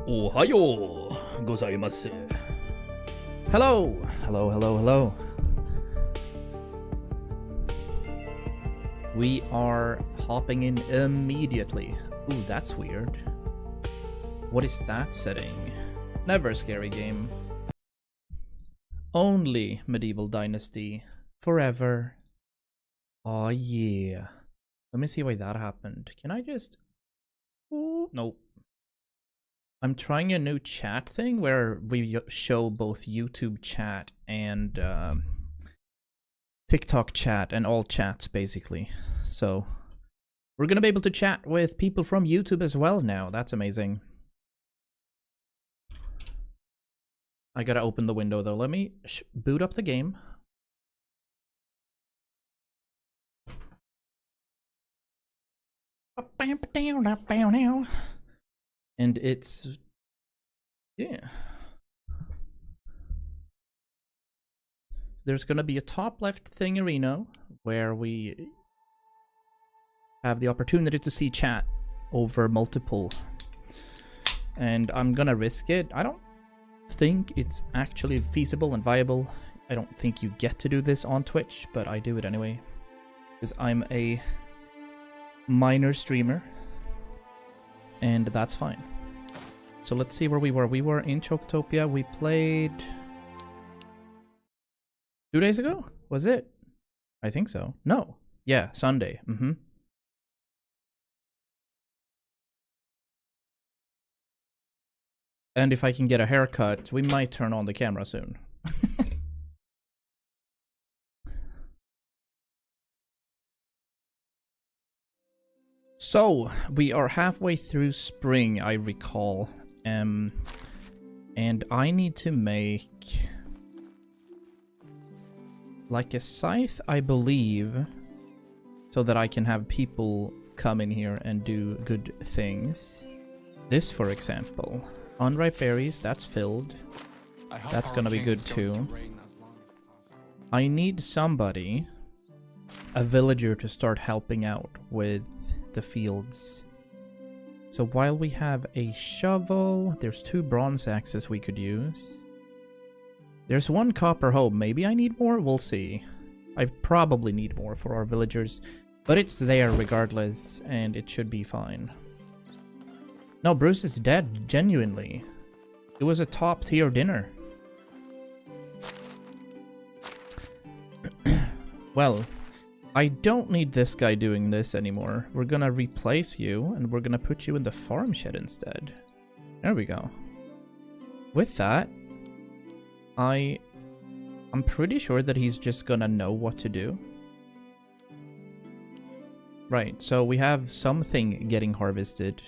Ohayo gozaimasu. Hello, hello, hello, hello. We are hopping in immediately. Ooh, that's weird. What is that setting? Never a scary game. Only medieval dynasty. Forever. Oh yeah. Let me see why that happened. Can I just... Ooh, nope. I'm trying a new chat thing where we show both YouTube chat and TikTok chat and all chats basically. So we're gonna be able to chat with people from YouTube as well now. That's amazing. I gotta open the window though. Let me boot up the game. And it's, yeah. There's gonna be a top left thingerino where we have the opportunity to see chat over multiple. And I'm gonna risk it. I don't think it's actually feasible and viable. I don't think you get to do this on Twitch, but I do it anyway. Because I'm a minor streamer. And that's fine. So let's see where we were. We were in Choctopia. We played 2 days ago? Was it? I think so. No. Yeah, Sunday. And if I can get a haircut, we might turn on the camera soon. So, we are halfway through spring, I recall. And I need to make like a scythe, I believe, so that I can have people come in here and do good things. This, for example. Unripe berries, that's filled. That's gonna be good too. I need somebody, a villager, to start helping out with the fields. So while we have a shovel, there's 2 bronze axes we could use. There's 1 copper hoe. Maybe I need more? We'll see. I probably need more for our villagers, but it's there regardless, and it should be fine. No, Bruce is dead, genuinely. It was a top tier dinner. Well, I don't need this guy doing this anymore. We're gonna replace you, and we're gonna put you in the farm shed instead. There we go. With that, I'm pretty sure that he's just gonna know what to do. Right, so we have something getting harvested.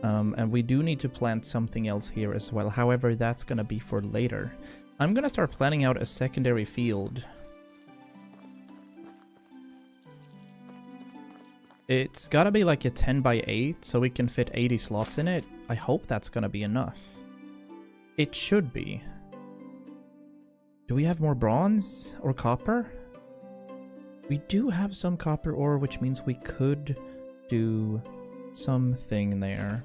And we do need to plant something else here as well. However, that's gonna be for later. I'm gonna start planning out a secondary field. It's gotta be like a 10 by 8, so we can fit 80 slots in it. I hope that's gonna be enough. It should be. Do we have more bronze or copper? We do have some copper ore, which means we could do something there.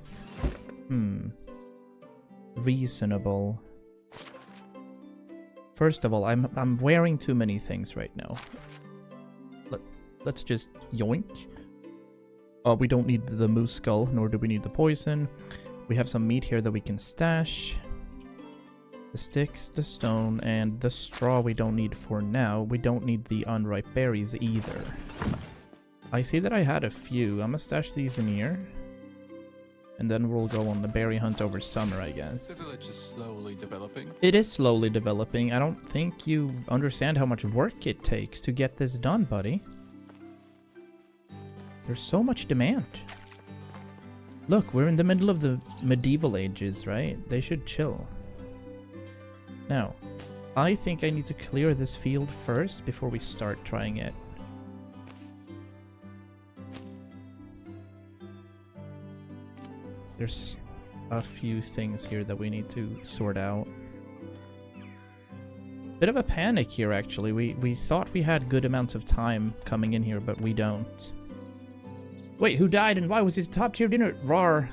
Reasonable. First of all, I'm wearing too many things right now. Let's just yoink. We don't need the moose skull, nor do we need the poison. We have some meat here that we can stash. The sticks, the stone, and the straw we don't need for now. We don't need the unripe berries either. I see that I had a few. I'm gonna stash these in here. And then we'll go on the berry hunt over summer, I guess. The village is slowly developing. It is slowly developing. I don't think you understand how much work it takes to get this done, buddy. There's so much demand. Look, we're in the middle of the medieval ages, right? They should chill. Now, I think I need to clear this field first before we start trying it. There's a few things here that we need to sort out. Bit of a panic here, actually. We thought we had good amounts of time coming in here, but we don't. Wait, who died and why was it top tier dinner? Rawr.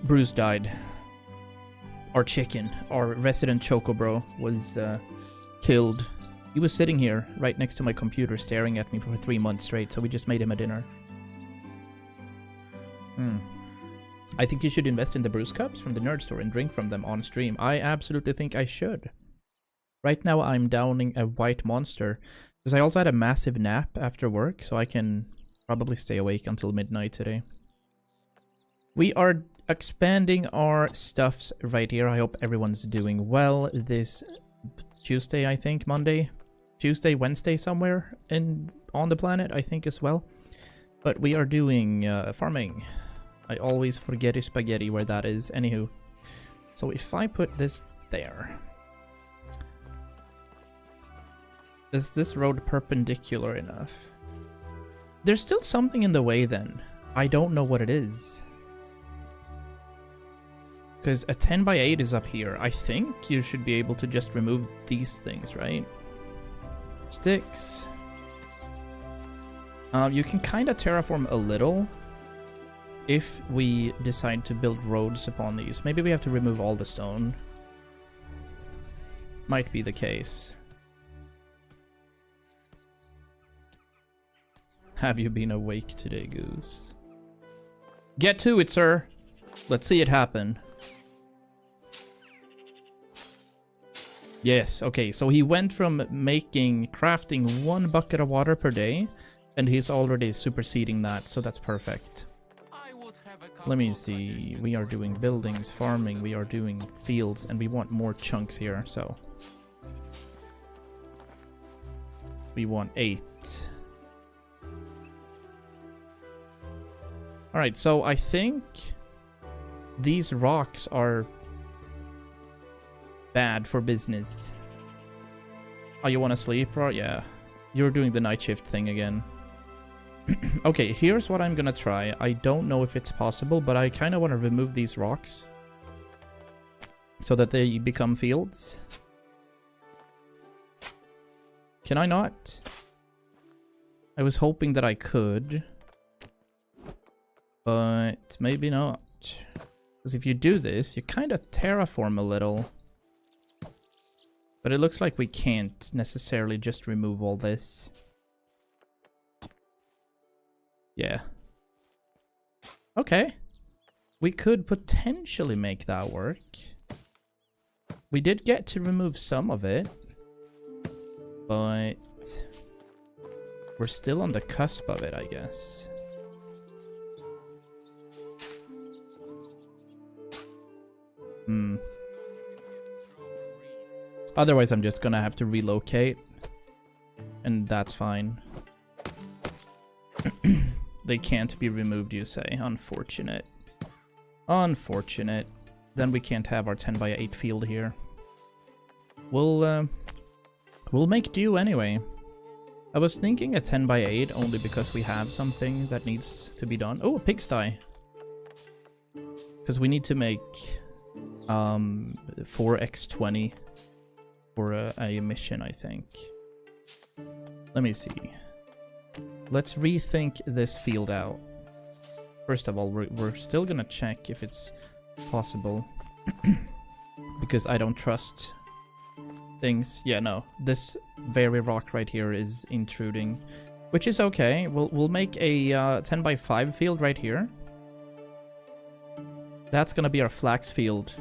Bruce died. Our chicken, our resident Chocobro, was killed. He was sitting here right next to my computer staring at me for 3 months straight, so we just made him a dinner. I think you should invest in the Bruce Cups from the Nerd Store and drink from them on stream. I absolutely think I should. Right now I'm downing a white monster, because I also had a massive nap after work, so I can probably stay awake until midnight today. We are expanding our stuffs right here. I hope everyone's doing well this Tuesday, I think, Monday, Tuesday, Wednesday, somewhere on the planet, I think, as well. But we are doing farming. I always forget spaghetti where that is. Anywho, so if I put this there, is this road perpendicular enough? There's still something in the way then. I don't know what it is. Because a 10 by 8 is up here. I think you should be able to just remove these things, right? Sticks. You can kind of terraform a little if we decide to build roads upon these. Maybe we have to remove all the stone. Might be the case. Have you been awake today, Goose? Get to it, sir. Let's see it happen. Yes, okay, so he went from crafting 1 bucket of water per day, and he's already superseding that, so that's perfect. Let me see, we are doing buildings, farming, we are doing fields, and we want more chunks here, so. We want 8. Alright, so I think these rocks are bad for business. Oh, you want to sleep, bro? Yeah. You're doing the night shift thing again. Okay, here's what I'm gonna try. I don't know if it's possible, but I kind of want to remove these rocks so that they become fields. Can I not? I was hoping that I could, but maybe not. Because if you do this, you kind of terraform a little. But it looks like we can't necessarily just remove all this. Yeah. Okay. We could potentially make that work. We did get to remove some of it. But we're still on the cusp of it, I guess. Otherwise, I'm just gonna have to relocate. And that's fine. They can't be removed, you say. Unfortunate. Unfortunate. Then we can't have our 10x8 field here. We'll make do anyway. I was thinking a 10x8 only because we have something that needs to be done. Oh, a pigsty. Because we need to make 4x20 for a mission, I think. Let me see. Let's rethink this field out. First of all, we're still gonna check if it's possible. Because I don't trust things. Yeah, no. This very rock right here is intruding. Which is okay. We'll make a 10x5 field right here. That's gonna be our flax field.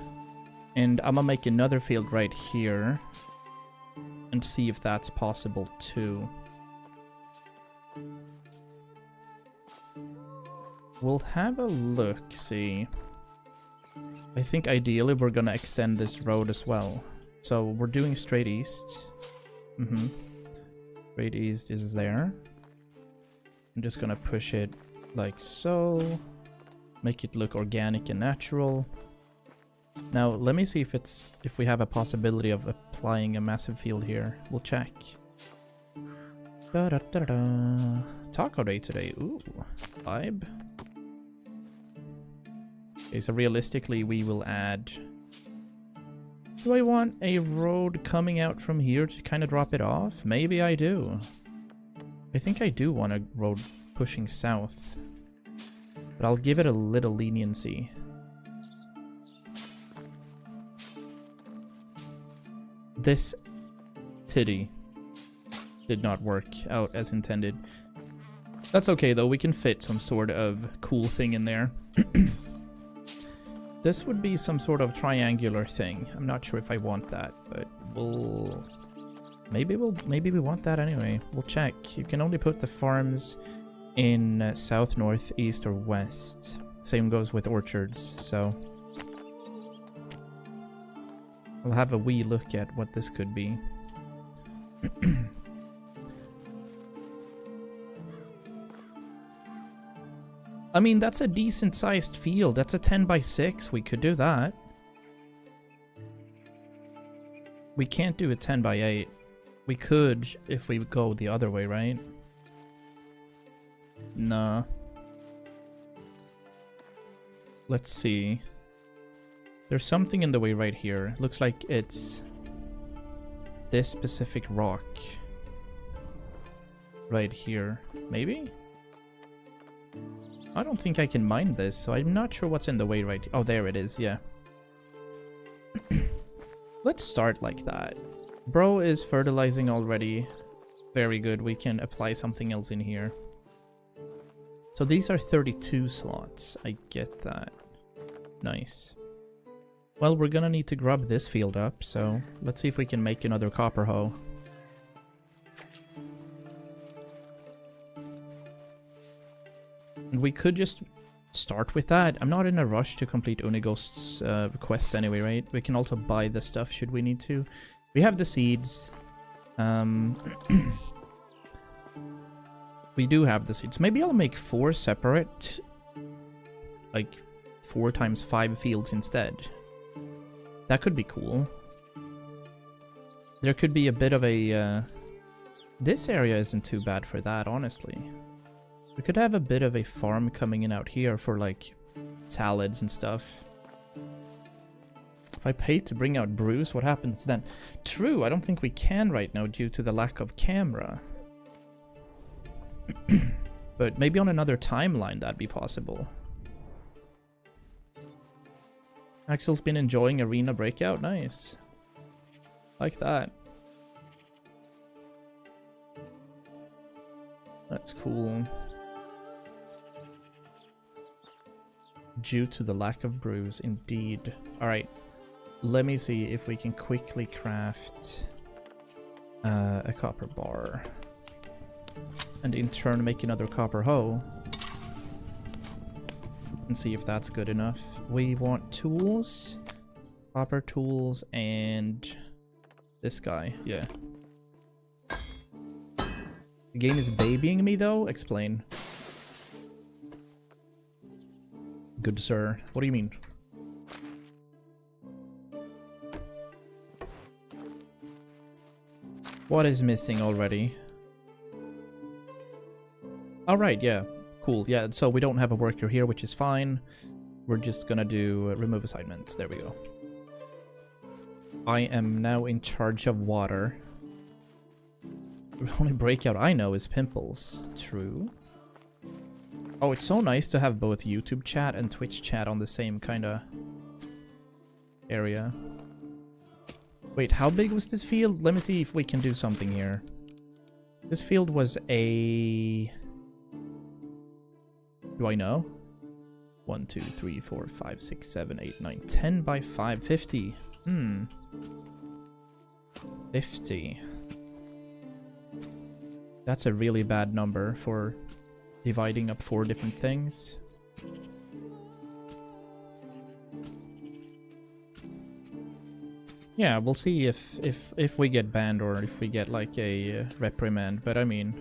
And I'm gonna make another field right here. And see if that's possible too. We'll have a look, see. I think ideally we're gonna extend this road as well. So we're doing straight east. Straight east is there. I'm just gonna push it like so. Make it look organic and natural. Now let me see if we have a possibility of applying a massive field here. We'll check. Taco day today. Ooh, vibe. Okay, so realistically we will add... Do I want a road coming out from here to kind of drop it off? Maybe I do. I think I do want a road pushing south. But I'll give it a little leniency. This titty did not work out as intended. That's okay though, we can fit some sort of cool thing in there. This would be some sort of triangular thing. I'm not sure if I want that, but maybe we want that anyway. We'll check. You can only put the farms in south, north, east, or west. Same goes with orchards, so I'll have a wee look at what this could be. I mean, that's a decent sized field. That's a 10x6. We could do that. We can't do a 10x8. We could if we go the other way, right? Nah. Let's see. There's something in the way right here. Looks like it's this specific rock. Right here. Maybe? I don't think I can mine this, so I'm not sure what's in the way right... Oh, there it is, yeah. Let's start like that. Bro is fertilizing already. Very good, we can apply something else in here. So these are 32 slots, I get that. Nice. Well, we're gonna need to grub this field up, so let's see if we can make another copper hoe. We could just start with that. I'm not in a rush to complete Unighost's quest anyway, right? We can also buy the stuff should we need to. We have the seeds. We do have the seeds. Maybe I'll make 4 separate, like 4 times 5 fields instead. That could be cool. There could be a bit of a... This area isn't too bad for that, honestly. We could have a bit of a farm coming in out here for like salads and stuff. If I pay to bring out brews, what happens then? True, I don't think we can right now due to the lack of camera. But maybe on another timeline that'd be possible. Axel's been enjoying Arena Breakout, nice. Like that. That's cool. Due to the lack of brews, indeed. Alright, let me see if we can quickly craft a copper bar. And in turn make another copper hoe. And see if that's good enough. We want tools. Copper tools and this guy, yeah. The game is babying me though? Explain. good sir? What do you mean? What is missing already? Alright, yeah. Cool. Yeah, so we don't have a worker here, which is fine. We're just gonna do remove assignments. There we go. I am now in charge of water. The only breakout I know is pimples. True. Oh, it's so nice to have both YouTube chat and Twitch chat on the same kind of area. Wait, how big was this field? Let me see if we can do something here. This field was a... Do I know? 1, 2, 3, 4, 5, 6, 7, 8, 9, 10 by 5, 50. 50. That's a really bad number for dividing up 4 different things. Yeah, we'll see if we get banned or if we get like a reprimand. But I mean,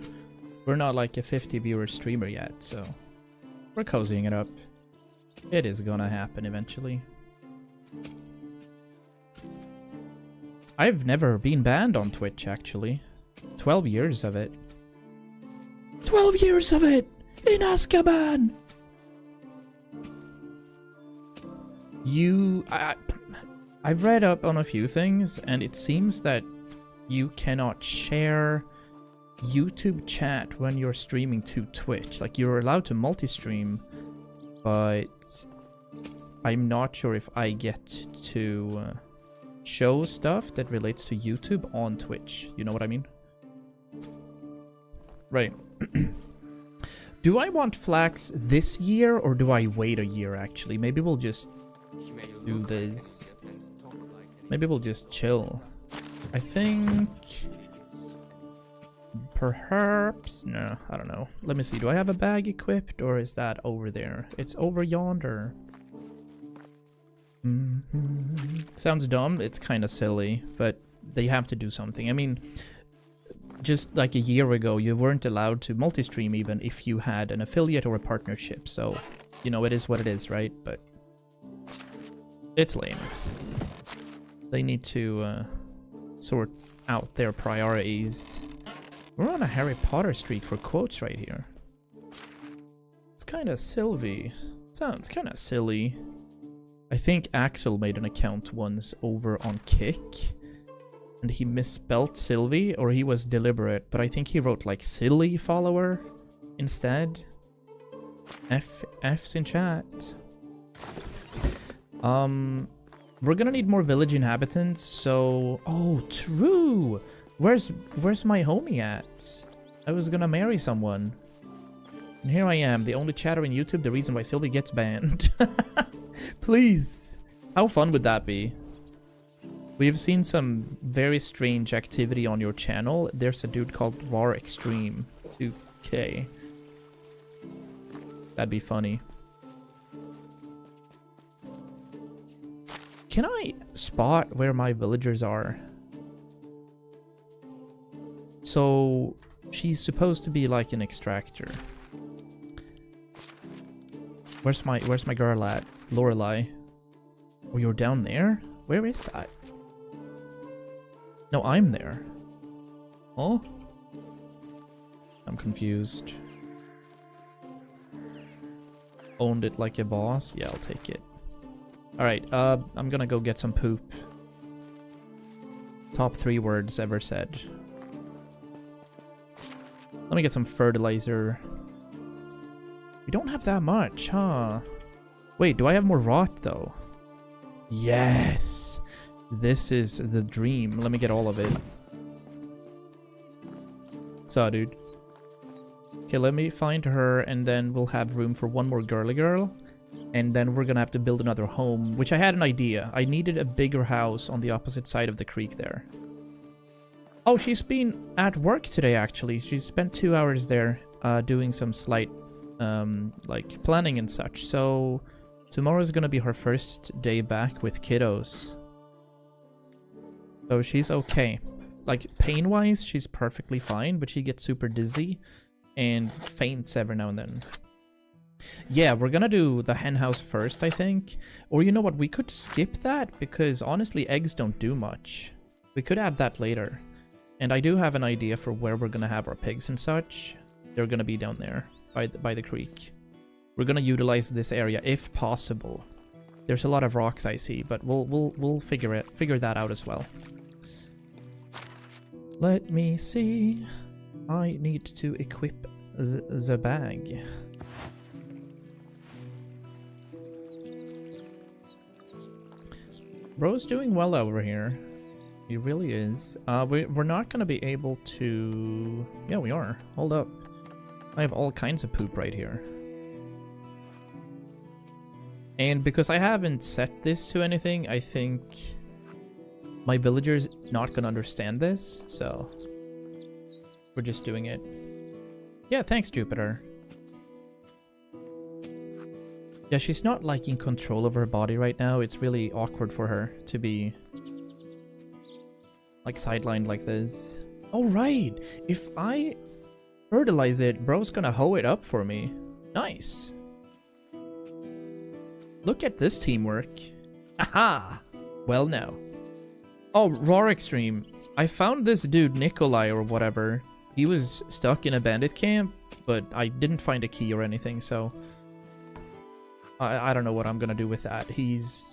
we're not like a 50 viewer streamer yet, so we're cozying it up. It is gonna happen eventually. I've never been banned on Twitch, actually. 12 years of it. 12 years of it! In Azkaban! I've read up on a few things, and it seems that you cannot share YouTube chat when you're streaming to Twitch. Like, you're allowed to multi-stream, but I'm not sure if I get to show stuff that relates to YouTube on Twitch. You know what I mean? Right. Do I want Flax this year, or do I wait a year, actually? Maybe we'll just do this. Maybe we'll just chill. I think... Perhaps... No, I don't know. Let me see. Do I have a bag equipped, or is that over there? It's over yonder. Sounds dumb. It's kind of silly, but they have to do something. I mean, just like a year ago, you weren't allowed to multi-stream even if you had an affiliate or a partnership. So, you know, it is what it is, right? But it's lame. They need to sort out their priorities. We're on a Harry Potter streak for quotes right here. It's kind of Sylvie. Sounds kind of silly. I think Axel made an account once over on Kick, and he misspelled Sylvie, or he was deliberate, but I think he wrote like silly follower instead. F's in chat. We're gonna need more village inhabitants, so... Oh, true! Where's my homie at? I was gonna marry someone. And here I am, the only chatter in YouTube, the reason why Sylvie gets banned. Please! How fun would that be? We've seen some very strange activity on your channel. There's a dude called Var Extreme 2K. That'd be funny. Can I spot where my villagers are? So, she's supposed to be like an extractor. Where's my girl at? Lorelei. Oh, you're down there? Where is that? No, I'm there. Oh? I'm confused. Owned it like a boss? Yeah, I'll take it. Alright, I'm gonna go get some poop. Top 3 words ever said. Let me get some fertilizer. We don't have that much, huh? Wait, do I have more rot, though? Yes! This is the dream. Let me get all of it. So, dude. Okay, let me find her, and then we'll have room for one more girly girl. And then we're gonna have to build another home, which I had an idea. I needed a bigger house on the opposite side of the creek there. Oh, she's been at work today, actually. She's spent 2 hours there doing some slight, like, planning and such. So, tomorrow's gonna be her first day back with kiddos. So, she's okay. Like, pain-wise, she's perfectly fine, but she gets super dizzy and faints every now and then. Yeah, we're gonna do the hen house first, I think. Or you know what, we could skip that because honestly eggs don't do much. We could add that later. And I do have an idea for where we're gonna have our pigs and such. They're gonna be down there by the creek. We're gonna utilize this area if possible. There's a lot of rocks I see, but we'll figure that out as well. Let me see. I need to equip the bag. Bro's doing well over here. He really is. We're not gonna be able to... Yeah, we are. Hold up. I have all kinds of poop right here. And because I haven't set this to anything, I think my villager's not gonna understand this, so we're just doing it. Yeah, thanks, Jupiter. Yeah, she's not like in control of her body right now. It's really awkward for her to be like sidelined like this. Oh, right. If I fertilize it, bro's gonna hoe it up for me. Nice. Look at this teamwork. Aha! Well, no. Oh, Roar Extreme. I found this dude, Nikolai or whatever. He was stuck in a bandit camp, but I didn't find a key or anything, so... I don't know what I'm gonna do with that. He's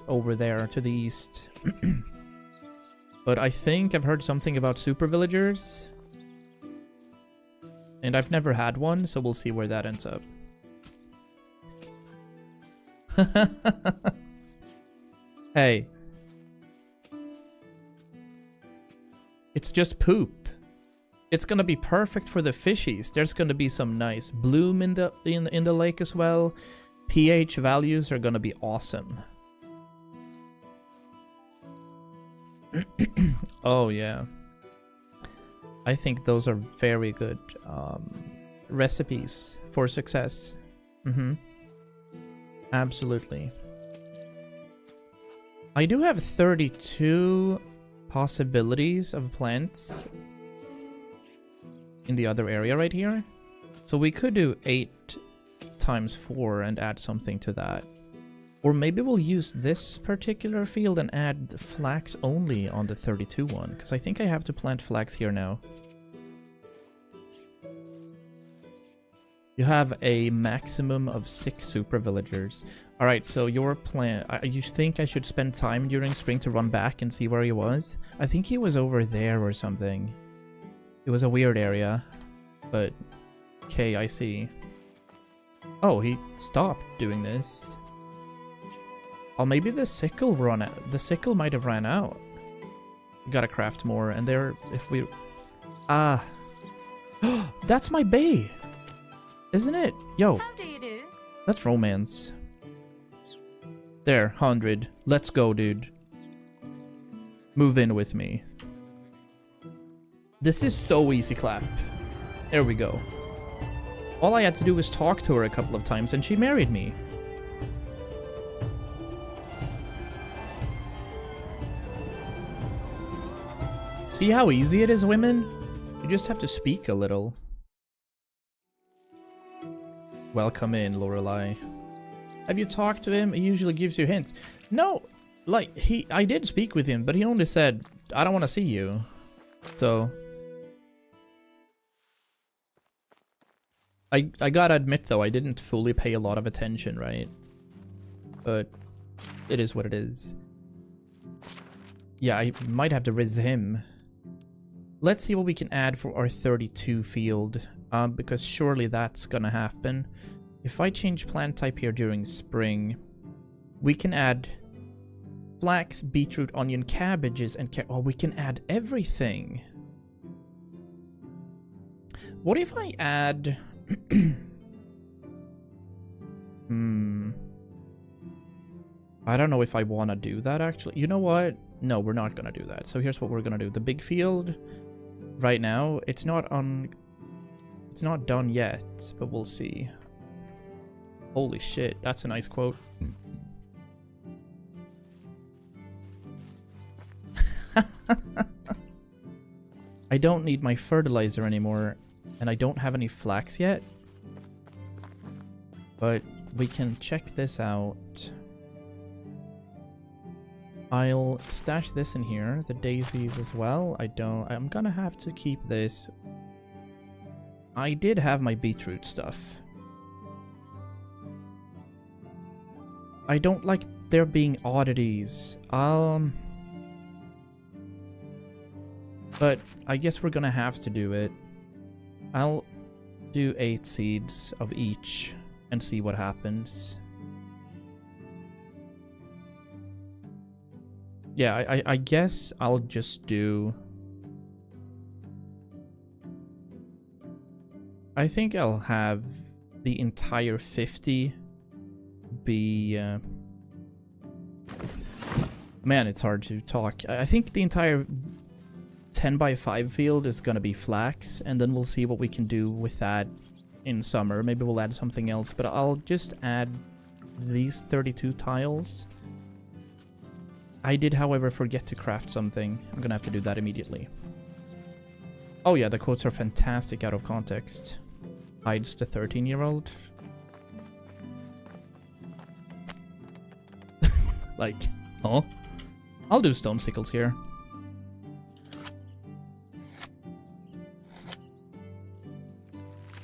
over there to the east. But I think I've heard something about super villagers. And I've never had one, so we'll see where that ends up. Hey. It's just poop. It's gonna be perfect for the fishies. There's gonna be some nice bloom in the lake as well. pH values are gonna be awesome. Oh yeah. I think those are very good recipes for success. Absolutely. I do have 32 possibilities of plants in the other area right here. So we could do 8 times 4 and add something to that. Or maybe we'll use this particular field and add flax only on the 32 one, because I think I have to plant flax here now. You have a maximum of 6 super villagers. Alright, so your plan... you think I should spend time during spring to run back and see where he was? I think he was over there or something. It was a weird area. But... okay, I see. Oh, he stopped doing this. Oh, maybe the sickle run out. The sickle might have ran out. We gotta craft more, and there, if we... ah. That's my bay! Isn't it? Yo. How do you do? That's romance. There, 100. Let's go, dude. Move in with me. This is so easy clap. There we go. All I had to do was talk to her a couple of times, and she married me. See how easy it is, women? You just have to speak a little. Welcome in, Lorelei. Have you talked to him? He usually gives you hints. No, like, I did speak with him, but he only said, I don't want to see you. So... I gotta admit, though, I didn't fully pay a lot of attention, right? But it is what it is. Yeah, I might have to riz him. Let's see what we can add for our 32 field, because surely that's gonna happen. If I change plant type here during spring, we can add flax, beetroot, onion, cabbages, and oh, we can add everything. What if I add... I don't know if I want to do that, actually. You know what? No, we're not going to do that. So here's what we're going to do. The big field, right now, it's not done yet, but we'll see. Holy shit, that's a nice quote. I don't need my fertilizer anymore, and I don't have any flax yet. But we can check this out. I'll stash this in here, the daisies as well. I'm gonna have to keep this. I did have my beetroot stuff. I don't like there being oddities. But I guess we're gonna have to do it. I'll do 8 seeds of each and see what happens. Yeah, I guess I'll just do... I think I'll have the entire 50 be... Man, it's hard to talk. I think the entire 10x5 field is gonna be flax, and then we'll see what we can do with that in summer. Maybe we'll add something else, but I'll just add these 32 tiles. I did, however, forget to craft something. I'm gonna have to do that immediately. Oh yeah, the quotes are fantastic out of context. Hides the 13-year-old. Like, oh. I'll do stone sickles here.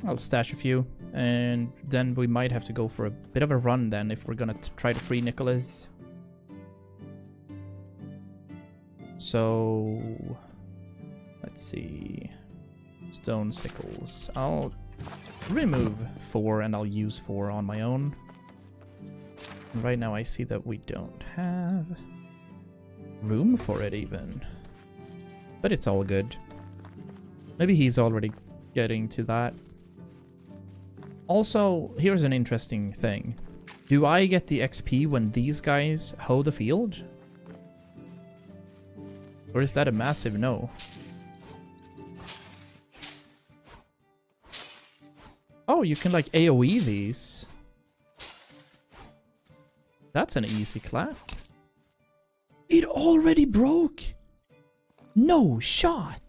I'll stash a few, and then we might have to go for a bit of a run then if we're gonna try to free Nicholas. So, let's see. Stone sickles. I'll remove 4 and I'll use 4 on my own. And right now I see that we don't have room for it even. But it's all good. Maybe he's already getting to that. Also, here's an interesting thing. Do I get the XP when these guys hoe the field? Or is that a massive no? Oh, you can like AoE these. That's an easy clap. It already broke! No shot!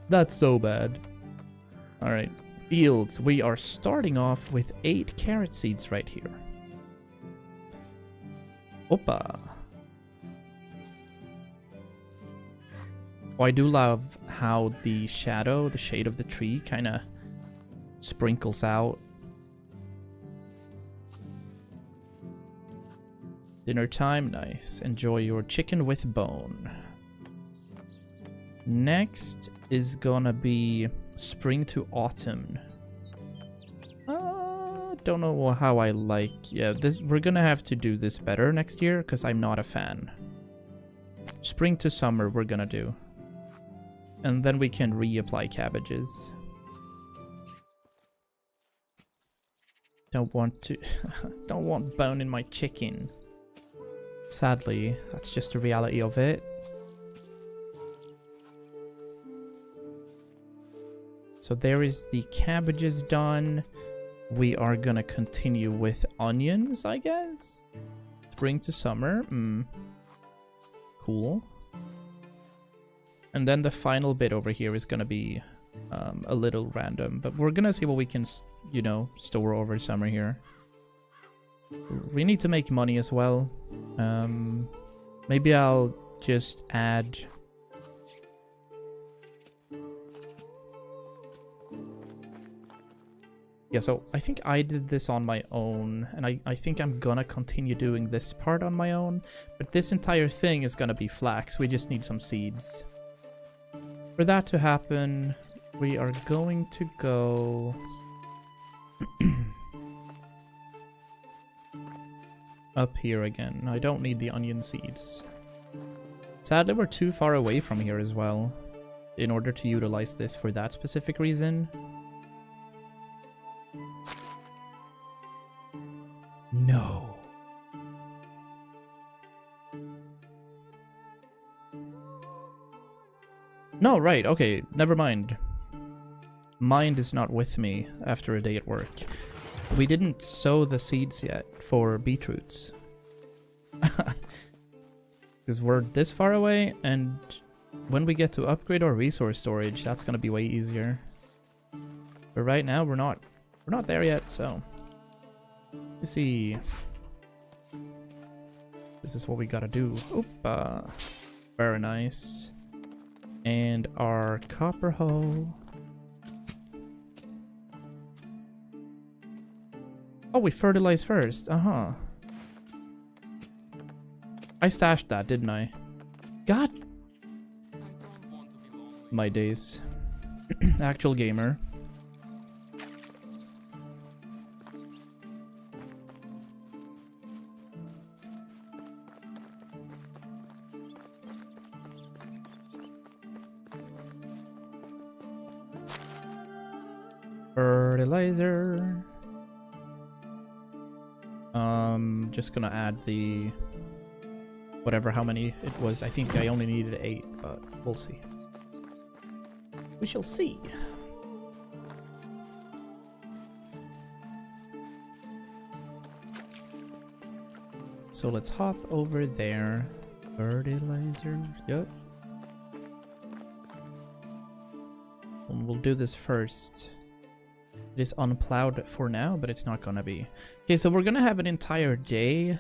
That's so bad. Alright, fields. We are starting off with 8 carrot seeds right here. Opa. Oh, I do love how the shadow, the shade of the tree kind of sprinkles out. Dinner time, nice. Enjoy your chicken with bone. Next is gonna be spring to autumn. Don't know how I like. Yeah, this we're gonna have to do this better next year because I'm not a fan. Spring to summer we're gonna do. And then we can reapply cabbages. Don't want to... don't want bone in my chicken. Sadly, that's just the reality of it. So there is the cabbages done. We are gonna continue with onions, I guess? Spring to summer. Cool. And then the final bit over here is gonna be a little random, but we're gonna see what we can, you know, store over summer here. We need to make money as well. Maybe I'll just add... Yeah, so I think I did this on my own, and I think I'm gonna continue doing this part on my own, but this entire thing is gonna be flax. We just need some seeds. For that to happen, we are going to go... up here again. I don't need the onion seeds. Sadly, we're too far away from here as well in order to utilize this for that specific reason. No. No, right, okay, never mind. Mind is not with me after a day at work. We didn't sow the seeds yet for beetroots. Because we're this far away, and when we get to upgrade our resource storage, that's gonna be way easier. But right now, we're not We're not there yet, so... Let's see. This is what we gotta do. Oop, very nice. And our copper hoe. Oh, we fertilize first. Uh-huh. I stashed that, didn't I? God. My days. Actual gamer. Fertilizer. Just gonna add the whatever, how many it was. I think I only needed 8, but we'll see. We shall see. So let's hop over there. Fertilizer. Yep. And we'll do this first. It is unplowed for now, but it's not gonna be. Okay, so we're gonna have an entire day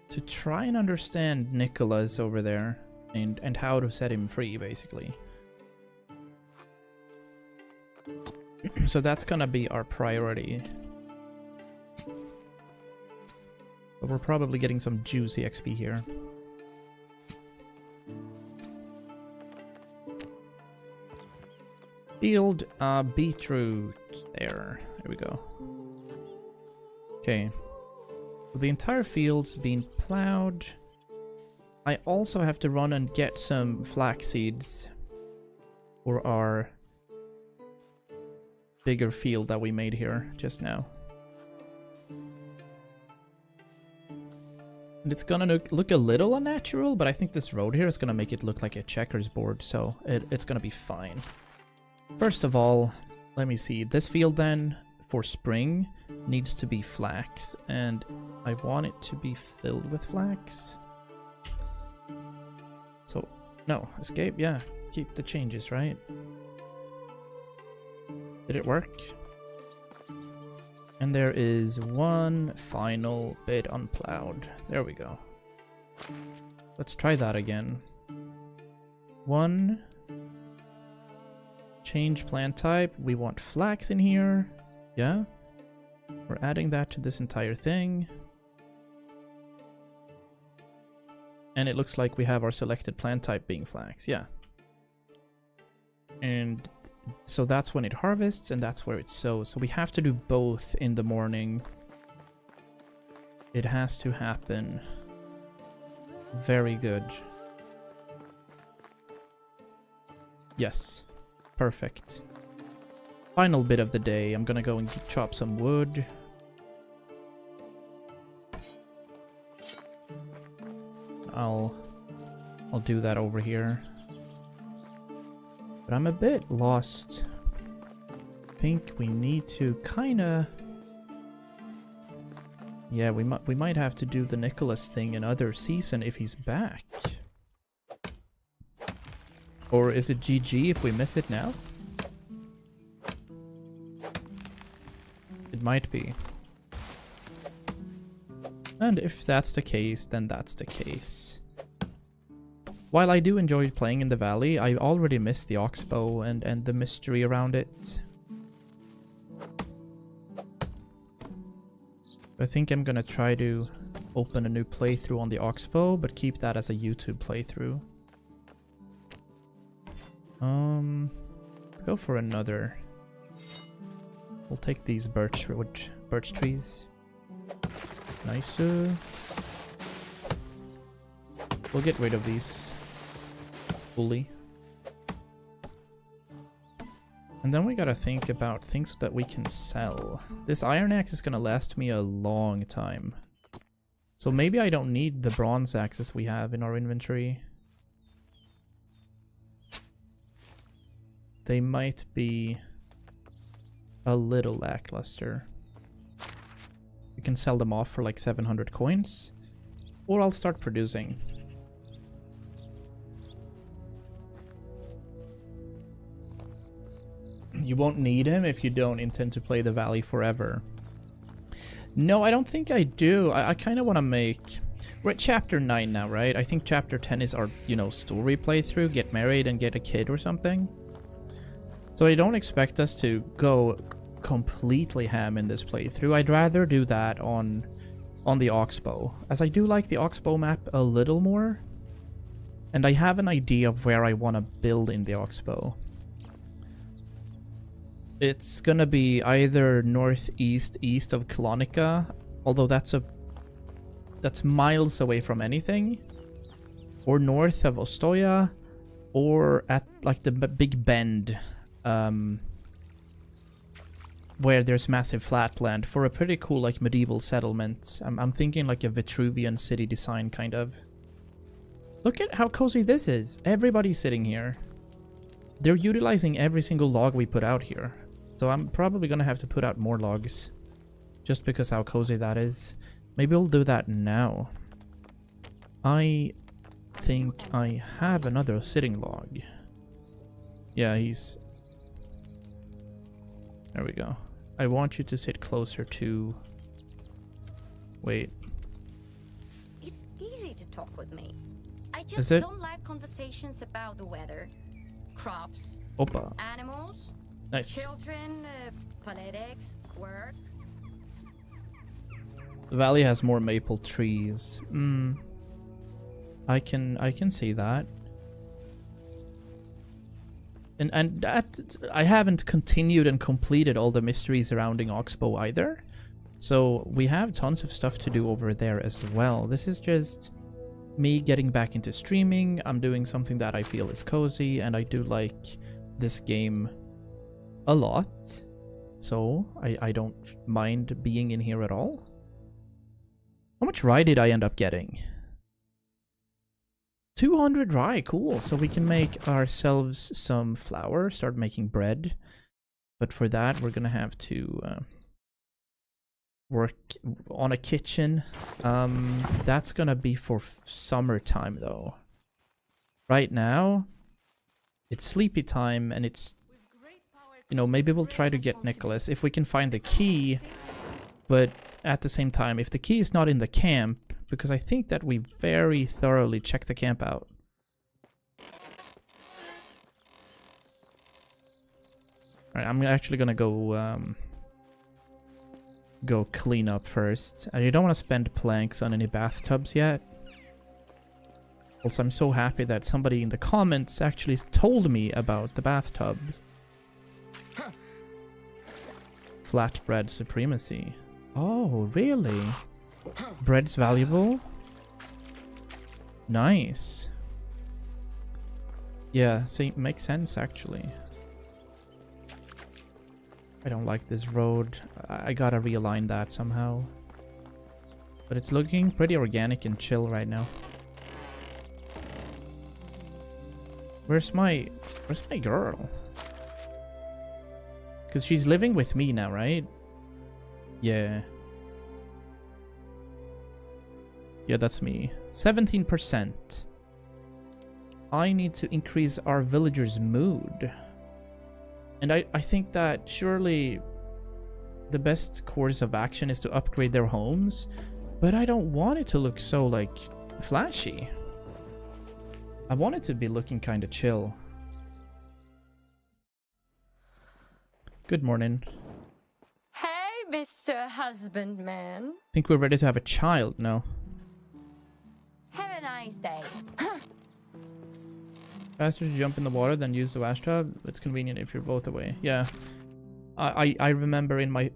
to try and understand Nicholas over there and how to set him free, basically. So that's gonna be our priority. But we're probably getting some juicy XP here. Field beetroot. There we go. Okay. The entire field's been plowed. I also have to run and get some flax seeds for our bigger field that we made here just now. And it's gonna look a little unnatural, but I think this road here is gonna make it look like a checkers board, so it's gonna be fine. First of all, let me see. This field then, for spring, needs to be flax, and I want it to be filled with flax. So, no, escape, yeah. Keep the changes, right? Did it work? And there is one final bit unplowed. There we go. Let's try that again. One. Change plant type. We want flax in here. Yeah. We're adding that to this entire thing. And it looks like we have our selected plant type being flax. Yeah. And so that's when it harvests and that's where it sows. So we have to do both in the morning. It has to happen. Very good. Yes. Perfect. Final bit of the day. I'm gonna go and chop some wood. I'll do that over here. But I'm a bit lost. I think we need to kinda... Yeah, we might have to do the Nicholas thing another season if he's back. Or is it GG if we miss it now? It might be. And if that's the case, then that's the case. While I do enjoy playing in the valley, I already missed the oxbow and the mystery around it. I think I'm gonna try to open a new playthrough on the oxbow, but keep that as a YouTube playthrough. Let's go for another. We'll take these birch trees. Nice. We'll get rid of these fully. And then we gotta think about things that we can sell. This iron axe is gonna last me a long time. So maybe I don't need the bronze axes we have in our inventory. They might be a little lackluster. We can sell them off for like 700 coins. Or I'll start producing. You won't need him if you don't intend to play the Valley forever. No, I don't think I do. I kind of want to make... We're at chapter 9 now, right? I think chapter 10 is our, you know, story playthrough. Get married and get a kid or something. So I don't expect us to go completely ham in this playthrough. I'd rather do that on the Oxbow, as I do like the Oxbow map a little more. And I have an idea of where I want to build in the Oxbow. It's gonna be either northeast, east of Colonica, although that's miles away from anything, or north of Ostoya, or at like the Big Bend, where there's massive flatland for a pretty cool like medieval settlement. I'm thinking like a Vitruvian city design kind of. Look at how cozy this is. Everybody's sitting here. They're utilizing every single log we put out here. So I'm probably gonna have to put out more logs just because how cozy that is. Maybe we'll do that now. I think I have another sitting log. Yeah, he's... There we go. I want you to sit closer to... Wait. It's easy to talk with me. I just don't like conversations about the weather, crops, Opa. animals, Nice. children, politics, work. The valley has more maple trees. I can see that. And that I haven't continued and completed all the mysteries surrounding Oxbow either. So we have tons of stuff to do over there as well. This is just me getting back into streaming. I'm doing something that I feel is cozy, and I do like this game a lot. So I don't mind being in here at all. How much rye did I end up getting? 200 rye, cool. So we can make ourselves some flour, start making bread. But for that, we're gonna have to work on a kitchen. That's gonna be for summertime though. Right now, it's sleepy time, and it's, you know, maybe we'll try to get Nicholas if we can find the key. But at the same time, if the key is not in the camp, because I think that we very thoroughly checked the camp out. Alright, I'm actually gonna go clean up first. I don't want to spend planks on any bathtubs yet. Also, I'm so happy that somebody in the comments actually told me about the bathtubs. Flatbread supremacy. Oh, really? Bread's valuable? Nice. Yeah, see, makes sense actually. I don't like this road. I gotta realign that somehow. But it's looking pretty organic and chill right now. Where's my girl? Because she's living with me now, right? Yeah. Yeah, that's me. 17%. I need to increase our villagers' mood. And I think that surely the best course of action is to upgrade their homes. But I don't want it to look so, like, flashy. I want it to be looking kind of chill. Good morning. Hey, Mr. Husbandman. Think we're ready to have a child now. Have a nice day. Faster to jump in the water than use the wash tub. It's convenient if you're both away. Yeah. I remember in my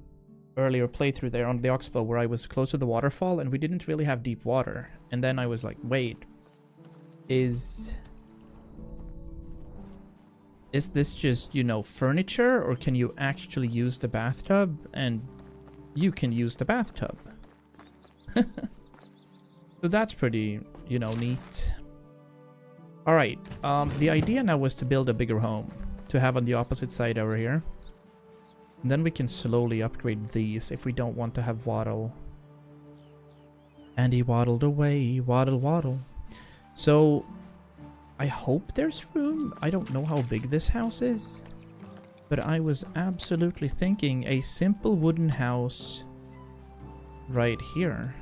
earlier playthrough there on the Oxbow where I was close to the waterfall and we didn't really have deep water. And then I was like, wait. Is this just, you know, furniture? Or can you actually use the bathtub? And you can use the bathtub. So that's pretty, you know, neat. Alright, the idea now was to build a bigger home to have on the opposite side over here. And then we can slowly upgrade these if we don't want to have waddle. And he waddled away, waddle waddle. So, I hope there's room. I don't know how big this house is. But I was absolutely thinking a simple wooden house right here.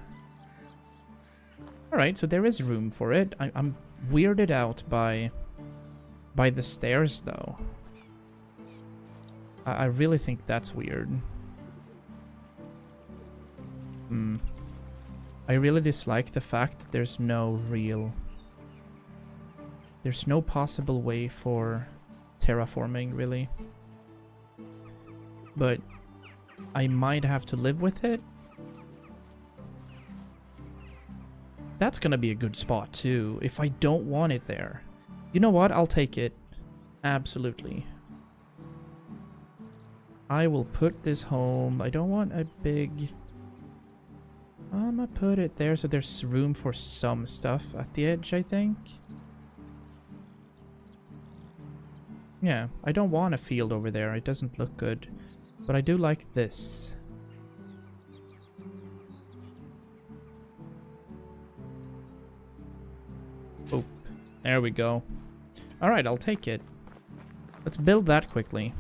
Alright, so there is room for it. I'm weirded out by the stairs, though. I really think that's weird. I really dislike the fact that there's no possible way for terraforming, really. But I might have to live with it. That's gonna be a good spot, too, if I don't want it there. You know what? I'll take it. Absolutely. I will put this home. I don't want a big... I'm gonna put it there so there's room for some stuff at the edge, I think. Yeah, I don't want a field over there. It doesn't look good. But I do like this. Oh, there we go. Alright, I'll take it. Let's build that quickly.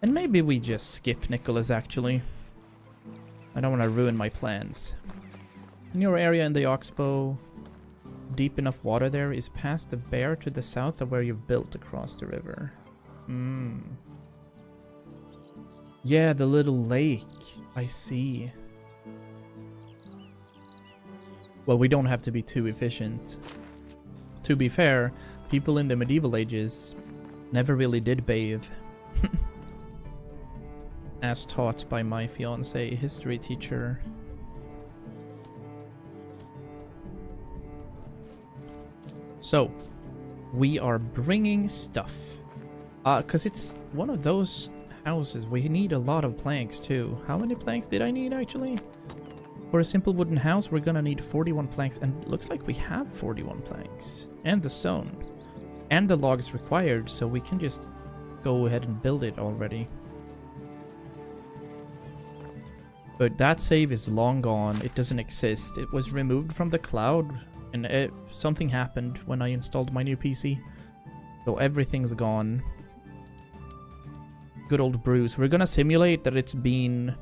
And maybe we just skip Nicholas, actually. I don't want to ruin my plans. In your area in the Oxbow, deep enough water there is past the bear to the south of where you've built across the river. Yeah, the little lake. I see. Well, we don't have to be too efficient. To be fair, people in the medieval ages never really did bathe. As taught by my fiancé history teacher. So, we are bringing stuff. Because it's one of those houses. We need a lot of planks too. How many planks did I need actually? For a simple wooden house, we're gonna need 41 planks. And it looks like we have 41 planks. And the stone. And the logs required, so we can just go ahead and build it already. But that save is long gone. It doesn't exist. It was removed from the cloud, and something happened when I installed my new PC. So everything's gone. Good old Bruce. We're gonna simulate that it's been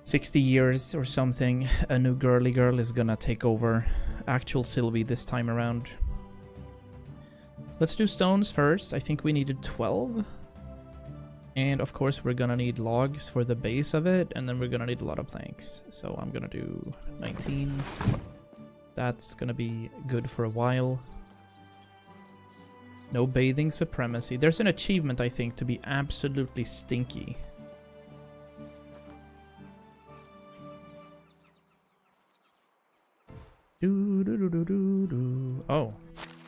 60 years or something. A new girly girl is gonna take over actual Sylvie this time around. Let's do stones first. I think we needed 12. And of course we're gonna need logs for the base of it, and then we're gonna need a lot of planks. So I'm gonna do 19. That's gonna be good for a while. No bathing supremacy. There's an achievement, I think, to be absolutely stinky. Oh,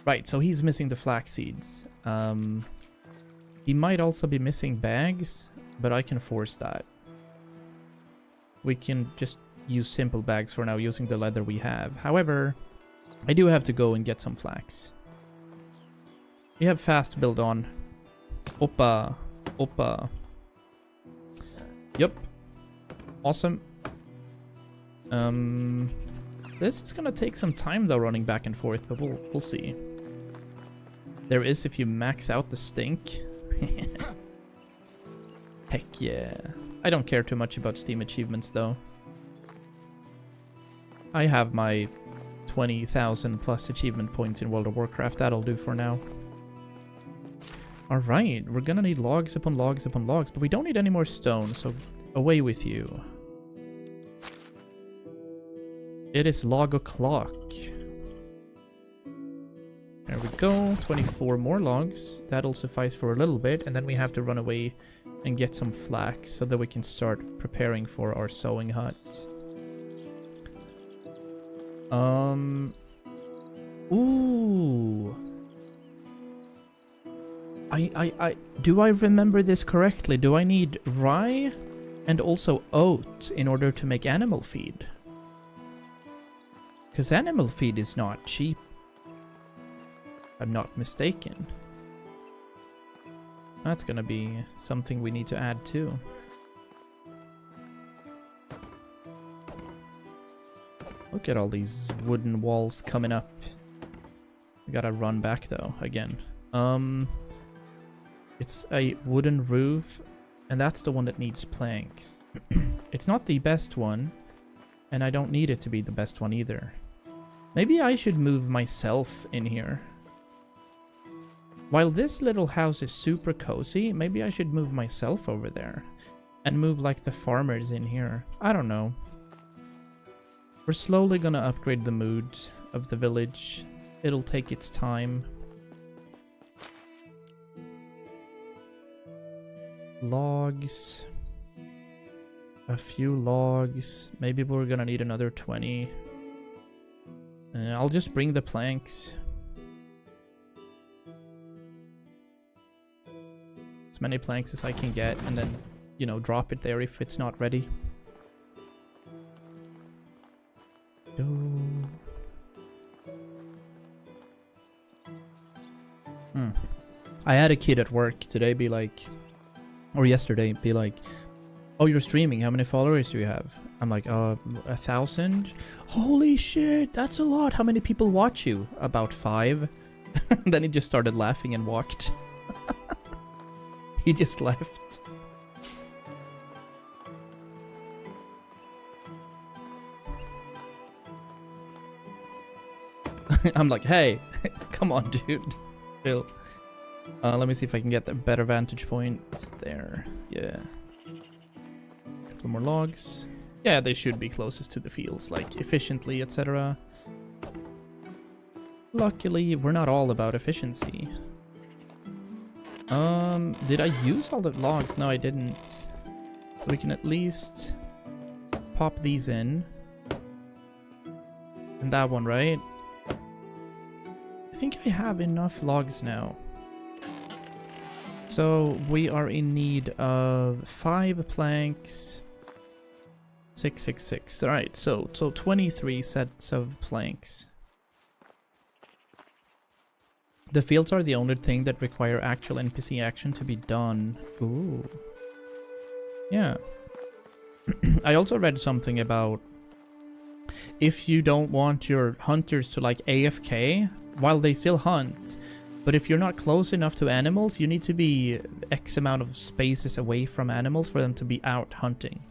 right, so he's missing the flax seeds. He might also be missing bags, but I can force that. We can just use simple bags for now using the leather we have. However, I do have to go and get some flax. We have fast build on. Oppa. Oppa. Yep. Awesome. This is gonna take some time though, running back and forth, but we'll see. There is if you max out the stink. Heck yeah. I don't care too much about Steam achievements though. I have my 20,000 plus achievement points in World of Warcraft. That'll do for now. Alright, we're gonna need logs upon logs upon logs, but we don't need any more stone, so away with you. It is log o'clock. There we go, 24 more logs. That'll suffice for a little bit, and then we have to run away and get some flax so that we can start preparing for our sewing hut. Ooh. Do I remember this correctly? Do I need rye and also oat in order to make animal feed? Because animal feed is not cheap. I'm not mistaken. That's gonna be something we need to add too. Look at all these wooden walls coming up. We gotta run back though, again. It's a wooden roof, and that's the one that needs planks. It's not the best one, and I don't need it to be the best one either. Maybe I should move myself in here. While this little house is super cozy, maybe I should move myself over there. And move like the farmers in here. I don't know. We're slowly gonna upgrade the mood of the village. It'll take its time. Logs. A few logs. Maybe we're gonna need another 20. And I'll just bring the planks. As many planks as I can get, and then, you know, drop it there if it's not ready. I had a kid at work today be like, or yesterday be like, oh, you're streaming, how many followers do you have? I'm like, 1,000? Holy shit, that's a lot. How many people watch you? About 5. Then he just started laughing and walked. He just left. I'm like, hey, come on, dude. Chill. Let me see if I can get a better vantage point. It's there. Yeah. Couple more logs. Yeah, they should be closest to the fields, like efficiently, etc. Luckily, we're not all about efficiency. Did I use all the logs? No, I didn't. We can at least pop these in. And that one, right? I think I have enough logs now. So we are in need of 5 planks. 6. Alright, so 23 sets of planks. The fields are the only thing that require actual NPC action to be done. Ooh. Yeah. I also read something about if you don't want your hunters to like AFK while they still hunt, but if you're not close enough to animals, you need to be X amount of spaces away from animals for them to be out hunting.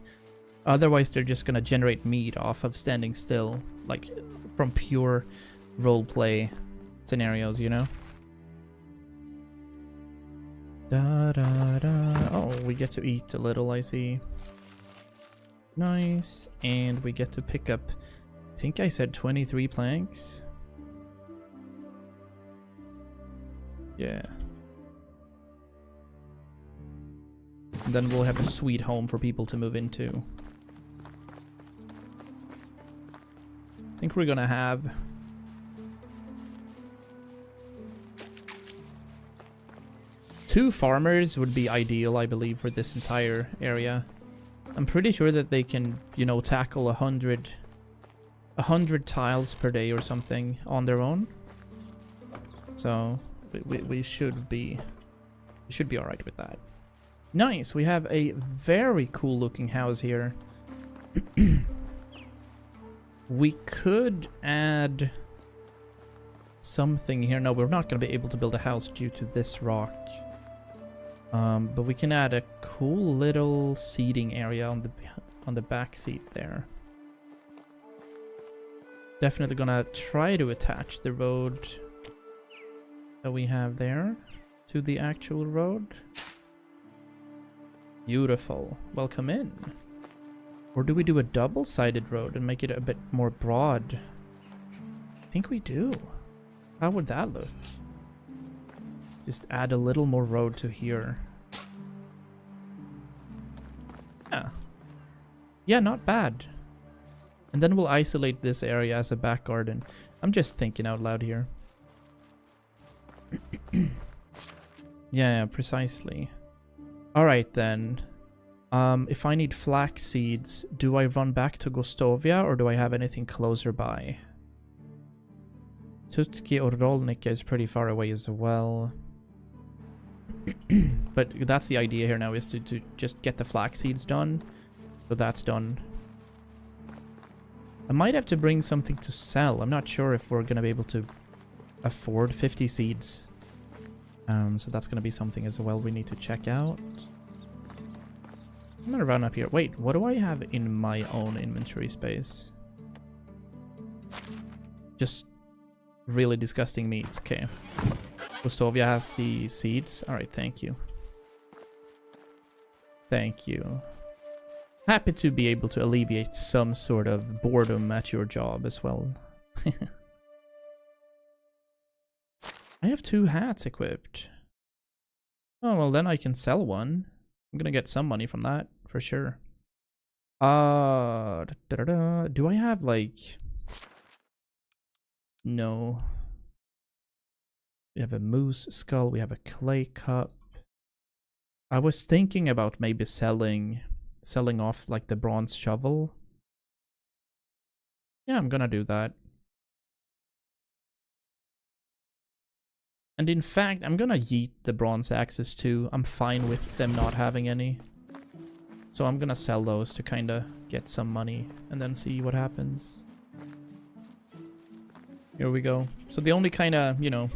Otherwise, they're just gonna generate meat off of standing still, like from pure roleplay scenarios, you know? Da da da. Oh, we get to eat a little, I see. Nice. And we get to pick up, I think I said 23 planks. Yeah. And then we'll have a sweet home for people to move into. I think we're gonna have two farmers would be ideal, I believe, for this entire area. I'm pretty sure that they can, you know, tackle 100 tiles per day or something on their own. So we should be all right with that. Nice. We have a very cool looking house here. We could add something here. No, we're not going to be able to build a house due to this rock. But we can add a cool little seating area on the back seat there. Definitely gonna try to attach the road that we have there to the actual road. Beautiful. Welcome in. Or do we do a double-sided road and make it a bit more broad? I think we do. How would that look? Just add a little more road to here. Yeah. Yeah, not bad. And then we'll isolate this area as a back garden. I'm just thinking out loud here. Yeah, precisely. Alright then. If I need flax seeds, do I run back to Gostovia or do I have anything closer by? Tutski or Rolnica is pretty far away as well. But that's the idea here now, is to just get the flax seeds done. So that's done. I might have to bring something to sell. I'm not sure if we're going to be able to afford 50 seeds. So that's gonna be something as well we need to check out. I'm gonna run up here. Wait, what do I have in my own inventory space? Just really disgusting meats. Okay. Gustovia has the seeds. Alright, thank you. Thank you. Happy to be able to alleviate some sort of boredom at your job as well. I have 2 hats equipped. Oh, well then I can sell one. I'm gonna get some money from that, for sure. Do I have, like... No. We have a moose skull, we have a clay cup. I was thinking about maybe selling off, like, the bronze shovel. Yeah, I'm gonna do that. And in fact, I'm gonna yeet the bronze axes too. I'm fine with them not having any. So I'm gonna sell those to kinda get some money and then see what happens. Here we go. So the only kinda, you know...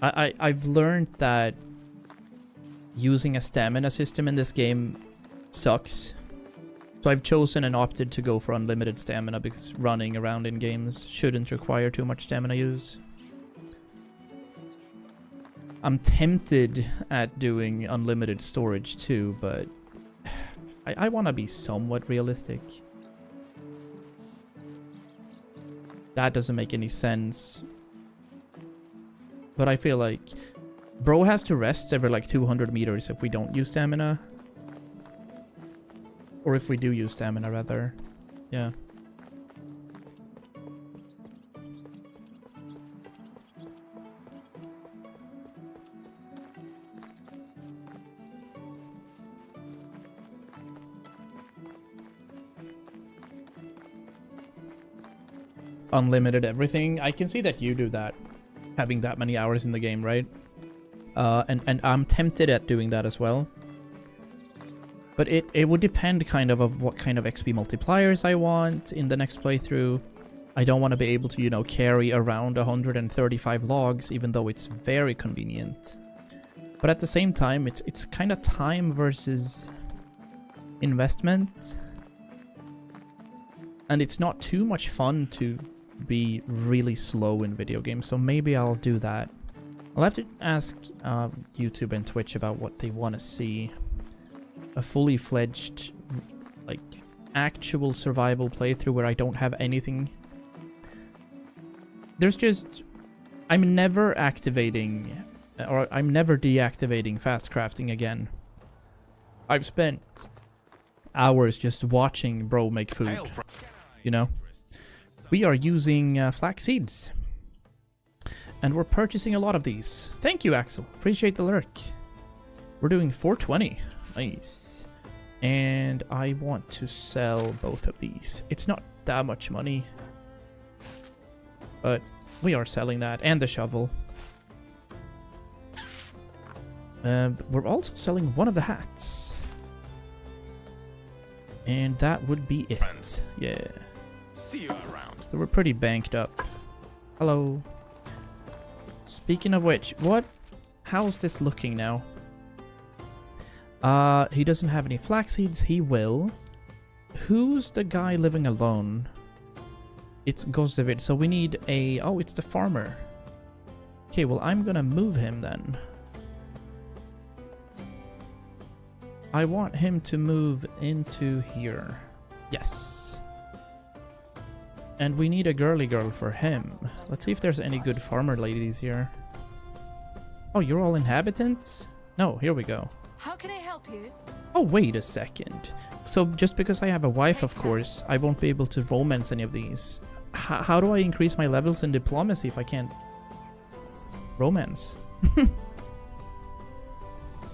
I've learned that using a stamina system in this game sucks. So I've chosen and opted to go for unlimited stamina because running around in games shouldn't require too much stamina use. I'm tempted at doing unlimited storage too, but I want to be somewhat realistic. That doesn't make any sense. But I feel like bro has to rest every like 200 meters if we don't use stamina. Or if we do use stamina, rather. Yeah. Unlimited everything. I can see that you do that, having that many hours in the game, right? And I'm tempted at doing that as well. But it would depend kind of what kind of XP multipliers I want in the next playthrough. I don't want to be able to, you know, carry around 135 logs, even though it's very convenient. But at the same time, it's kind of time versus investment. And it's not too much fun to be really slow in video games, so maybe I'll do that. I'll have to ask YouTube and Twitch about what they want to see. A fully fledged, like, actual survival playthrough where I don't have anything. There's just... I'm never activating, or I'm never deactivating fast crafting again. I've spent hours just watching bro make food, you know? We are using flax seeds. And we're purchasing a lot of these. Thank you, Axel. Appreciate the lurk. We're doing 420. Nice. And I want to sell both of these. It's not that much money. But we are selling that. And the shovel. We're also selling one of the hats. And that would be it. Yeah. See you around. So we're pretty banked up. Hello. Speaking of which, how's this looking now? He doesn't have any flax seeds. He will. Who's the guy living alone? It's Gosdavid. So we need a... Oh, it's the farmer. Okay, well, I'm gonna move him then. I want him to move into here. Yes. And we need a girly girl for him. Let's see if there's any good farmer ladies here. Oh, you're all inhabitants? No, here we go. How can I help you? Oh, wait a second. So just because I have a wife, of course, I won't be able to romance any of these. How do I increase my levels in diplomacy if I can't romance?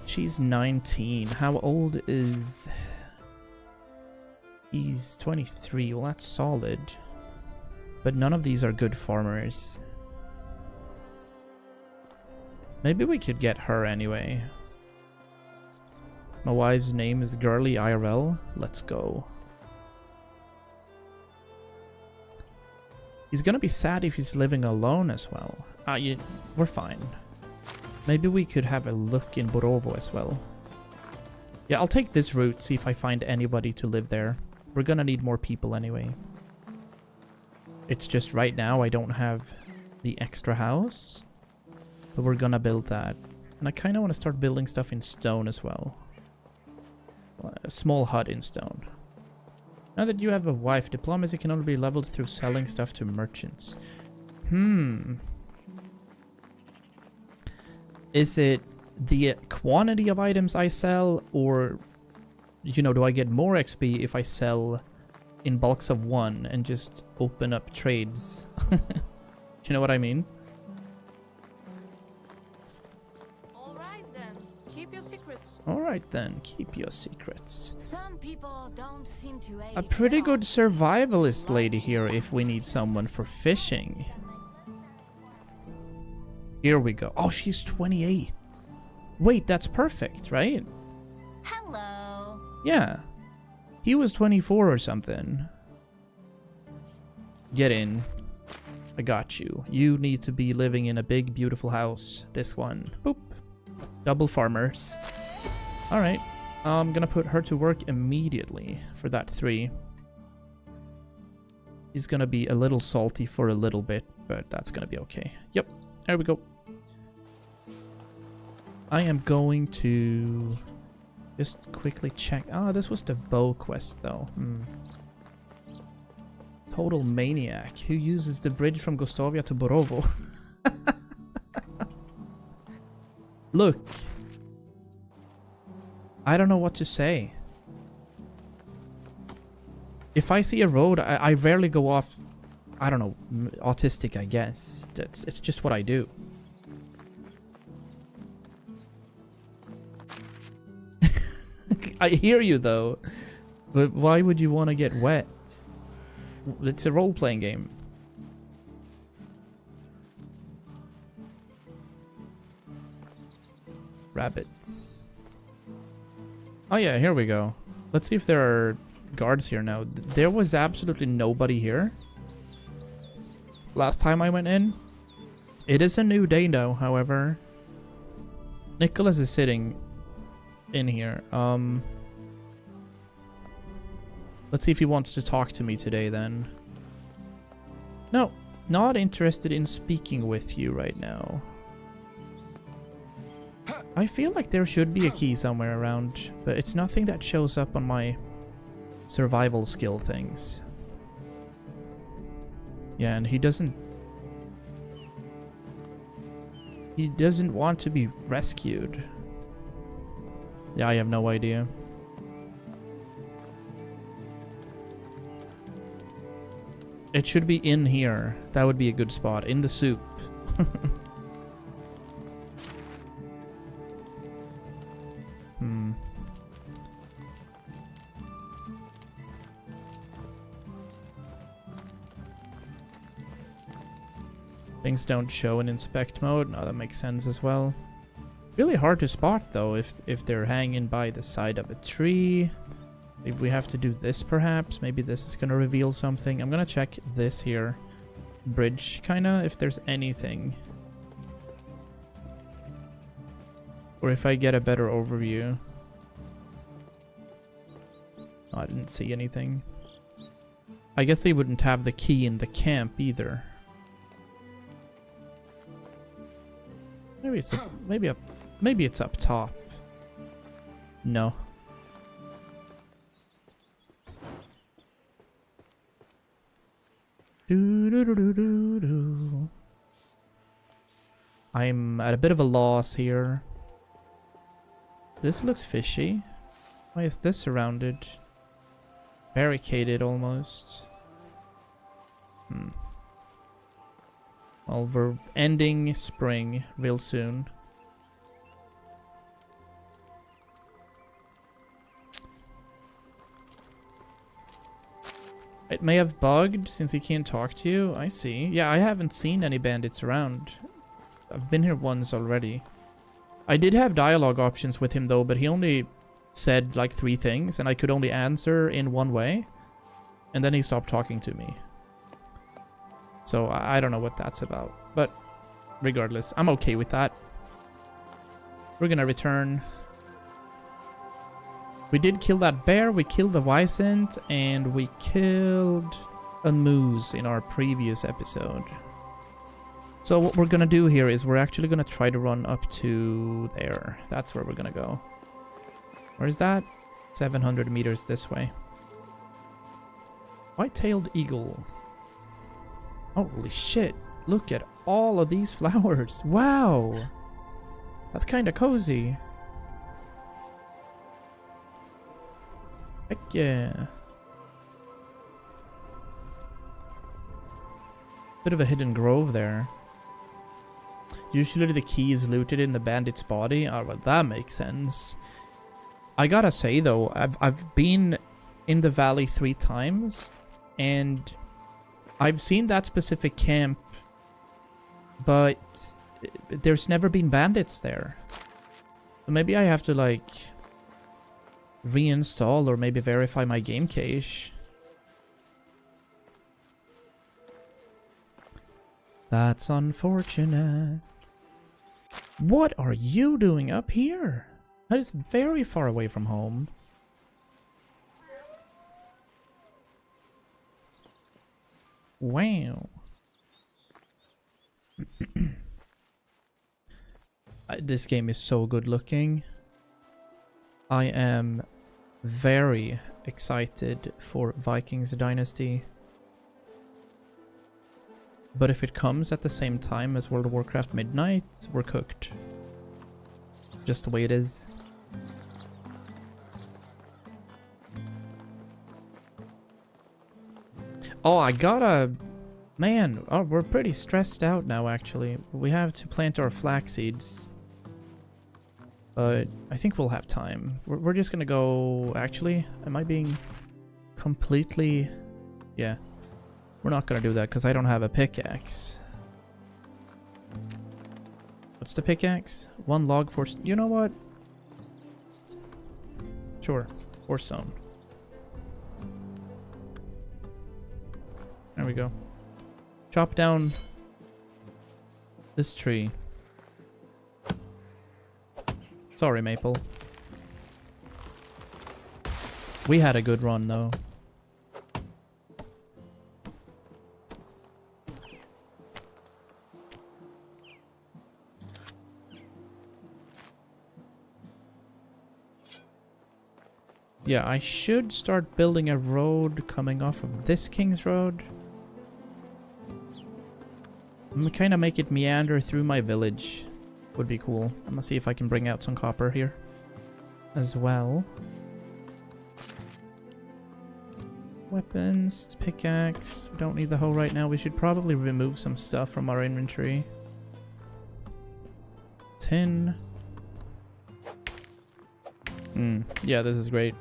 She's 19. How old is... He's 23. Well, that's solid. But none of these are good farmers. Maybe we could get her anyway. My wife's name is Girly IRL. Let's go. He's gonna be sad if he's living alone as well. We're fine. Maybe we could have a look in Borovo as well. Yeah, I'll take this route, see if I find anybody to live there. We're gonna need more people anyway. It's just right now I don't have the extra house. But we're gonna build that. And I kind of want to start building stuff in stone as well. A small hut in stone. Now that you have a wife, diplomacy can only be leveled through selling stuff to merchants. Is it the quantity of items I sell, or, you know, do I get more XP if I sell in bulks of one and just open up trades? Do you know what I mean? Alright then, keep your secrets. Alright then, keep your secrets. Some people don't seem to A pretty good survivalist lady here if we need someone for fishing. Here we go. Oh, she's 28. Wait, that's perfect, right? Hello. Yeah. He was 24 or something. Get in. I got you. You need to be living in a big, beautiful house. This one. Boop. Double farmers. Alright. I'm gonna put her to work immediately for that 3. He's gonna be a little salty for a little bit, but that's gonna be okay. Yep. There we go. I am going to just quickly check. Ah, this was the bow quest though. Total maniac who uses the bridge from Gustavia to Borovo. Look. I don't know what to say. If I see a road, I rarely go off, I don't know, autistic, I guess. It's just what I do. I hear you though, but why would you want to get wet? It's a role-playing game. Rabbits. Oh yeah, here we go. Let's see if there are guards here now. There was absolutely nobody here last time I went in. It is a new day now, however. Nicholas is sitting in here. Let's see if he wants to talk to me today then. No, not interested in speaking with you right now. I feel like there should be a key somewhere around, but it's nothing that shows up on my survival skill things. Yeah, and he doesn't want to be rescued. Yeah, I have no idea. It should be in here. That would be a good spot. In the soup. Things don't show in inspect mode. No, that makes sense as well. Really hard to spot though if they're hanging by the side of a tree. Maybe we have to do this perhaps. Maybe this is gonna reveal something. I'm gonna check this here. Bridge kinda, if there's anything. Or if I get a better overview. Oh, I didn't see anything. I guess they wouldn't have the key in the camp either. Maybe it's maybe it's up top. No. I'm at a bit of a loss here. This looks fishy. Why is this surrounded? Barricaded almost. Well, we're ending spring real soon. It may have bugged since he can't talk to you. I see. Yeah, I haven't seen any bandits around. I've been here once already. I did have dialogue options with him though, but he only said like 3 things and I could only answer in one way. And then he stopped talking to me. So I don't know what that's about. But regardless, I'm okay with that. We're gonna return. We did kill that bear, we killed the Wycent, and we killed a moose in our previous episode. So what we're gonna do here is we're actually gonna try to run up to there. That's where we're gonna go. Where is that? 700 meters this way. White-tailed eagle. Holy shit. Look at all of these flowers. Wow. That's kind of cozy. Heck yeah. Bit of a hidden grove there. Usually the key is looted in the bandit's body. Oh, well, that makes sense. I gotta say though, I've been in the valley 3 times, and I've seen that specific camp, but there's never been bandits there. So maybe I have to like reinstall or maybe verify my game cache. That's unfortunate. What are you doing up here? That is very far away from home. Wow. This game is so good looking. I am very excited for Vikings Dynasty. But if it comes at the same time as World of Warcraft Midnight, we're cooked. Just the way it is. Oh, I gotta... Man, oh, we're pretty stressed out now, actually. We have to plant our flax seeds. But I think we'll have time. We're just gonna go... Actually, am I being completely... Yeah. We're not gonna do that because I don't have a pickaxe. What's the pickaxe? 1 log for... You know what? Sure. 4 stone. There we go. Chop down this tree. Sorry, Maple. We had a good run, though. Yeah, I should start building a road coming off of this King's Road. I'm gonna kind of make it meander through my village. Would be cool. I'm gonna see if I can bring out some copper here as well. Weapons, pickaxe. We don't need the hoe right now. We should probably remove some stuff from our inventory. Tin. Yeah, this is great.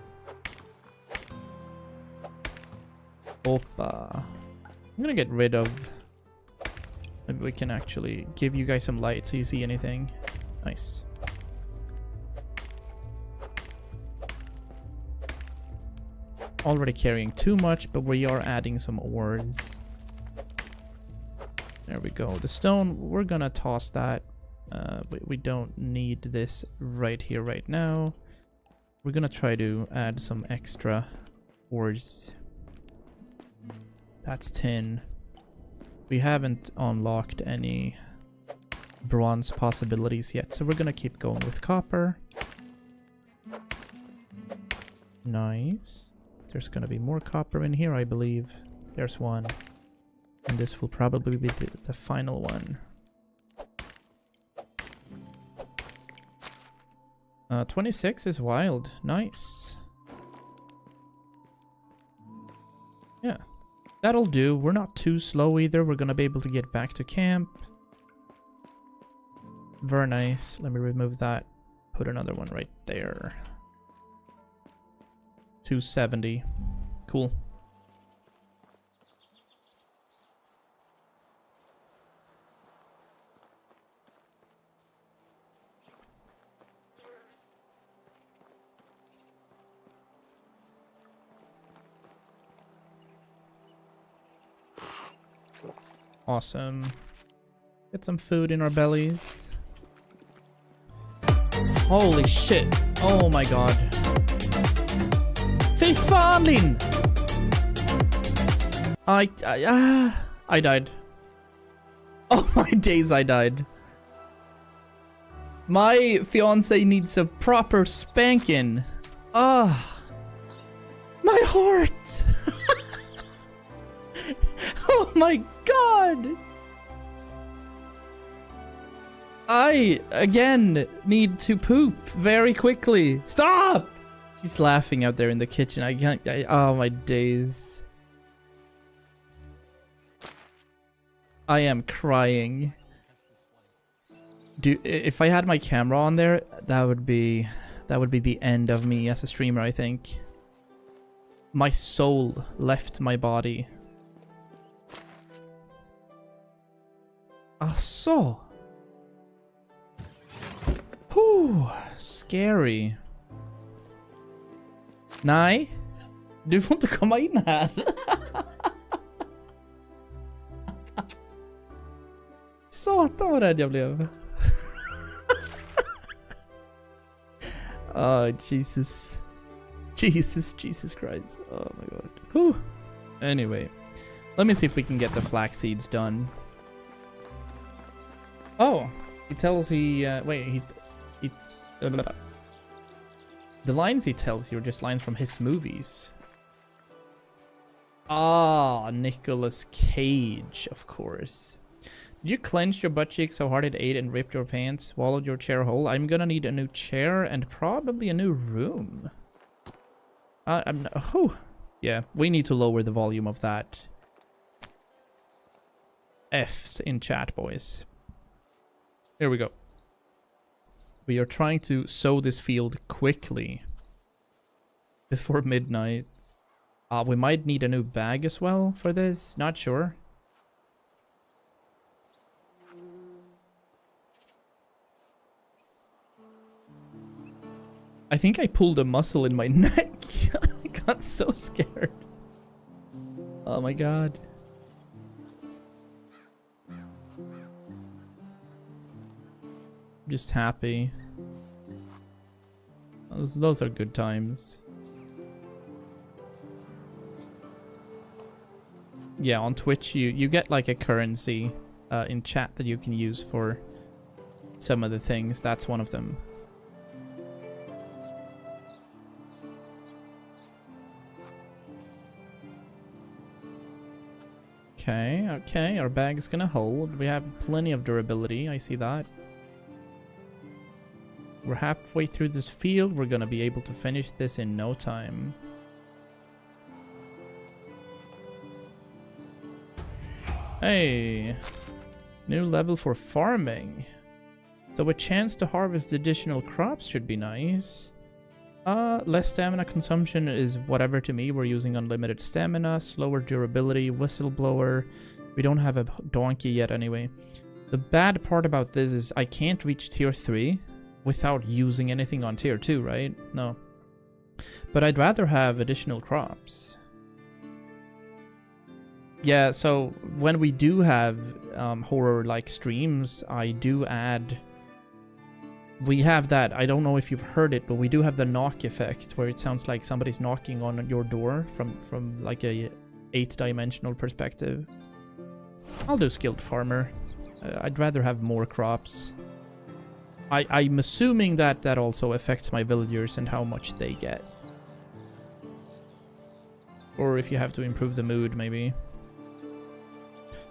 Opa. I'm gonna get rid of... Maybe we can actually give you guys some light so you see anything. Nice. Already carrying too much, but we are adding some ores. There we go. The stone, we're gonna toss that. We don't need this right here, right now. We're gonna try to add some extra ores. That's tin. We haven't unlocked any bronze possibilities yet, so we're gonna keep going with copper. Nice. There's gonna be more copper in here, I believe. There's one. And this will probably be the final one. 26 is wild. Nice. Yeah. That'll do. We're not too slow either. We're gonna be able to get back to camp. Very nice. Let me remove that. Put another one right there. 270. Cool. Awesome. Get some food in our bellies. Holy shit. Oh my god. Fy fan, Lin! I died. Oh my days, I died. My fiance needs a proper spanking. Ah. My heart! Oh my god! I, again, need to poop very quickly. Stop! She's laughing out there in the kitchen. I can't... oh my days. I am crying. If I had my camera on there, that would be the end of me as a streamer, I think. My soul left my body. Så. Scary. Nej. Du får inte komma in här. Satan vad rädd jag blev. Oh, Jesus. Jesus Christ. Oh my god. Whew. Anyway. Let me see if we can get the flax seeds done. Oh, he tells wait, the lines he tells you are just lines from his movies. Ah, Nicolas Cage, of course. Did you clench your butt cheek so hard it ate and ripped your pants, swallowed your chair whole? I'm gonna need a new chair and probably a new room. Yeah, we need to lower the volume of that. F's in chat, boys. Here we go. We are trying to sow this field quickly before midnight. We might need a new bag as well for this. Not sure. I think I pulled a muscle in my neck. I got so scared. Oh my god. Just happy. Those are good times. Yeah, on Twitch you get like a currency in chat that you can use for some of the things. That's one of them. Okay, our bag is gonna hold. We have plenty of durability, I see that. We're halfway through this field. We're gonna be able to finish this in no time. Hey, new level for farming. So a chance to harvest additional crops should be nice. Less stamina consumption is whatever to me. We're using unlimited stamina, slower durability, whistleblower. We don't have a donkey yet anyway. The bad part about this is I can't reach tier 3 without using anything on tier 2, right? No. But I'd rather have additional crops. Yeah, so when we do have horror-like streams, I do add... We have that, I don't know if you've heard it, but we do have the knock effect, where it sounds like somebody's knocking on your door from like a 8-dimensional perspective. I'll do skilled farmer. I'd rather have more crops. I'm assuming that that also affects my villagers and how much they get. Or if you have to improve the mood, maybe.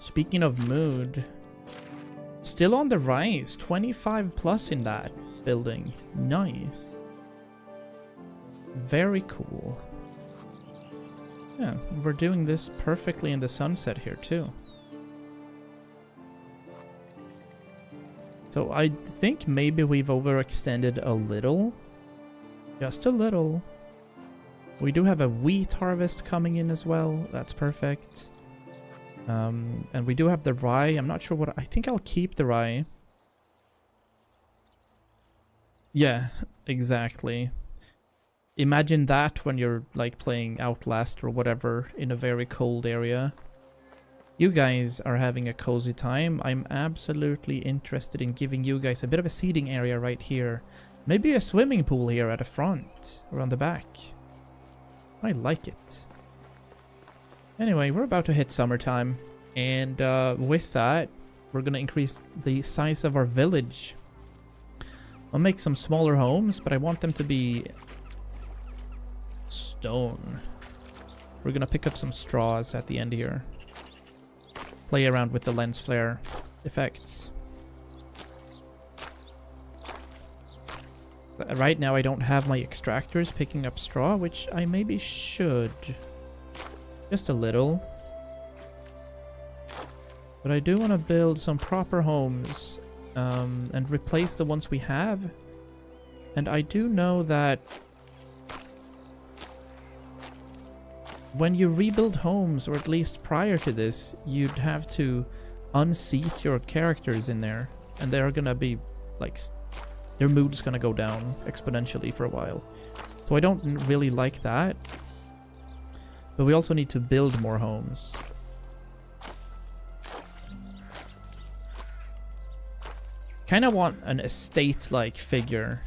Speaking of mood... Still on the rise, 25 plus in that building. Nice. Very cool. Yeah, we're doing this perfectly in the sunset here too. So I think maybe we've overextended a little. Just a little. We do have a wheat harvest coming in as well. That's perfect. And we do have the rye. I'm not sure what... I think I'll keep the rye. Yeah, exactly. Imagine that when you're like playing Outlast or whatever in a very cold area. You guys are having a cozy time. I'm absolutely interested in giving you guys a bit of a seating area right here. Maybe a swimming pool here at the front or on the back. I like it. Anyway, we're about to hit summertime. And with that, we're going to increase the size of our village. I'll make some smaller homes, but I want them to be stone. We're going to pick up some straws at the end here. Play around with the lens flare effects. But right now I don't have my extractors picking up straw, which I maybe should. Just a little. But I do want to build some proper homes and replace the ones we have. And I do know that when you rebuild homes, or at least prior to this, you'd have to unseat your characters in there. And they're gonna be, like, their mood's gonna go down exponentially for a while. So I don't really like that. But we also need to build more homes. Kind of want an estate-like figure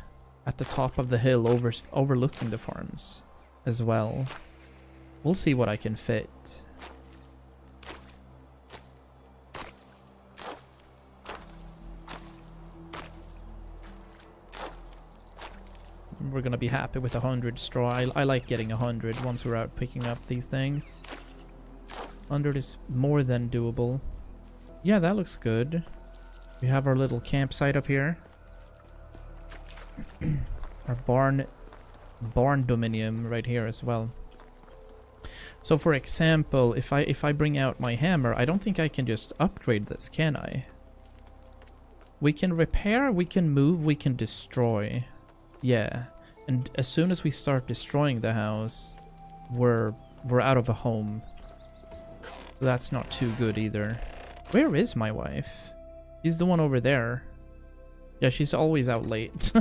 at the top of the hill overlooking the farms as well. We'll see what I can fit. We're gonna be happy with 100 straw. I like getting 100 once we're out picking up these things. 100 is more than doable. Yeah, that looks good. We have our little campsite up here. Our barn dominium right here as well. So for example, if I bring out my hammer, I don't think I can just upgrade this, can I? We can repair, we can move, we can destroy. Yeah. And as soon as we start destroying the house, we're out of a home. That's not too good either. Where is my wife? She's the one over there. Yeah, she's always out late.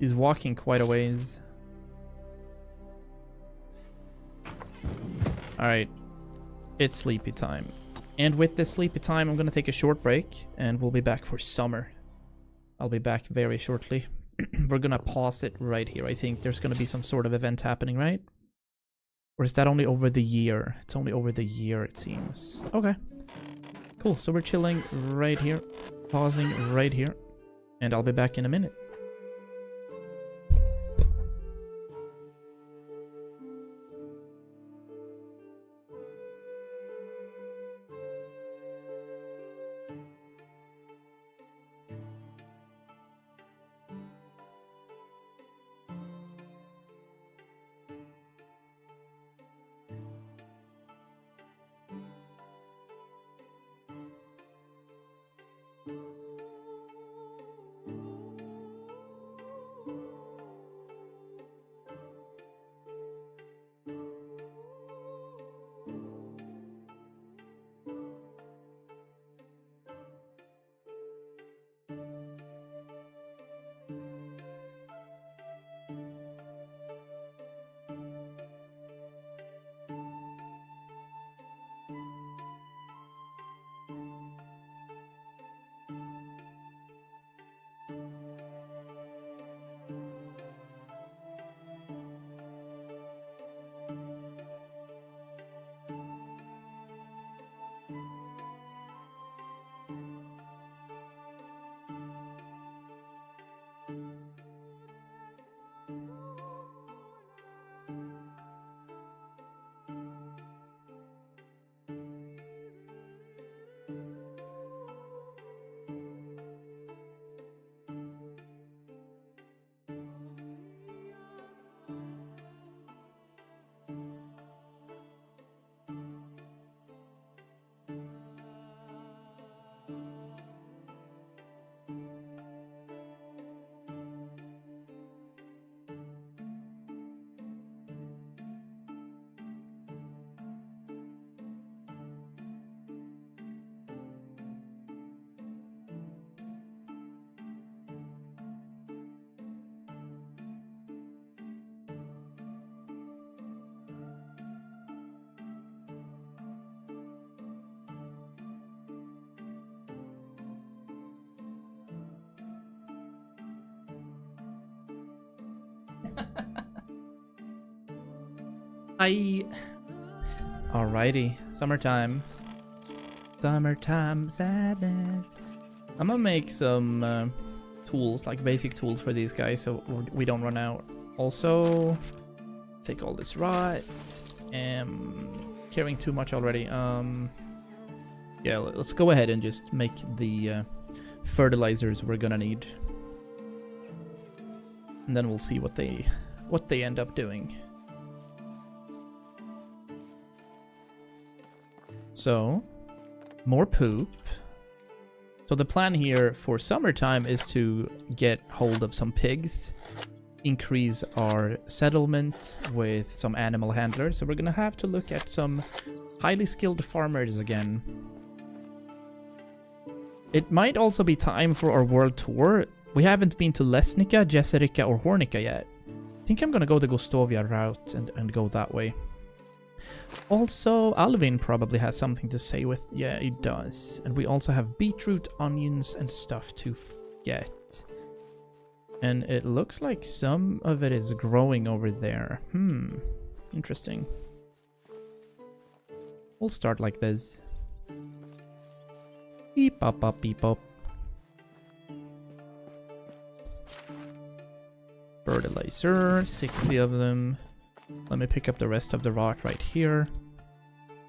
She's walking quite a ways. Alright. It's sleepy time. And with this sleepy time, I'm gonna take a short break, and we'll be back for summer. I'll be back very shortly. We're gonna pause it right here. I think there's gonna be some sort of event happening, right? Or is that only over the year? It's only over the year, it seems. Okay. Cool, so we're chilling right here. Pausing right here. And I'll be back in a minute. Alrighty, summertime. Summertime sadness. I'm gonna make some tools, like basic tools for these guys, so we don't run out. Also, take all this rot. Carrying too much already. Yeah, let's go ahead and just make the fertilizers we're gonna need, and then we'll see what they end up doing. So, more poop. So the plan here for summertime is to get hold of some pigs, increase our settlement with some animal handlers. So we're gonna have to look at some highly skilled farmers again. It might also be time for our world tour. We haven't been to Lesnica, Jesserica, or Hornica yet. I think I'm gonna go the Gostovia route and go that way. Also, Alvin probably has something to say with... Yeah, he does. And we also have beetroot, onions, and stuff to get. And it looks like some of it is growing over there. Interesting. We'll start like this. Beep pop pop beep pop. Fertilizer, 60 of them. Let me pick up the rest of the rot right here.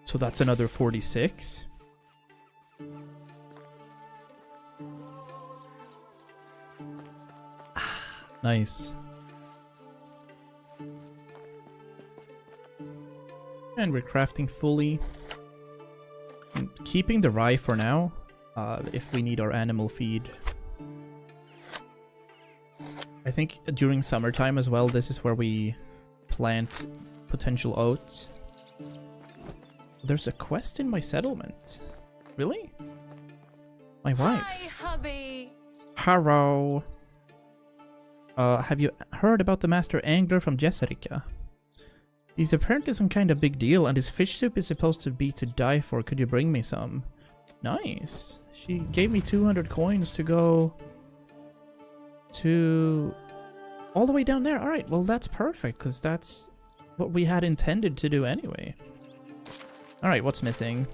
So that's another 46. Nice. And we're crafting fully. I'm keeping the rye for now, if we need our animal feed. I think during summertime as well, this is where we plant potential oats. There's a quest in my settlement. Really? My wife. Hi, hubby. Hello. Have you heard about the master angler from Jesserica? He's apparently some kind of big deal, and his fish soup is supposed to be to die for. Could you bring me some? Nice. She gave me 200 coins to go to all the way down there. Alright, well that's perfect, because that's what we had intended to do anyway. Alright, what's missing?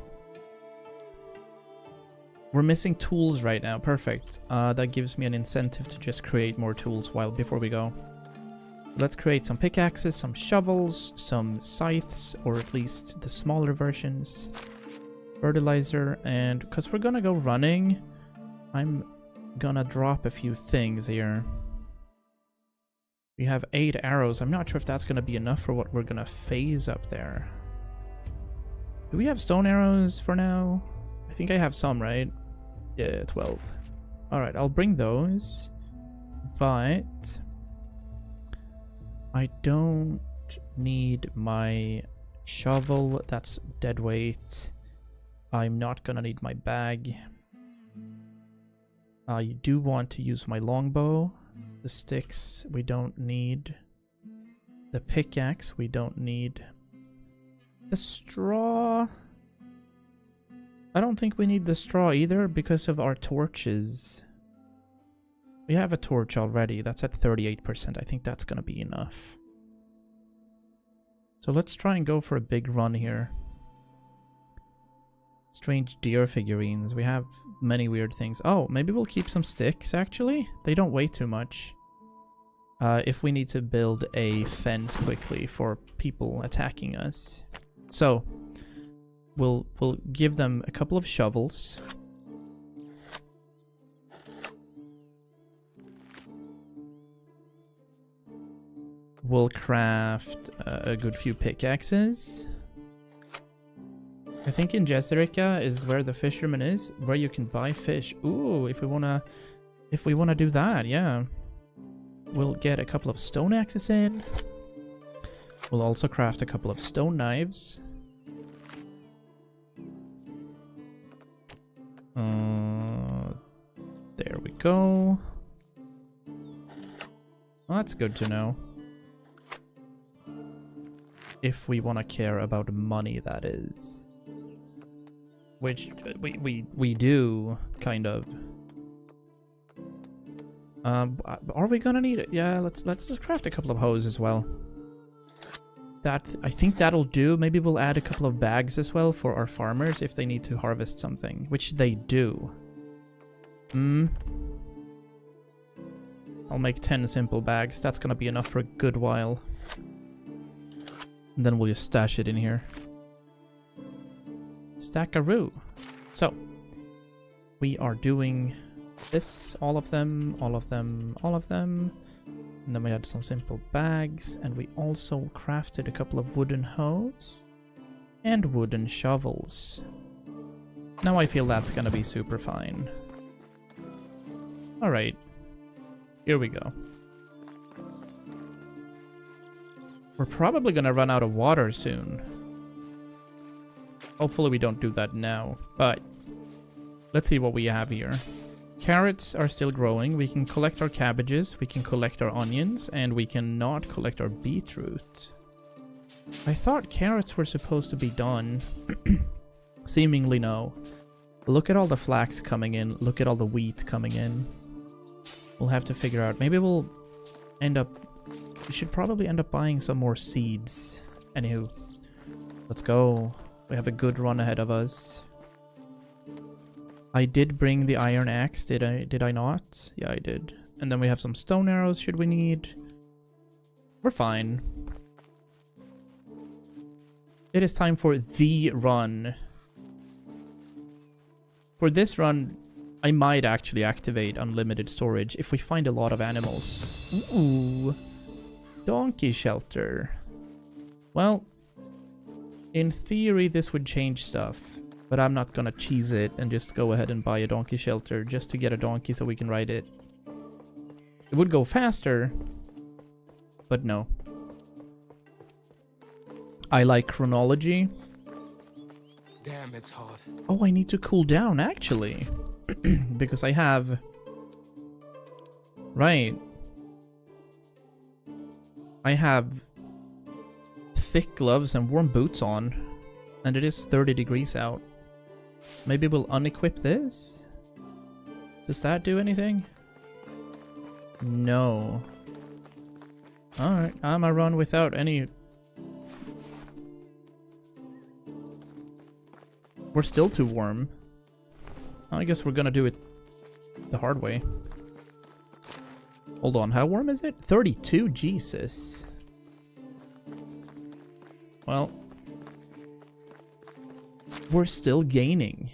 We're missing tools right now. Perfect. That gives me an incentive to just create more tools before we go. Let's create some pickaxes, some shovels, some scythes, or at least the smaller versions. Fertilizer, and because we're gonna go running, I'm gonna drop a few things here. We have 8 arrows. I'm not sure if that's gonna be enough for what we're gonna phase up there. Do we have stone arrows for now? I think I have some, right? Yeah, 12. Alright, I'll bring those. But I don't need my shovel. That's dead weight. I'm not gonna need my bag. I do want to use my longbow. The sticks we don't need. The pickaxe we don't need. The straw... I don't think we need the straw either because of our torches. We have a torch already. That's at 38%. I think that's gonna be enough. So let's try and go for a big run here. Strange deer figurines. We have many weird things. Oh, maybe we'll keep some sticks, actually. They don't weigh too much. If we need to build a fence quickly for people attacking us. So, we'll give them a couple of shovels. We'll craft a good few pickaxes. I think in Jesserica is where the fisherman is, where you can buy fish. Ooh, if we wanna do that, yeah. We'll get a couple of stone axes in. We'll also craft a couple of stone knives. There we go. Well, that's good to know. If we want to care about money, that is. Which we do, kind of. Are we gonna need it? Yeah, let's just craft a couple of hoes as well. I think that'll do. Maybe we'll add a couple of bags as well for our farmers if they need to harvest something, which they do. I'll make 10 simple bags. That's gonna be enough for a good while. And then we'll just stash it in here. Stackaroo. So, we are doing this, all of them, all of them, all of them. And then we had some simple bags, and we also crafted a couple of wooden hoes and wooden shovels. Now I feel that's gonna be super fine. Alright, here we go. We're probably gonna run out of water soon. Hopefully we don't do that now, but let's see what we have here. Carrots are still growing. We can collect our cabbages, we can collect our onions, and we cannot collect our beetroot. I thought carrots were supposed to be done. Seemingly no. Look at all the flax coming in. Look at all the wheat coming in. We'll have to figure out. Maybe we'll end up... We should probably end up buying some more seeds. Anywho, let's go. We have a good run ahead of us. I did bring the iron axe, did I not? Yeah, I did. And then we have some stone arrows should we need. We're fine. It is time for the run. For this run, I might actually activate unlimited storage if we find a lot of animals. Ooh. Donkey shelter. Well, in theory this would change stuff. But I'm not gonna cheese it and just go ahead and buy a donkey shelter just to get a donkey so we can ride it. It would go faster, but no. I like chronology. Damn, it's hot. Oh, I need to cool down, actually. Because I have... Right. I have thick gloves and warm boots on. And it is 30 degrees out. Maybe we'll unequip this? Does that do anything? No. Alright, I'm gonna run without any... We're still too warm. I guess we're gonna do it the hard way. Hold on, how warm is it? 32? Jesus. Well... We're still gaining.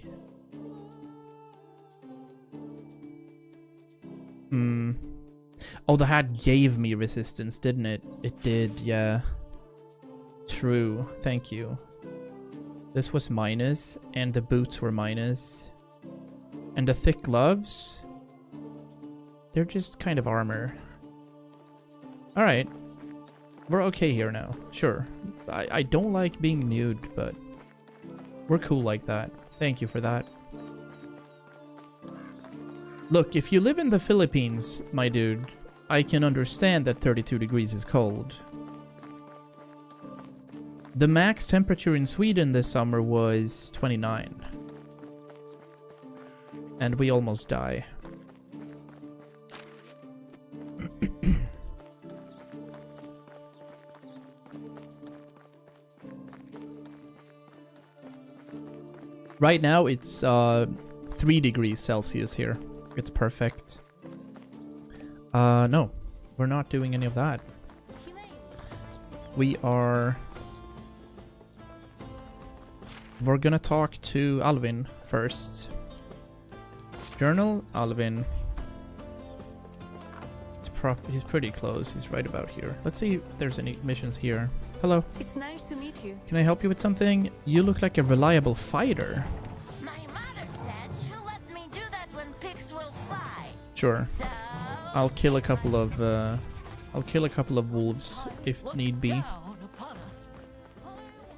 Oh, the hat gave me resistance, didn't it? It did, yeah. True, thank you. This was minus, and the boots were minus. And the thick gloves? They're just kind of armor. Alright. We're okay here now, sure. I don't like being nude, but... We're cool like that. Thank you for that. Look, if you live in the Philippines, my dude, I can understand that 32 degrees is cold. The max temperature in Sweden this summer was 29. And we almost die. Right now, it's 3 degrees Celsius here. It's perfect. No. We're not doing any of that. We are... We're gonna talk to Alvin first. Journal, Alvin. He's pretty close. He's right about here. Let's see if there's any missions here. Hello. It's nice to meet you. Can I help you with something? You look like a reliable fighter. My mother said she'll let me do that when pigs will fly. Sure. So I'll kill a couple of wolves if need be.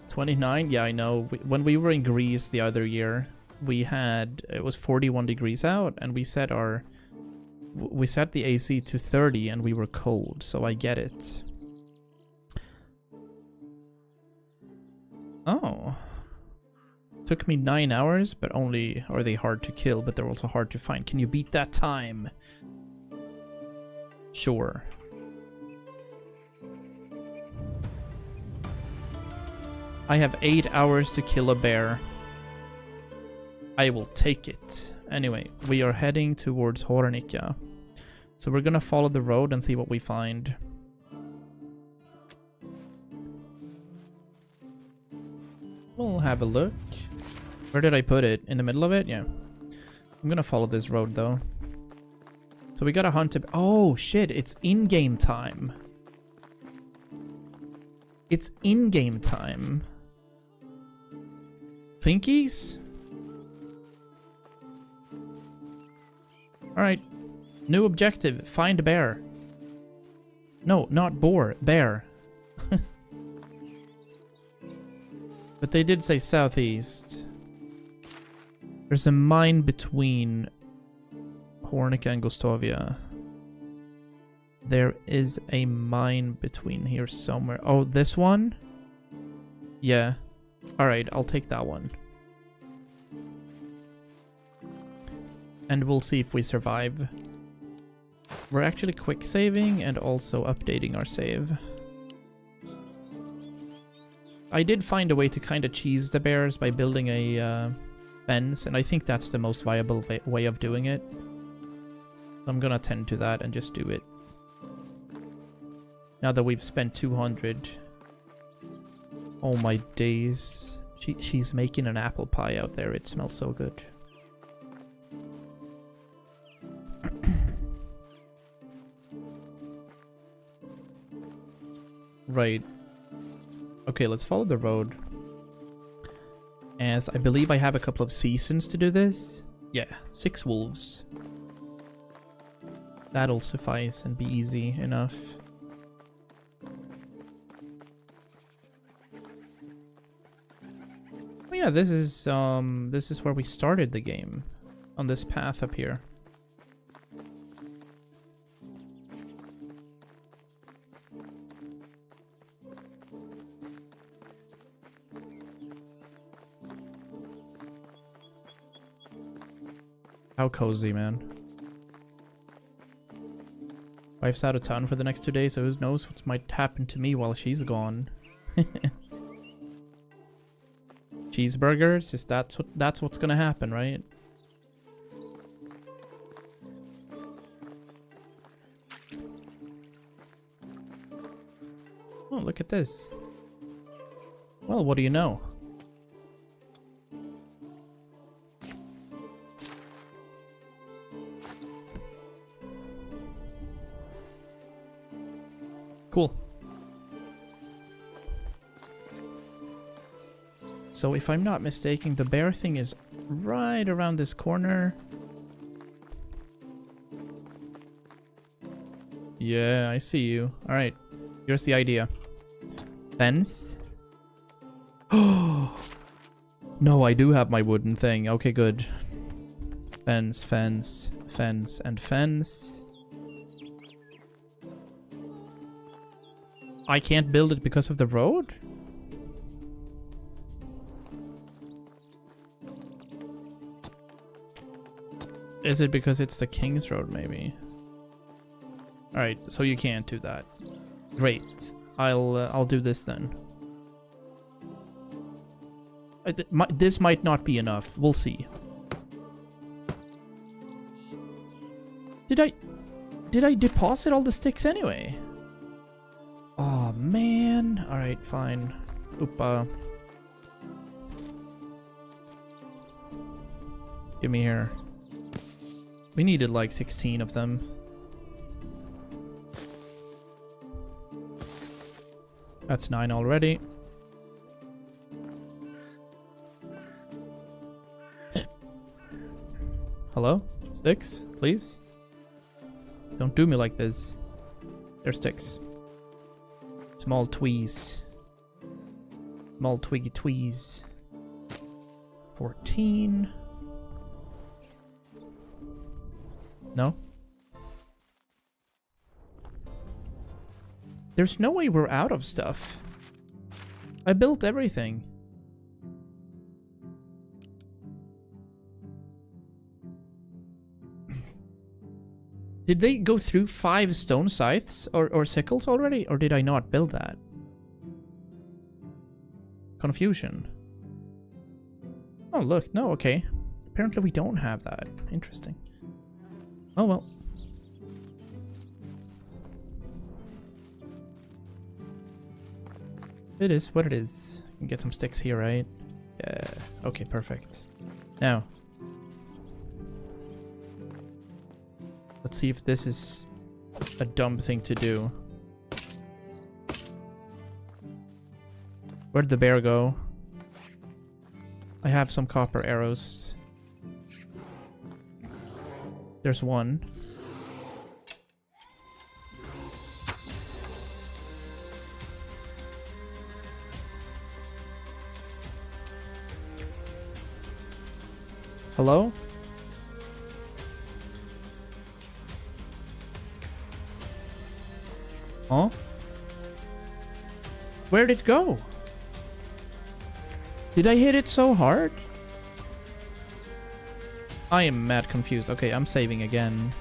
29? Yeah, I know. When we were in Greece the other year, it was 41 degrees out, and we set the AC to 30 and we were cold, so I get it. Oh. Took me 9 hours, but only are they hard to kill, but they're also hard to find. Can you beat that time? Sure. I have 8 hours to kill a bear. I will take it. Anyway, we are heading towards Hornica. So we're gonna follow the road and see what we find. We'll have a look. Where did I put it? In the middle of it? Yeah. I'm gonna follow this road though. So we gotta hunt a... Oh shit, it's in-game time. It's in-game time. Thinkies? Alright. New objective. Find bear. No, not boar. Bear. But they did say southeast. There's a mine between Hornica and Gustavia. There is a mine between here somewhere. Oh, this one? Yeah. Alright, I'll take that one. And we'll see if we survive. We're actually quick saving and also updating our save. I did find a way to kind of cheese the bears by building a fence, and I think that's the most viable way of doing it. I'm gonna tend to that and just do it. Now that we've spent 200. Oh my days. She's making an apple pie out there. It smells so good. Right. Okay, let's follow the road. As I believe I have a couple of seasons to do this. Yeah, 6 wolves. That'll suffice and be easy enough. Oh yeah, this is where we started the game. On this path up here. How cozy, man. Wife's out of town for the next 2 days, so who knows what might happen to me while she's gone. Cheeseburgers? Is that's what's gonna happen, right? Oh, look at this. Well, what do you know? Cool. So if I'm not mistaken, the bear thing is right around this corner. Yeah, I see you. Alright, here's the idea. Fence. Oh! No, I do have my wooden thing. Okay, good. Fence, fence, fence, and fence. I can't build it because of the road? Is it because it's the King's Road, maybe? Alright, so you can't do that. Great. I'll do this then. This might not be enough. We'll see. Did I deposit all the sticks anyway? Oh man. Alright, fine. Oopa. Give me here. We needed like 16 of them. That's 9 already. Hello? Sticks, please? Don't do me like this. They're sticks. Small tweez. Small twiggy tweez. 14. No? There's no way we're out of stuff. I built everything. Did they go through 5 stone scythes or sickles already? Or did I not build that? Confusion. Oh, look. No, okay. Apparently we don't have that. Interesting. Oh, well. It is what it is. You can get some sticks here, right? Yeah. Okay, perfect. Now. Let's see if this is a dumb thing to do. Where'd the bear go? I have some copper arrows. There's one. Hello? Huh? Where'd it go? Did I hit it so hard? I am mad confused. Okay, I'm saving again.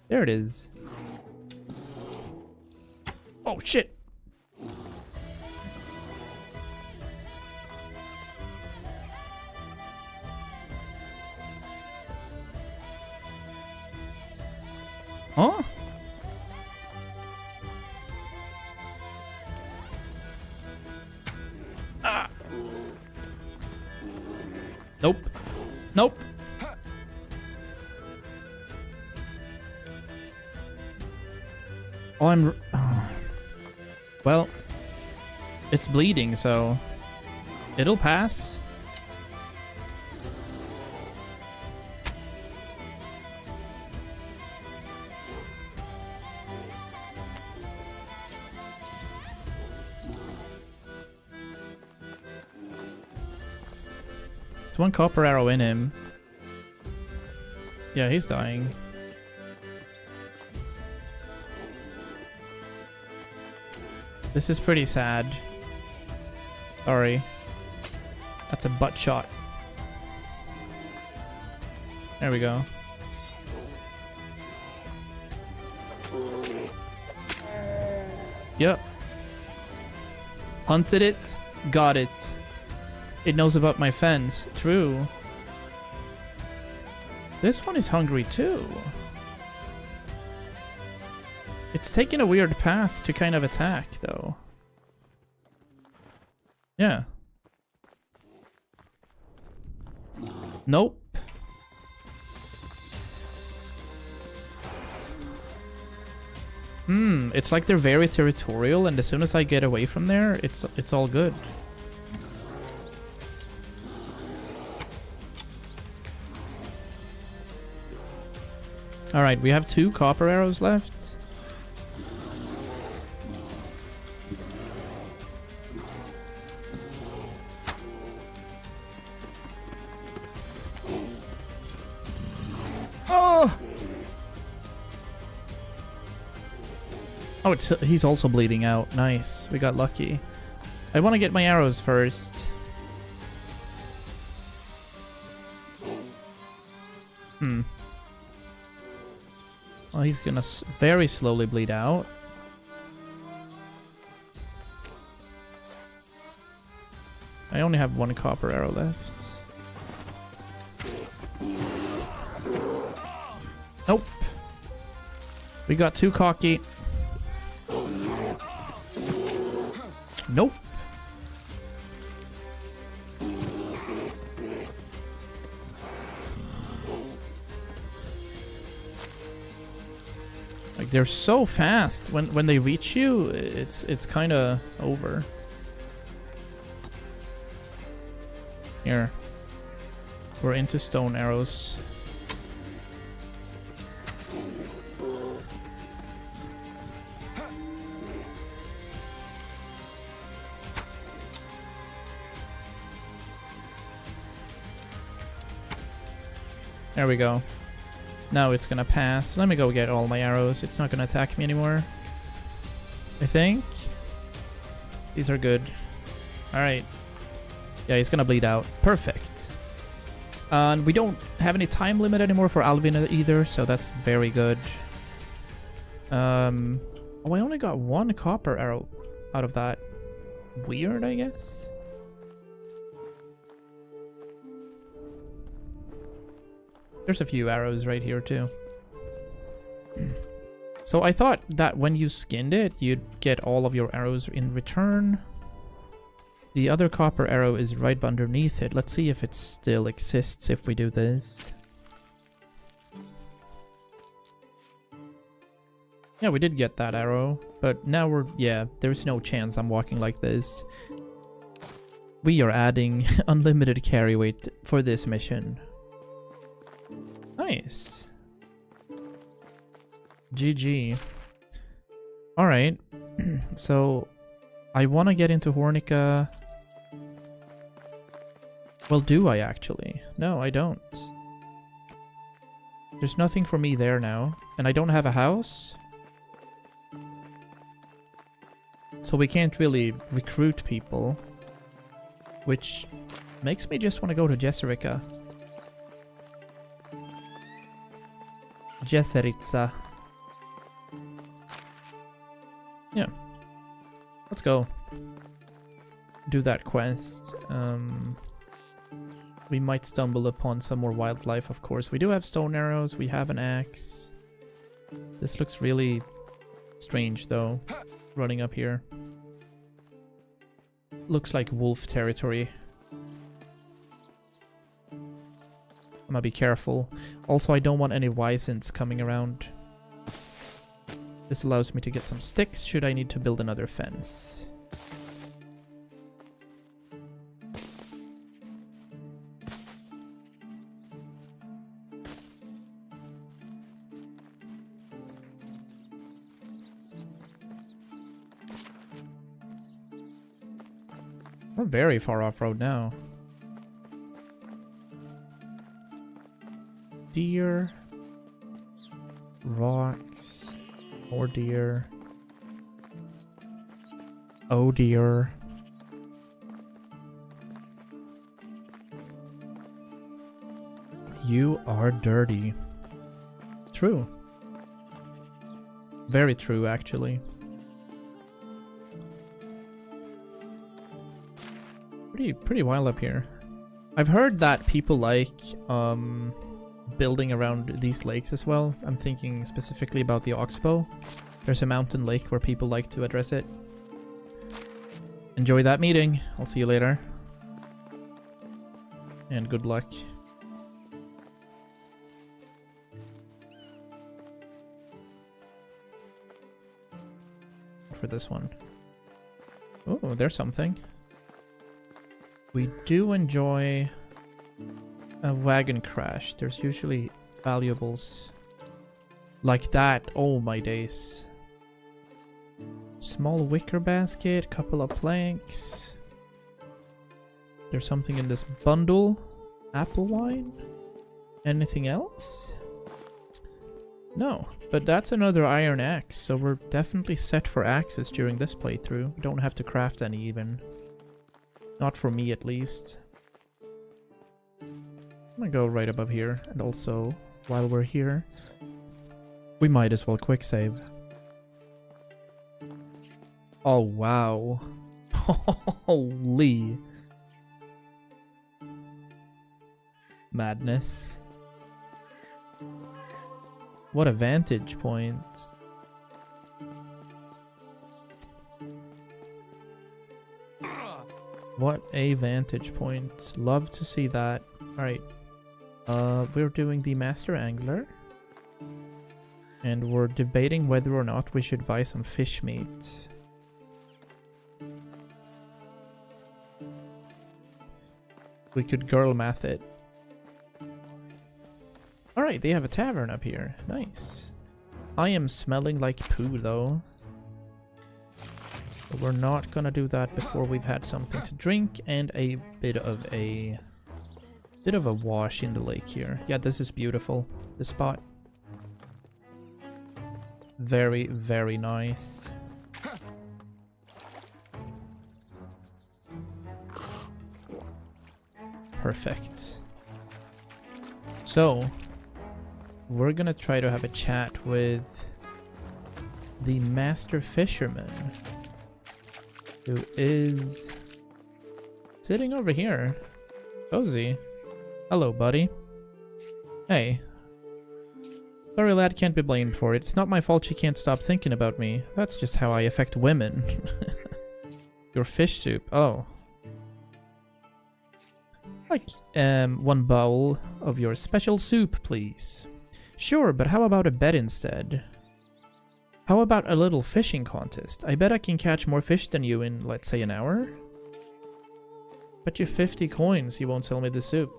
There it is. Oh, shit. Huh? Ah. Nope. Nope. Oh, I'm... Well, it's bleeding, so it'll pass. There's one copper arrow in him. Yeah, he's dying. This is pretty sad. Sorry. That's a butt shot. There we go. Yep. Hunted it. Got it. It knows about my fence. True. This one is hungry too. It's taking a weird path to kind of attack, though. Yeah. Nope. It's like they're very territorial, and as soon as I get away from there, it's all good. Alright, we have 2 copper arrows left. Oh, he's also bleeding out. Nice. We got lucky. I want to get my arrows first. Well, he's gonna very slowly bleed out. I only have 1 copper arrow left. Nope. We got too cocky. Nope. Like, they're so fast. When they reach you, it's kind of over. Here. We're into stone arrows. There we go. Now it's gonna pass. Let me go get all my arrows. It's not gonna attack me anymore. I think. These are good. Alright. Yeah, he's gonna bleed out. Perfect. And we don't have any time limit anymore for Alvin either, so that's very good. Oh, I only got 1 copper arrow out of that. Weird, I guess. There's a few arrows right here too. So I thought that when you skinned it, you'd get all of your arrows in return. The other copper arrow is right underneath it. Let's see if it still exists if we do this. Yeah, we did get that arrow, but now we're... yeah, there's no chance I'm walking like this. We are adding unlimited carry weight for this mission. Nice. GG. Alright, so I want to get into Hornica. Well, do I actually? No, I don't. There's nothing for me there now, and I don't have a house. So we can't really recruit people, which makes me just want to go to Jesserica. Jesserica. Yeah. Let's go. Do that quest. We might stumble upon some more wildlife, of course. We do have stone arrows. We have an axe. This looks really strange, though. Running up here. Looks like wolf territory. I'm gonna be careful. Also, I don't want any Wisents coming around. This allows me to get some sticks should I need to build another fence. We're very far off-road now. Deer. Rocks. More deer. Oh dear. You are dirty. True. Very true, actually. Pretty wild up here. I've heard that people like building around these lakes as well. I'm thinking specifically about the Oxbow. There's a mountain lake where people like to address it. Enjoy that meeting. I'll see you later. And good luck. For this one. Oh, there's something. We do enjoy a wagon crash. There's usually valuables like that. Oh my days. Small wicker basket, couple of planks. There's something in this bundle. Apple wine? Anything else? No, but that's another iron axe, so we're definitely set for axes during this playthrough. We don't have to craft any even. Not for me, at least. I'm gonna go right above here, and also, while we're here, we might as well quick save. Oh, wow. Holy. Madness. What a vantage point. What a vantage point. Love to see that. Alright. We're doing the Master Angler. And we're debating whether or not we should buy some fish meat. We could girl math it. Alright, they have a tavern up here. Nice. I am smelling like poo though. But we're not gonna do that before we've had something to drink and a bit of a wash in the lake here. Yeah, this is beautiful. This spot. Very, very nice. Perfect. So, we're gonna try to have a chat with the master fisherman, who is sitting over here. Cozy. Hello, buddy. Hey. Sorry, lad, can't be blamed for it. It's not my fault she can't stop thinking about me. That's just how I affect women. Your fish soup. Oh. Like, one bowl of your special soup, please. Sure, but how about a bet instead? How about a little fishing contest? I bet I can catch more fish than you in, let's say, an hour. Bet you 50 coins you won't sell me the soup.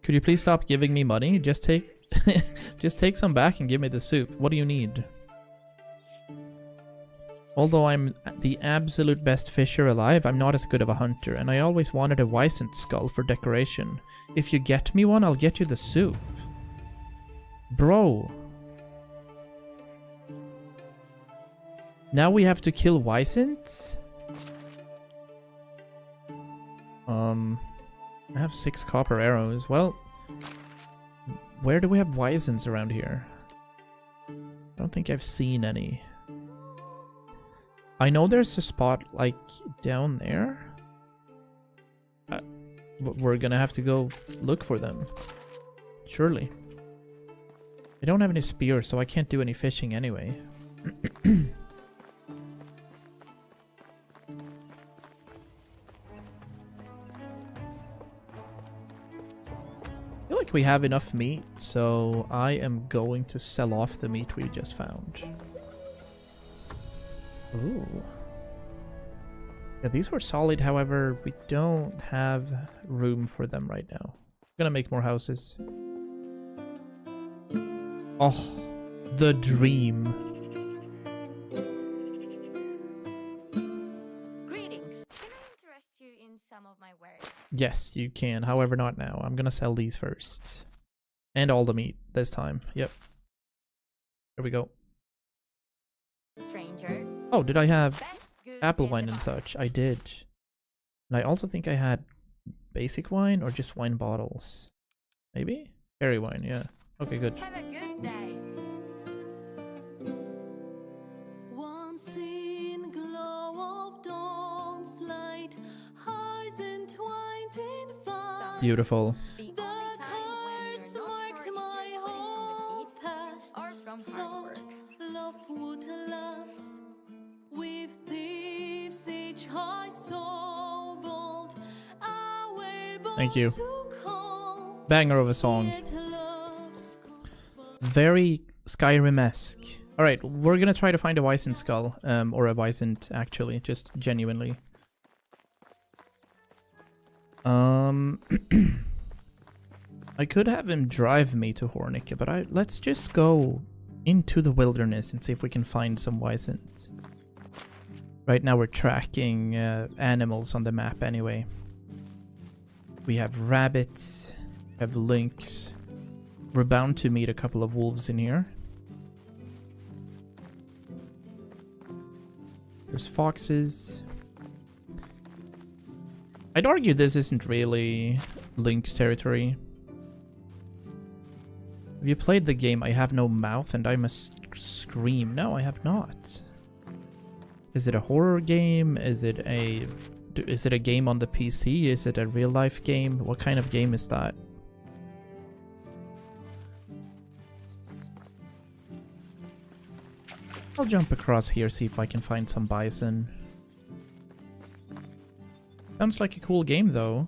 Could you please stop giving me money? Just take just take some back and give me the soup. What do you need? Although I'm the absolute best fisher alive, I'm not as good of a hunter, and I always wanted a Wycent skull for decoration. If you get me one, I'll get you the soup. Bro. Now we have to kill Wycents? I have 6 copper arrows. Well, where do we have Wycents around here? I don't think I've seen any. I know there's a spot, like, down there. We're gonna have to go look for them. Surely. I don't have any spears, so I can't do any fishing anyway. I feel like we have enough meat, so I am going to sell off the meat we just found. Ooh. Yeah, these were solid, however, we don't have room for them right now. I'm gonna make more houses. Oh, the dream. Greetings. Can I interest you in some of my wares? Yes, you can, however not now. I'm gonna sell these first. And all the meat this time. Yep. There we go. Stranger. Oh, did I have Best goods apple in wine the and bar. such? I did. And I also think I had basic wine or just wine bottles. Maybe? Berry wine, yeah. Okay, good. Have a good day. Once in glow of dawn's light, hearts entwined in fire. Beautiful. The The only time when curse you're not marked sure if my you're sweating whole from the heat past. or from hard Thought work. love would last. With thieves each high soul bold, I were born Thank you. to call, Banger of a song. yet love's Very Skyrim-esque. Alright, we're gonna try to find a Wycent skull. Or a Wycent, actually. Just genuinely. I could have him drive me to Hornica, but let's just go into the wilderness and see if we can find some Wycent. Right now we're tracking animals on the map anyway. We have rabbits, we have lynx. We're bound to meet a couple of wolves in here. There's foxes. I'd argue this isn't really lynx territory. Have you played the game I Have No Mouth and I Must Scream? No, I have not. Is it a horror game? Is it a game on the PC? Is it a real life game? What kind of game is that? I'll jump across here, see if I can find some bison. Sounds like a cool game though.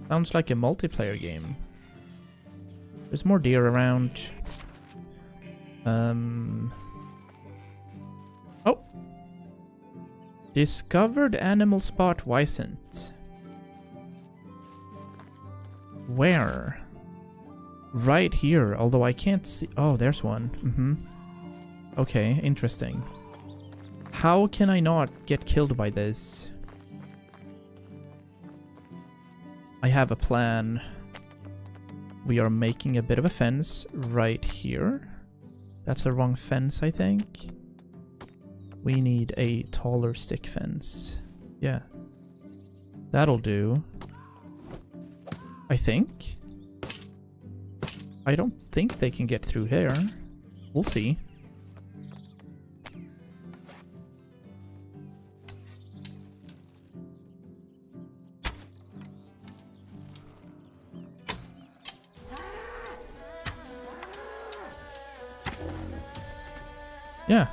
Sounds like a multiplayer game. There's more deer around. Oh! Discovered animal spot Wycent. Where? Right here, although I can't see. Oh, there's one. Okay, interesting. How can I not get killed by this? I have a plan. We are making a bit of a fence right here. That's the wrong fence, I think. We need a taller stick fence. Yeah. That'll do. I think. I don't think they can get through here. We'll see. Yeah.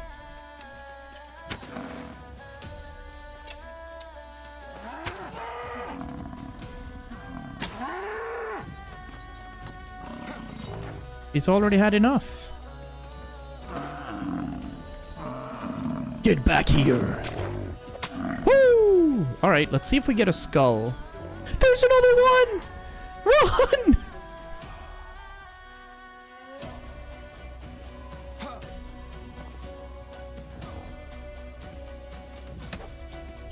He's already had enough. Get back here. Woo! Alright, let's see if we get a skull. There's another one! Run!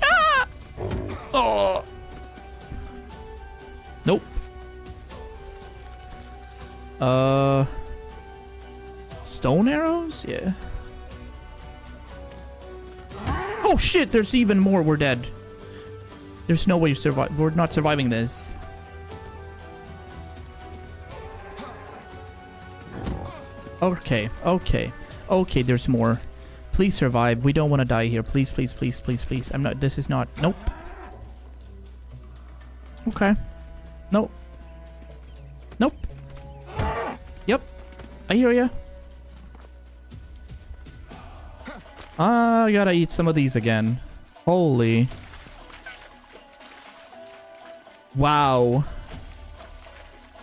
Ah! Oh! Nope. Stone arrows? Yeah. Oh shit, there's even more. We're dead. There's no way we're not surviving this. Okay, okay. Okay, there's more. Please survive. We don't want to die here. Please, please, please, please, please. I'm not, this is not, nope. Okay. Nope. Nope. Yep. I hear ya. I gotta eat some of these again. Holy. Wow.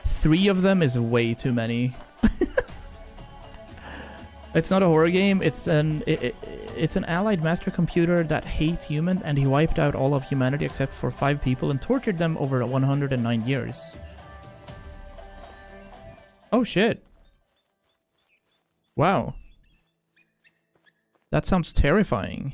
3 of them is way too many. It's not a horror game. It's an allied master computer that hates humans, and he wiped out all of humanity except for 5 people and tortured them over 109 years. Oh shit. Wow. That sounds terrifying.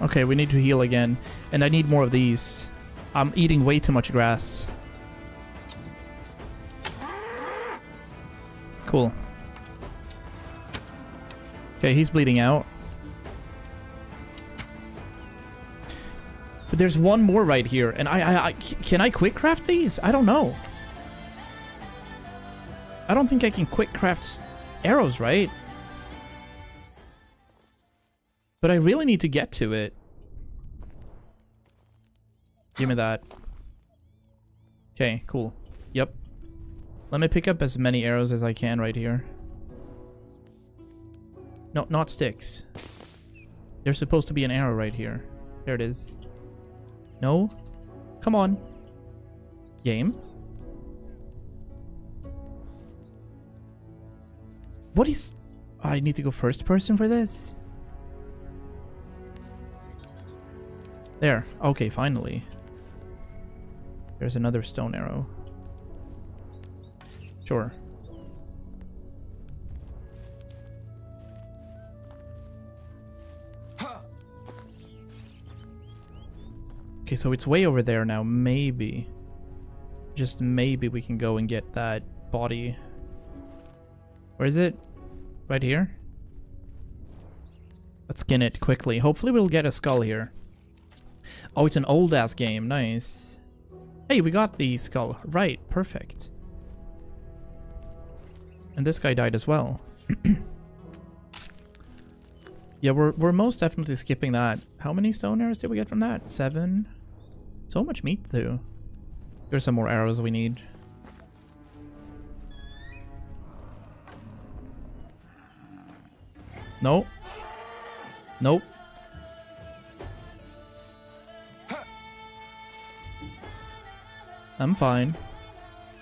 Okay, we need to heal again. And I need more of these. I'm eating way too much grass. Cool. Okay, he's bleeding out. But there's one more right here. And can I quick craft these? I don't know. I don't think I can quick craft arrows, right? But I really need to get to it. Give me that. Okay, cool. Yep. Let me pick up as many arrows as I can right here. No, not sticks. There's supposed to be an arrow right here. There it is. No? Come on. Game? What is... I need to go first person for this? There. Okay, finally. There's another stone arrow. Sure. Okay, so it's way over there now. Maybe. Just maybe we can go and get that body. Where is it? Right here? Let's skin it quickly. Hopefully we'll get a skull here. Oh, it's an old-ass game. Nice. Hey, we got the skull. Right, perfect. And this guy died as well. Yeah, we're most definitely skipping that. How many stone arrows did we get from that? 7? So much meat, too. There's some more arrows we need. Nope. Nope. I'm fine.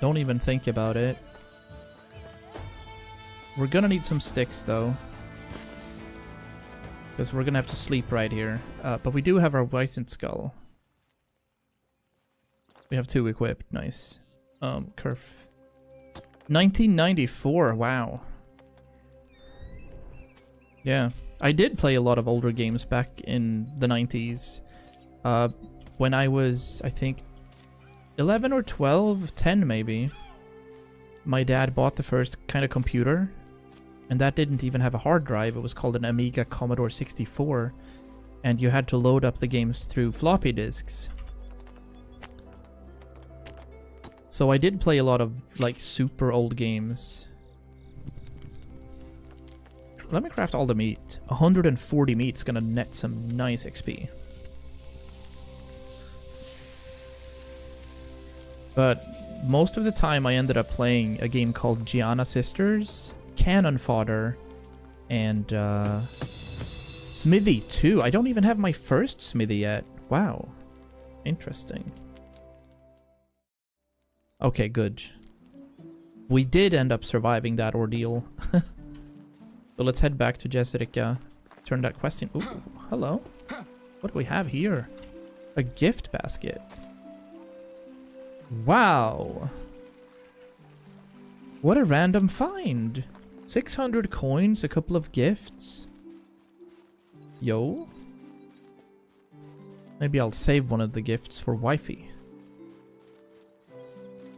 Don't even think about it. We're gonna need some sticks, though. Because we're gonna have to sleep right here. But we do have our Bison Skull. We have 2 equipped. Nice. Kerf. 1994. Wow. Yeah. I did play a lot of older games back in the 90s. When I was, I think, 11 or 12, 10 maybe. My dad bought the first kind of computer. And that didn't even have a hard drive. It was called an Amiga Commodore 64. And you had to load up the games through floppy disks. So I did play a lot of, like, super old games. Let me craft all the meat. 140 meat's gonna net some nice XP. But most of the time I ended up playing a game called Gianna Sisters, Cannon Fodder, and Smithy 2. I don't even have my first Smithy yet. Wow. Interesting. Okay, good. We did end up surviving that ordeal. So let's head back to Jessica. Turn that question. Ooh, hello. What do we have here? A gift basket. Wow. What a random find. 600 coins, a couple of gifts. Yo. Maybe I'll save one of the gifts for wifey.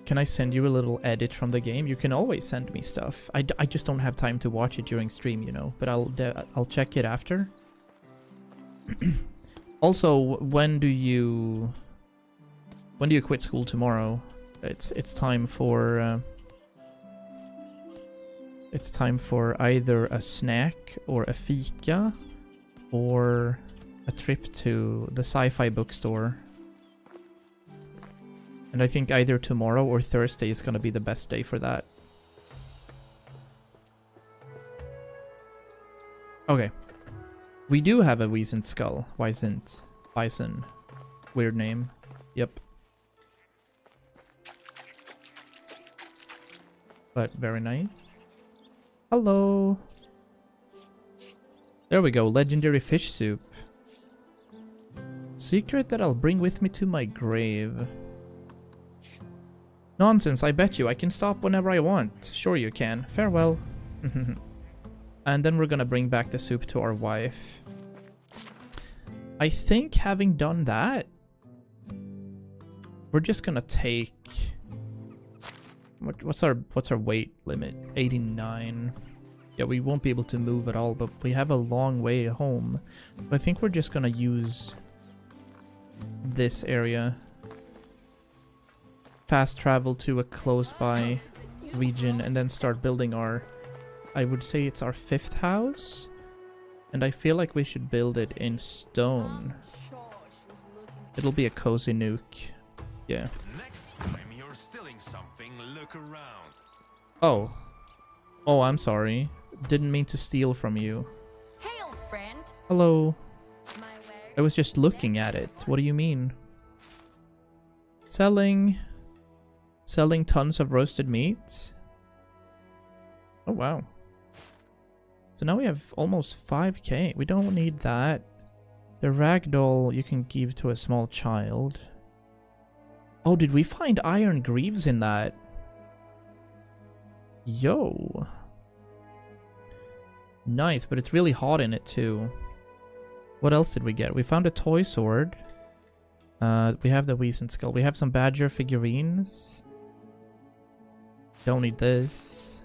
Can I send you a little edit from the game? You can always send me stuff. I just don't have time to watch it during stream, you know. But I'll check it after. Also, when do you quit school tomorrow? It's time for either a snack or a fika or a trip to the sci-fi bookstore. And I think either tomorrow or Thursday is going to be the best day for that. Okay. We do have a Wiesent Skull. Wiesent. Bison. Weird name. Yep. But very nice. Hello. There we go. Legendary fish soup. Secret that I'll bring with me to my grave. Nonsense, I bet you. I can stop whenever I want. Sure you can. Farewell. And then we're gonna bring back the soup to our wife. I think having done that, we're just gonna take... What's our weight limit? 89. Yeah, we won't be able to move at all, but we have a long way home. I think we're just gonna use this area. Fast travel to a close by region and then start building our, I would say it's our 5th house, and I feel like we should build it in stone. It'll be a cozy nuke. Yeah. Next time you're stealing something, look around. Oh, I'm sorry, didn't mean to steal from you. Hey, old friend. Hello. I was just looking at it. What do you mean? Selling tons of roasted meat. Oh wow. So now we have almost 5k. We don't need that. The ragdoll you can give to a small child. Oh, did we find iron greaves in that? Yo. Nice, but it's really hot in it too. What else did we get? We found a toy sword. We have the Wiesent Skull. We have some badger figurines. Don't need this.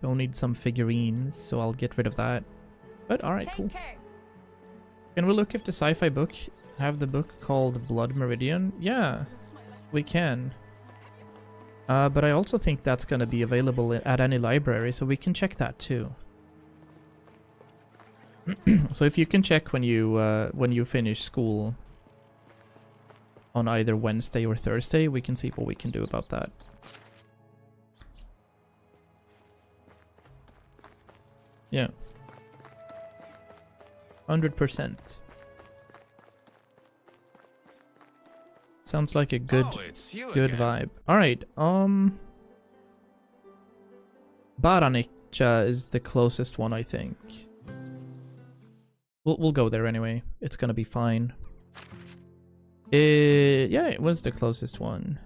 Don't need some figurines, so I'll get rid of that. But alright, cool. Can we look if the sci-fi book have the book called Blood Meridian? Yeah, we can. But I also think that's gonna be available at any library, so we can check that too. So if you can check when you finish school on either Wednesday or Thursday, we can see what we can do about that. Yeah. 100%. Sounds like a good vibe. Alright, Baranica is the closest one, I think. We'll go there anyway. It's gonna be fine. Yeah, it was the closest one.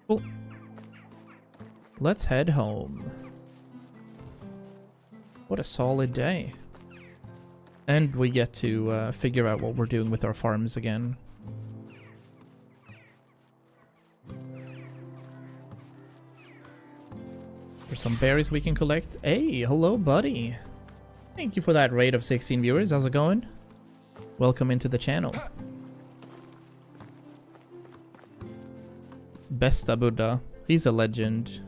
Cool. Let's head home. What a solid day. And we get to figure out what we're doing with our farms again. There's some berries we can collect. Hey, hello, buddy. Thank you for that raid of 16 viewers. How's it going? Welcome into the channel. Besta Buddha. He's a legend.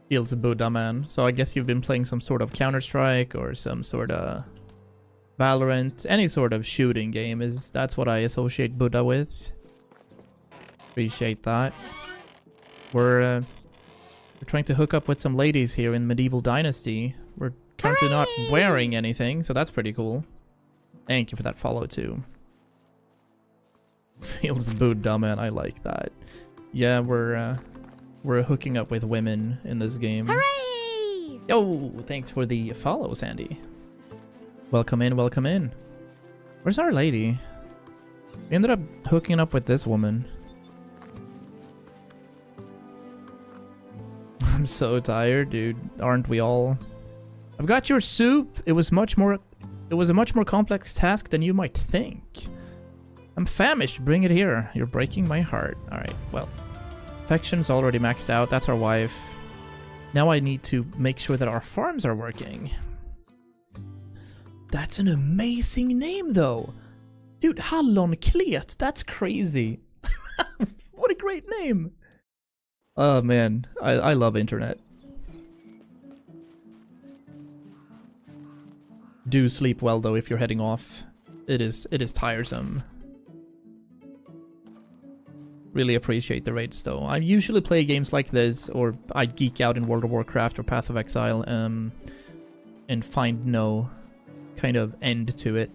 Feels a Buddha, man. So I guess you've been playing some sort of Counter-Strike or some sort of Valorant. Any sort of shooting game is... That's what I associate Buddha with. Appreciate that. We're trying to hook up with some ladies here in Medieval Dynasty. We're currently not wearing anything, so that's pretty cool. Thank you for that follow, too. Feels Buddha, man. I like that. Yeah, we're hooking up with women in this game. Hooray! Yo, thanks for the follow, Sandy. Welcome in, welcome in. Where's our lady? We ended up hooking up with this woman. I'm so tired, dude. Aren't we all? I've got your soup. It was a much more complex task than you might think. I'm famished. Bring it here. You're breaking my heart. All right. Well, affection's already maxed out. That's our wife. Now I need to make sure that our farms are working. That's an amazing name, though. Dude, Hallonklet. That's crazy. What a great name. Oh, man. I love internet. Do sleep well, though, if you're heading off. It is tiresome. Really appreciate the raids, though. I usually play games like this, or I geek out in World of Warcraft or Path of Exile, and find no kind of end to it.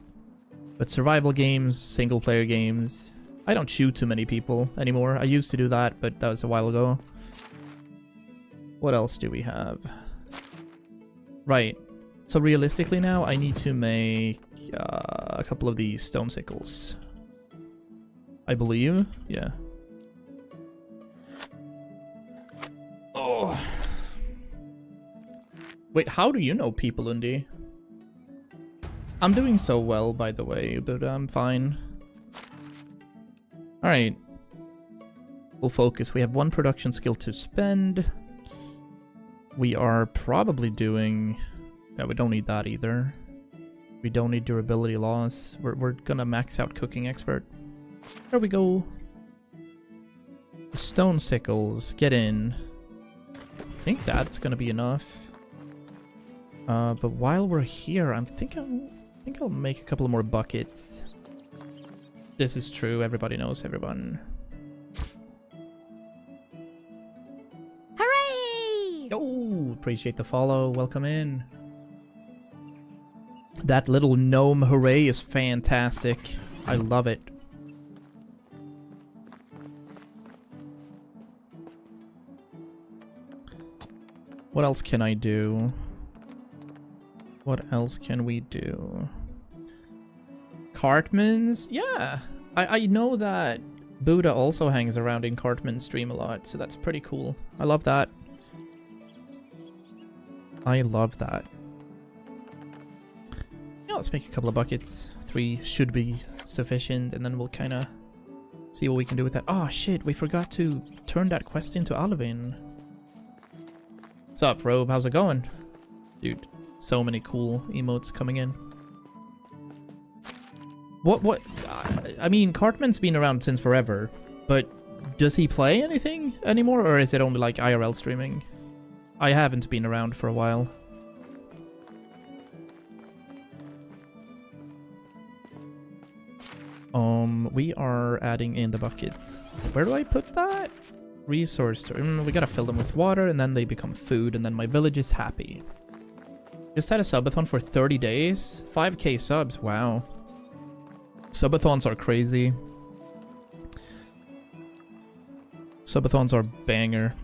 But survival games, single-player games... I don't shoot too many people anymore. I used to do that, but that was a while ago. What else do we have? Right. So realistically now, I need to make a couple of these stone sickles. I believe. Yeah. Oh. Wait, how do you know people, Undi? I'm doing so well, by the way, but I'm fine. Alright. We'll focus. We have one production skill to spend. We are probably doing... Yeah, we don't need that either. We don't need durability loss. We're gonna max out cooking expert. There we go. The stone sickles. Get in. I think that's gonna be enough. But while we're here, I think I'll make a couple more buckets. This is true. Everybody knows everyone. Hooray! Oh, appreciate the follow. Welcome in. That little gnome hooray is fantastic. I love it. What else can I do? What else can we do? Cartman's? Yeah. I know that Buddha also hangs around in Cartman's stream a lot, so that's pretty cool. I love that. I love that. Yeah, let's make a couple of buckets. 3 should be sufficient, and then we'll kind of see what we can do with that. Oh shit, we forgot to turn that quest into Alvin. What's up, Robe? How's it going? Dude, so many cool emotes coming in. What? I mean, Cartman's been around since forever, but does he play anything anymore, or is it only like IRL streaming? I haven't been around for a while. We are adding in the buckets. Where do I put that? Resource store. We gotta fill them with water, and then they become food, and then my village is happy. Just had a subathon for 30 days. 5k subs. Wow. Subathons are crazy. Subathons are banger.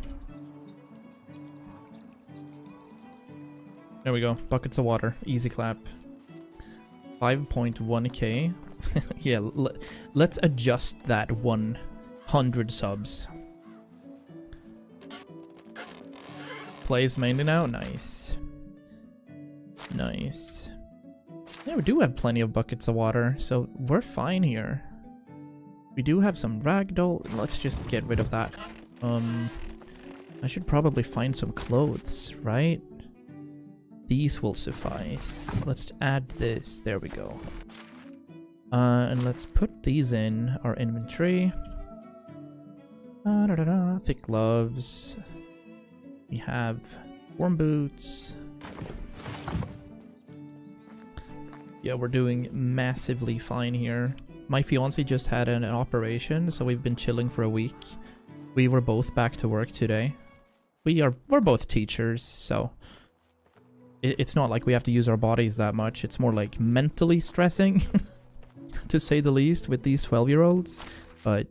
There we go. Buckets of water. Easy clap. 5.1k. Yeah, let's adjust that 100 subs. Plays mainly now. Nice. Nice. Yeah, we do have plenty of buckets of water, so we're fine here. We do have some ragdoll. Let's just get rid of that. I should probably find some clothes, right? These will suffice. Let's add this. There we go. And let's put these in our inventory. Thick gloves. We have warm boots. Yeah, we're doing massively fine here. My fiance just had an operation, so we've been chilling for a week. We were both back to work today. We're both teachers, so it's not like we have to use our bodies that much. It's more like mentally stressing, to say the least, with these 12-year-olds. But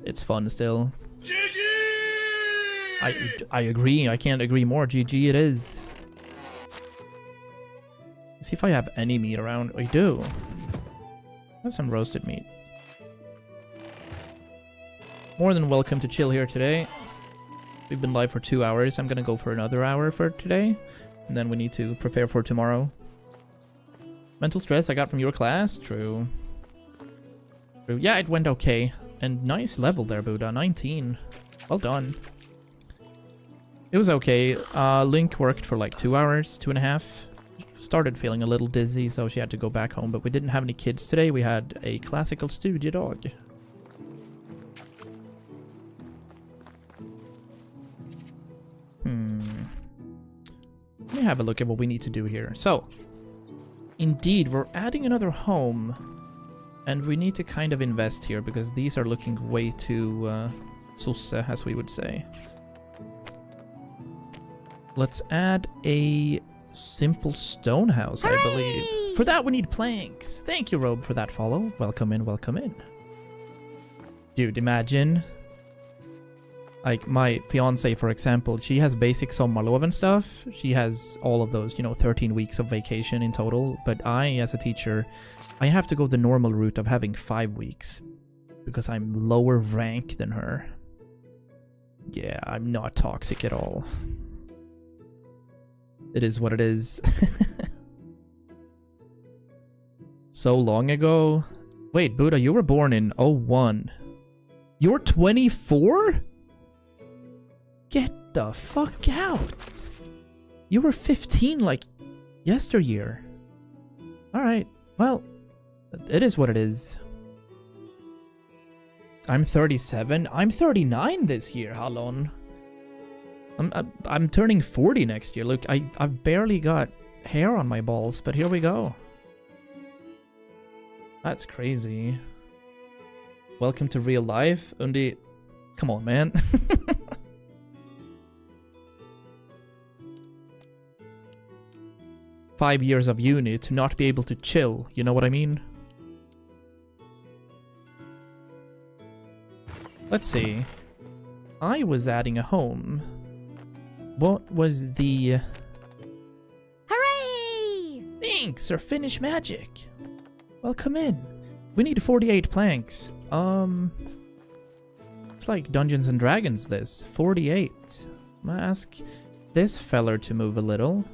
it's fun still. GG! I agree. I can't agree more. GG it is. Let's see if I have any meat around. I do. I have some roasted meat. More than welcome to chill here today. We've been live for 2 hours. I'm gonna go for another hour for today. And then we need to prepare for tomorrow. Mental stress I got from your class? True. True. Yeah, it went okay. And nice level there, Buddha. 19. Well done. It was okay. Link worked for like 2 hours, 2.5. Started feeling a little dizzy, so she had to go back home. But we didn't have any kids today. We had a classical studio dog. Let me have a look at what we need to do here. So, indeed, we're adding another home. And we need to kind of invest here, because these are looking way too susse, as we would say. Let's add a simple stone house, I believe. For that, we need planks. Thank you, Robe, for that follow. Welcome in, welcome in. Dude, imagine. Like, my fiance, for example, she has basic sommarlov and stuff. She has all of those, 13 weeks of vacation in total. But I, as a teacher, I have to go the normal route of having 5 weeks. Because I'm lower rank than her. Yeah, I'm not toxic at all. It is what it is. So long ago. Wait, Buddha, you were born in 01. You're 24? Get the fuck out. You were 15 like yesteryear. Alright, well, it is what it is. I'm 37. I'm 39 this year, Halon. I'm turning 40 next year. Look, I've barely got hair on my balls, but here we go. That's crazy. Welcome to real life, Undi. Come on, man. 5 years of uni to not be able to chill, you know what I mean? Let's see. I was adding a home. What was the... Hooray! Thanks, Sir Finnish Magic. Welcome in. We need 48 planks. It's like Dungeons and Dragons, this. 48. I'm gonna ask this feller to move a little.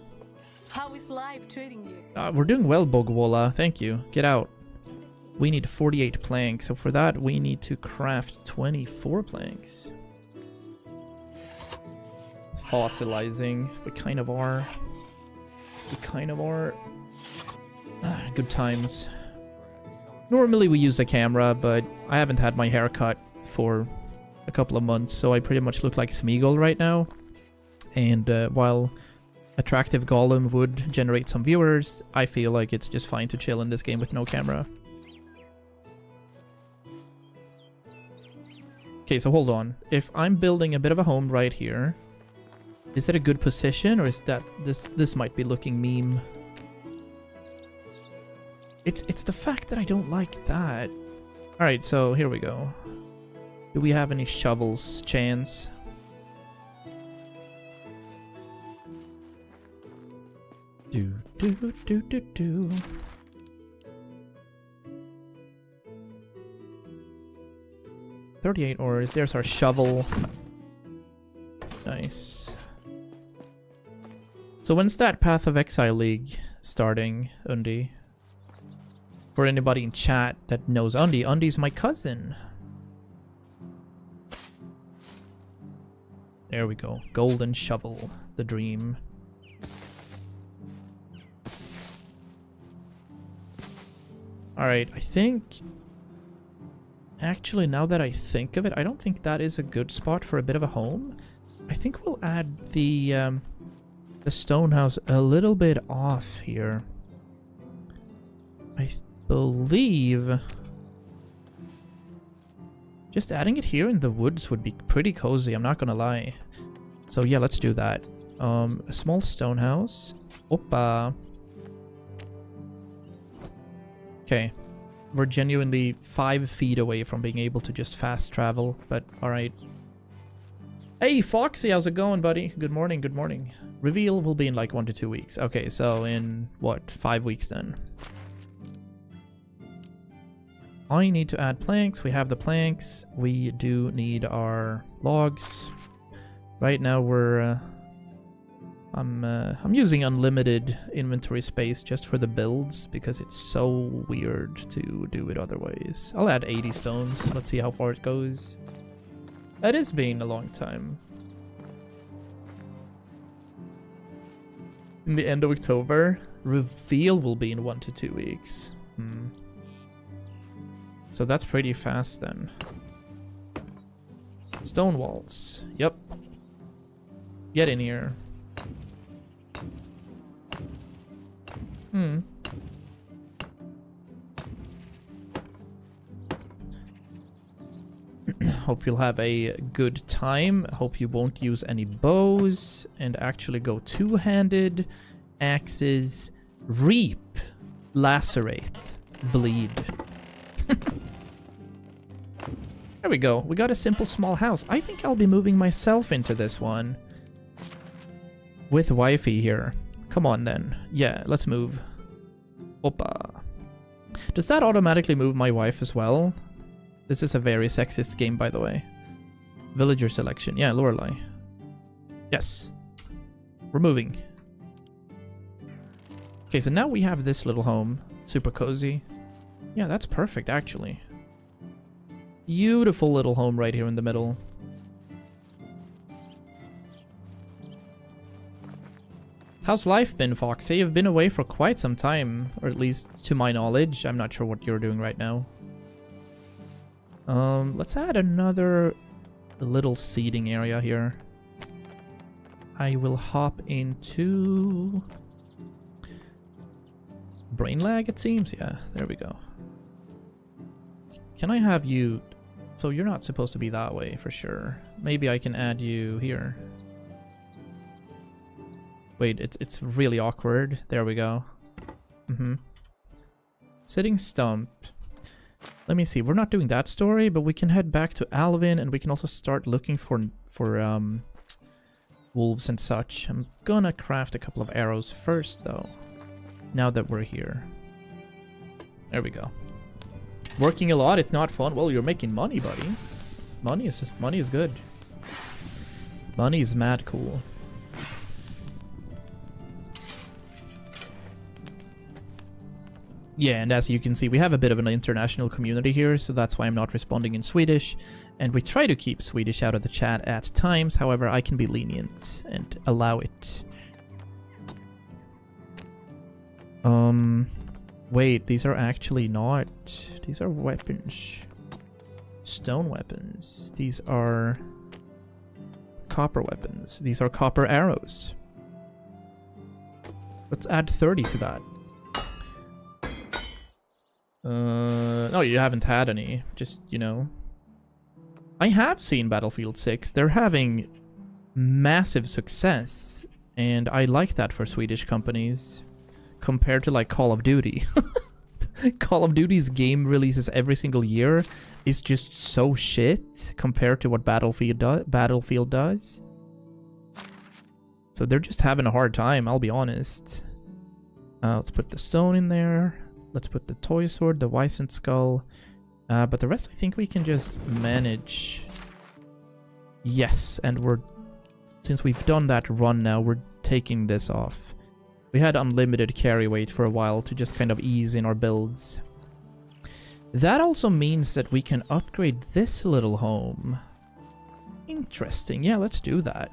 How is life treating you? We're doing well, Bogwalla. Thank you. Get out. We need 48 planks, so for that we need to craft 24 planks. Fossilizing. We kind of are. Good times. Normally we use a camera, but I haven't had my hair cut for a couple of months, so I pretty much look like Smeagol right now. And while attractive Golem would generate some viewers, I feel like it's just fine to chill in this game with no camera. Okay, so hold on. If I'm building a bit of a home right here, is it a good position, or is that this might be looking meme? It's the fact that I don't like that. All right, so here we go. Do we have any shovels, chance? do, do, do, do. $38 ores. There's our shovel. Nice. So when's that Path of Exile League starting, Undi? For anybody in chat that knows Undi, Undi's my cousin. There we go. Golden shovel. The dream. Alright, I think... Actually, now that I think of it, I don't think that is a good spot for a bit of a home. I think we'll add the stone house a little bit off here. I believe... Just adding it here in the woods would be pretty cozy, I'm not gonna lie. So yeah, let's do that. A small stone house. Oppa. Okay. We're genuinely 5 feet away from being able to just fast travel, but alright. Hey Foxy, how's it going, buddy? Good morning, good morning. Reveal will be in like 1 to 2 weeks. Okay, so in what, 5 weeks then? I need to add planks. We have the planks. We do need our logs. Right now we're I'm using unlimited inventory space just for the builds because it's so weird to do it otherwise. I'll add 80 stones. Let's see how far it goes. That has been a long time. In the end of October, reveal will be in 1 to 2 weeks. So that's pretty fast then. Stone walls. Yep. Get in here. Hope you'll have a good time. Hope you won't use any bows and actually go two-handed. Axes. Reap. Lacerate. Bleed. There we go. We got a simple small house. I think I'll be moving myself into this one. With wifey here. Come on then. Yeah, let's move. Oppa. Does that automatically move my wife as well? This is a very sexist game, by the way. Villager selection. Yeah, Lorelei. Yes. We're moving. Okay, so now we have this little home. Super cozy. Yeah, that's perfect, actually. Beautiful little home right here in the middle. How's life been, Foxy? You've been away for quite some time, or at least to my knowledge. I'm not sure what you're doing right now. Let's add another little seating area here. I will hop into... brain lag, it seems? Yeah, there we go. Can I have you... So you're not supposed to be that way, for sure. Maybe I can add you here. Wait, it's really awkward. There we go. Sitting stump. Let me see. We're not doing that story, but we can head back to Alvin, and we can also start looking for wolves and such. I'm gonna craft a couple of arrows first, though. Now that we're here. There we go. Working a lot, it's not fun. Well, you're making money, buddy. Money is good. Money is mad cool. Yeah, and as you can see, we have a bit of an international community here, so that's why I'm not responding in Swedish. And we try to keep Swedish out of the chat at times, however, I can be lenient and allow it. Wait, these are actually not... These are weapons. Stone weapons. These are... copper weapons. These are copper arrows. Let's add 30 to that. No, you haven't had any. Just, you know. I have seen Battlefield 6. They're having massive success. And I like that for Swedish companies. Compared to, like, Call of Duty. Call of Duty's game releases every single year is just so shit compared to what Battlefield does. So they're just having a hard time, I'll be honest. Let's put the stone in there. Let's put the toy sword, the Wycent skull. But the rest I think we can just manage. Yes, and since we've done that run now, we're taking this off. We had unlimited carry weight for a while to just kind of ease in our builds. That also means that we can upgrade this little home. Interesting. Yeah, let's do that.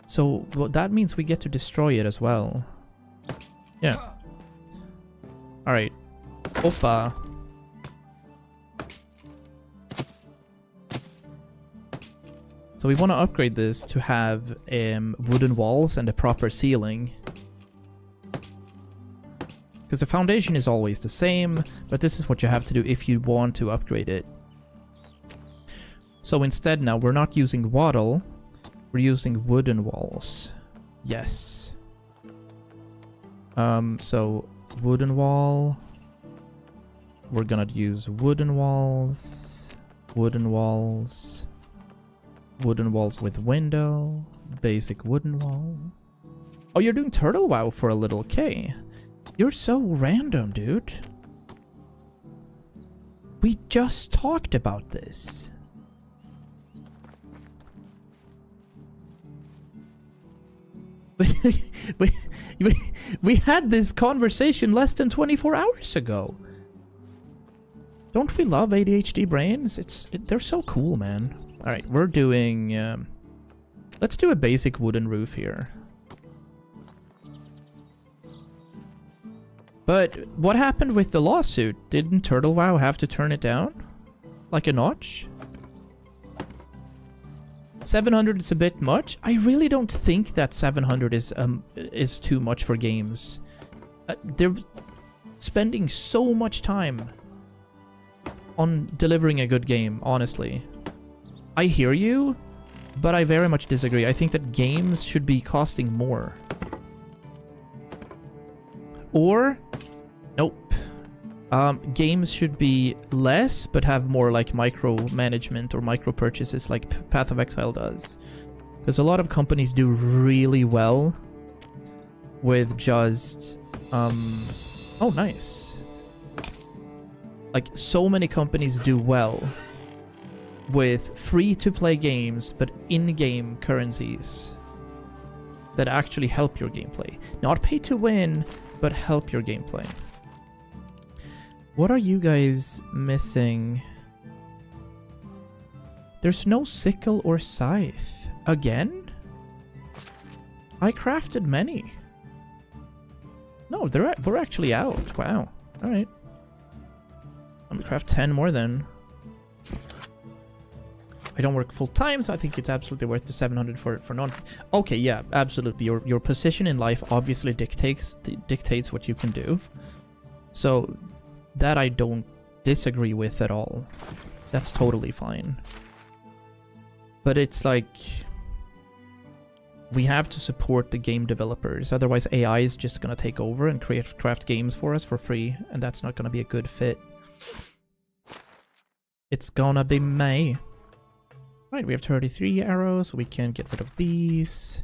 So that means we get to destroy it as well. Yeah. Alright. Opa. So we want to upgrade this to have wooden walls and a proper ceiling. Because the foundation is always the same, but this is what you have to do if you want to upgrade it. So instead now, we're not using wattle, we're using wooden walls. Yes. So wooden wall. We're gonna use wooden walls, wooden walls, wooden walls with window, basic wooden wall. Oh, you're doing turtle wow for a little K. You're so random, dude. We just talked about this. we had this conversation less than 24 hours ago. Don't we love ADHD brains? They're so cool, man. All right, we're doing... let's do a basic wooden roof here. But what happened with the lawsuit? Didn't Turtle Wow have to turn it down? Like a notch? 700 is a bit much. I really don't think that 700 is too much for games. They're spending so much time on delivering a good game, honestly. I hear you, but I very much disagree. I think that games should be costing more. Or, nope. Games should be less, but have more like micro management or micro purchases like Path of Exile does. Because a lot of companies do really well with just... oh, nice. Like, so many companies do well with free-to-play games, but in-game currencies that actually help your gameplay. Not pay to win, but help your gameplay. What are you guys missing? There's no sickle or scythe. Again? I crafted many. No, we're actually out. Wow. Alright. I'm gonna craft 10 more then. I don't work full time, so I think it's absolutely worth the 700 for non. Okay, yeah, absolutely. Your position in life obviously dictates what you can do. So that I don't disagree with at all. That's totally fine. But it's like we have to support the game developers. Otherwise, AI is just gonna take over and craft games for us for free, and that's not gonna be a good fit. It's gonna be May. Right, we have 33 arrows. We can get rid of these.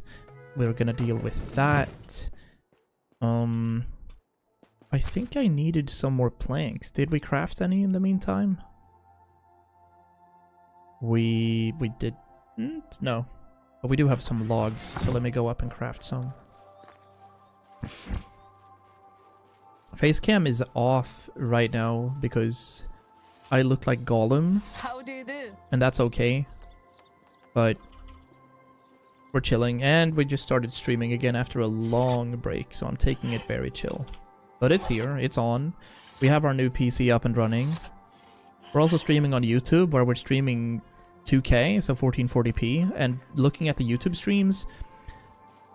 We're gonna deal with that. I think I needed some more planks. Did we craft any in the meantime? We did. No. But we do have some logs, so let me go up and craft some. Facecam is off right now because I look like Gollum. How do you do? And that's okay. But we're chilling, and we just started streaming again after a long break, so I'm taking it very chill. But it's here, it's on. We have our new PC up and running. We're also streaming on YouTube, where we're streaming 2K, so 1440p, and looking at the YouTube streams,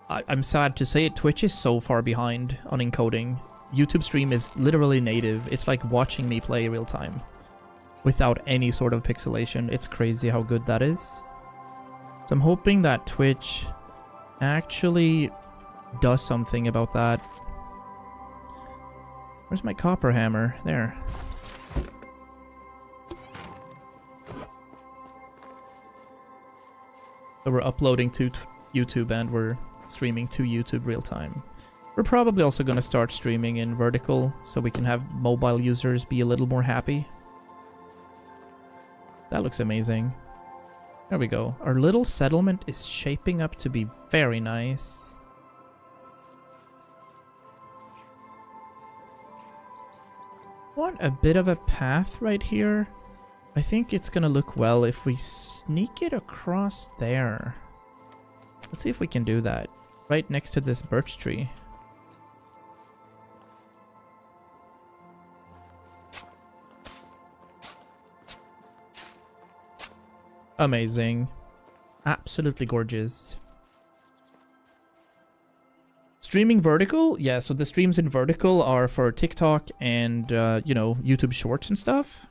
I'm sad to say it, Twitch is so far behind on encoding. YouTube stream is literally native. It's like watching me play real time without any sort of pixelation. It's crazy how good that is. So I'm hoping that Twitch actually does something about that. Where's my copper hammer? There. So we're uploading to YouTube and we're streaming to YouTube real time. We're probably also going to start streaming in vertical so we can have mobile users be a little more happy. That looks amazing. There we go. Our little settlement is shaping up to be very nice. Want a bit of a path right here. I think it's gonna look well if we sneak it across there. Let's see if we can do that. Right next to this birch tree. Amazing. Absolutely gorgeous. Streaming vertical? Yeah, so the streams in vertical are for TikTok and, you know, YouTube Shorts and stuff.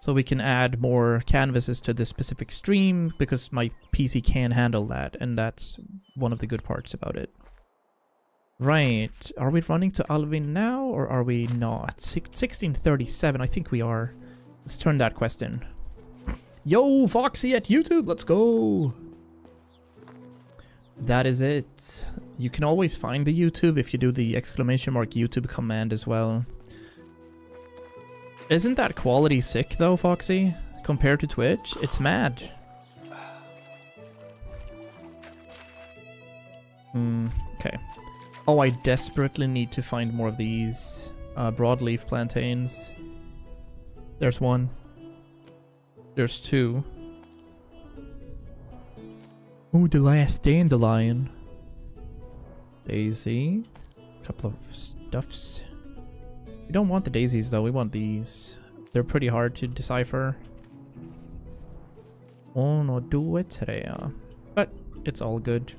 So we can add more canvases to this specific stream because my PC can handle that, and that's one of the good parts about it. Right, are we running to Alvin now or are we not? 1637, I think we are. Let's turn that quest in. Yo, Foxy at YouTube, let's go! That is it. You can always find the YouTube if you do the !YouTube command as well. Isn't that quality sick though, Foxy? Compared to Twitch? It's mad. Okay. Oh, I desperately need to find more of these broadleaf plantains. There's one. There's two. Ooh, the last dandelion. Daisy. Couple of stuffs. We don't want the daisies though, we want these. They're pretty hard to decipher. Oh no, do it today. But it's all good.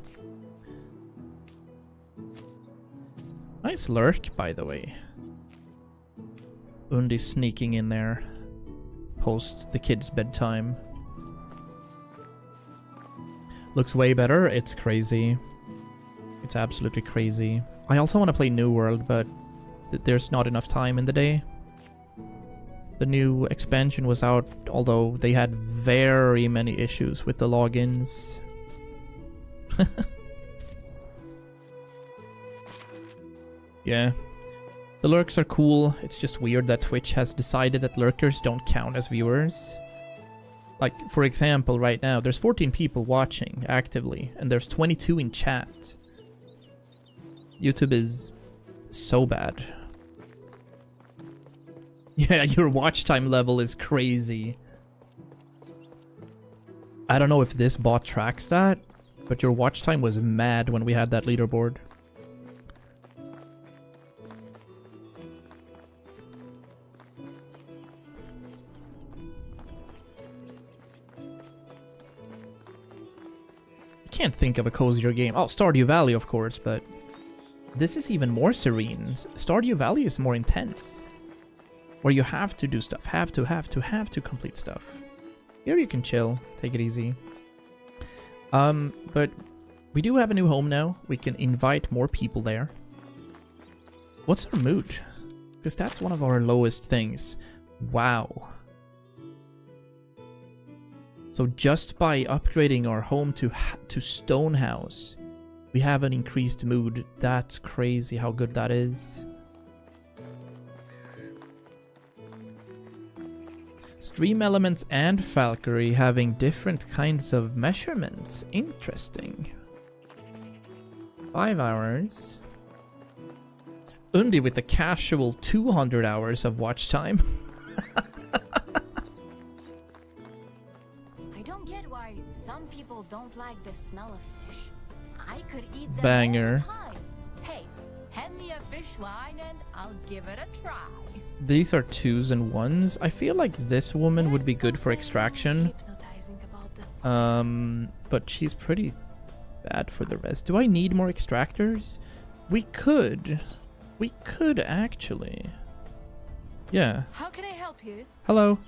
Nice lurk, by the way. Undi sneaking in there. Post the kids' bedtime. Looks way better. It's crazy. It's absolutely crazy. I also want to play New World, but there's not enough time in the day. The new expansion was out, although they had very many issues with the logins. Yeah. The lurks are cool. It's just weird that Twitch has decided that lurkers don't count as viewers. Like, for example, right now, there's 14 people watching actively, and there's 22 in chat. YouTube is so bad. Yeah, your watch time level is crazy. I don't know if this bot tracks that, but your watch time was mad when we had that leaderboard. Can't think of a cozier game. Oh, Stardew Valley, of course, but this is even more serene. Stardew Valley is more intense, where you have to do stuff, have to complete stuff. Here you can chill, take it easy. But we do have a new home now. We can invite more people there. What's our mood? Because that's one of our lowest things. Wow. So just by upgrading our home to stone house, we have an increased mood. That's crazy how good that is. Stream elements and Valkyrie having different kinds of measurements. Interesting. 5 hours. Undi with the casual 200 hours of watch time. Some people don't like the smell of fish. I could eat them Banger. all the time. Hey, hand me a fish wine and I'll give it a try. These are 2s and 1s. I feel like this woman would be good for extraction. But she's pretty bad for the rest. Do I need more extractors? We could. We could actually. Yeah. How can I help you? Hello.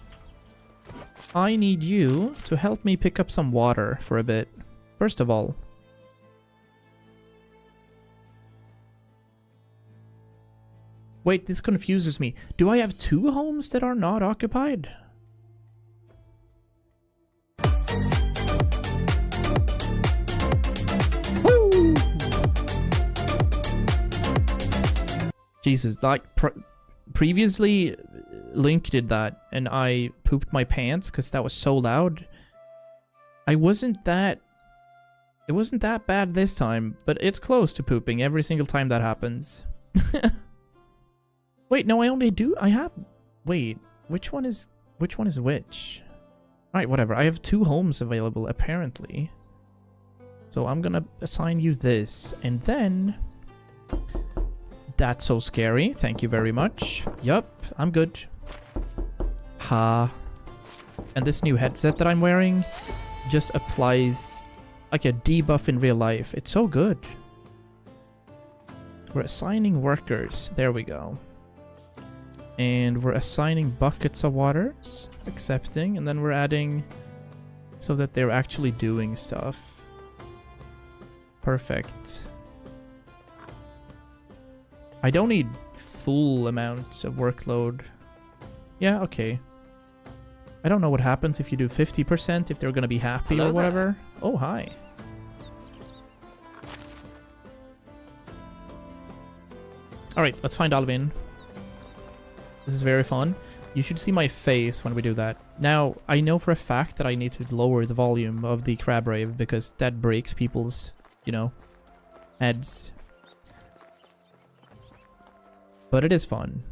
I need you to help me pick up some water for a bit. First of all. Wait, this confuses me. Do I have 2 homes that are not occupied? Jesus, like previously Link did that and I pooped my pants because that was so loud. It wasn't that bad this time, but it's close to pooping every single time that happens. Wait, no, wait, which one is which? Alright, whatever. I have 2 homes available, apparently. So I'm gonna assign you this, and then... That's so scary. Thank you very much. Yup, I'm good. Ha. And this new headset that I'm wearing just applies like a debuff in real life. It's so good. We're assigning workers. There we go. And we're assigning buckets of waters. Accepting. And then we're adding so that they're actually doing stuff. Perfect. I don't need full amounts of workload. Yeah, okay. I don't know what happens if you do 50%, if they're gonna be happy Hello or whatever. there. Oh, hi. Alright, let's find Alvin. This is very fun. You should see my face when we do that. Now, I know for a fact that I need to lower the volume of the crab rave because that breaks people's, you know, heads. But it is fun.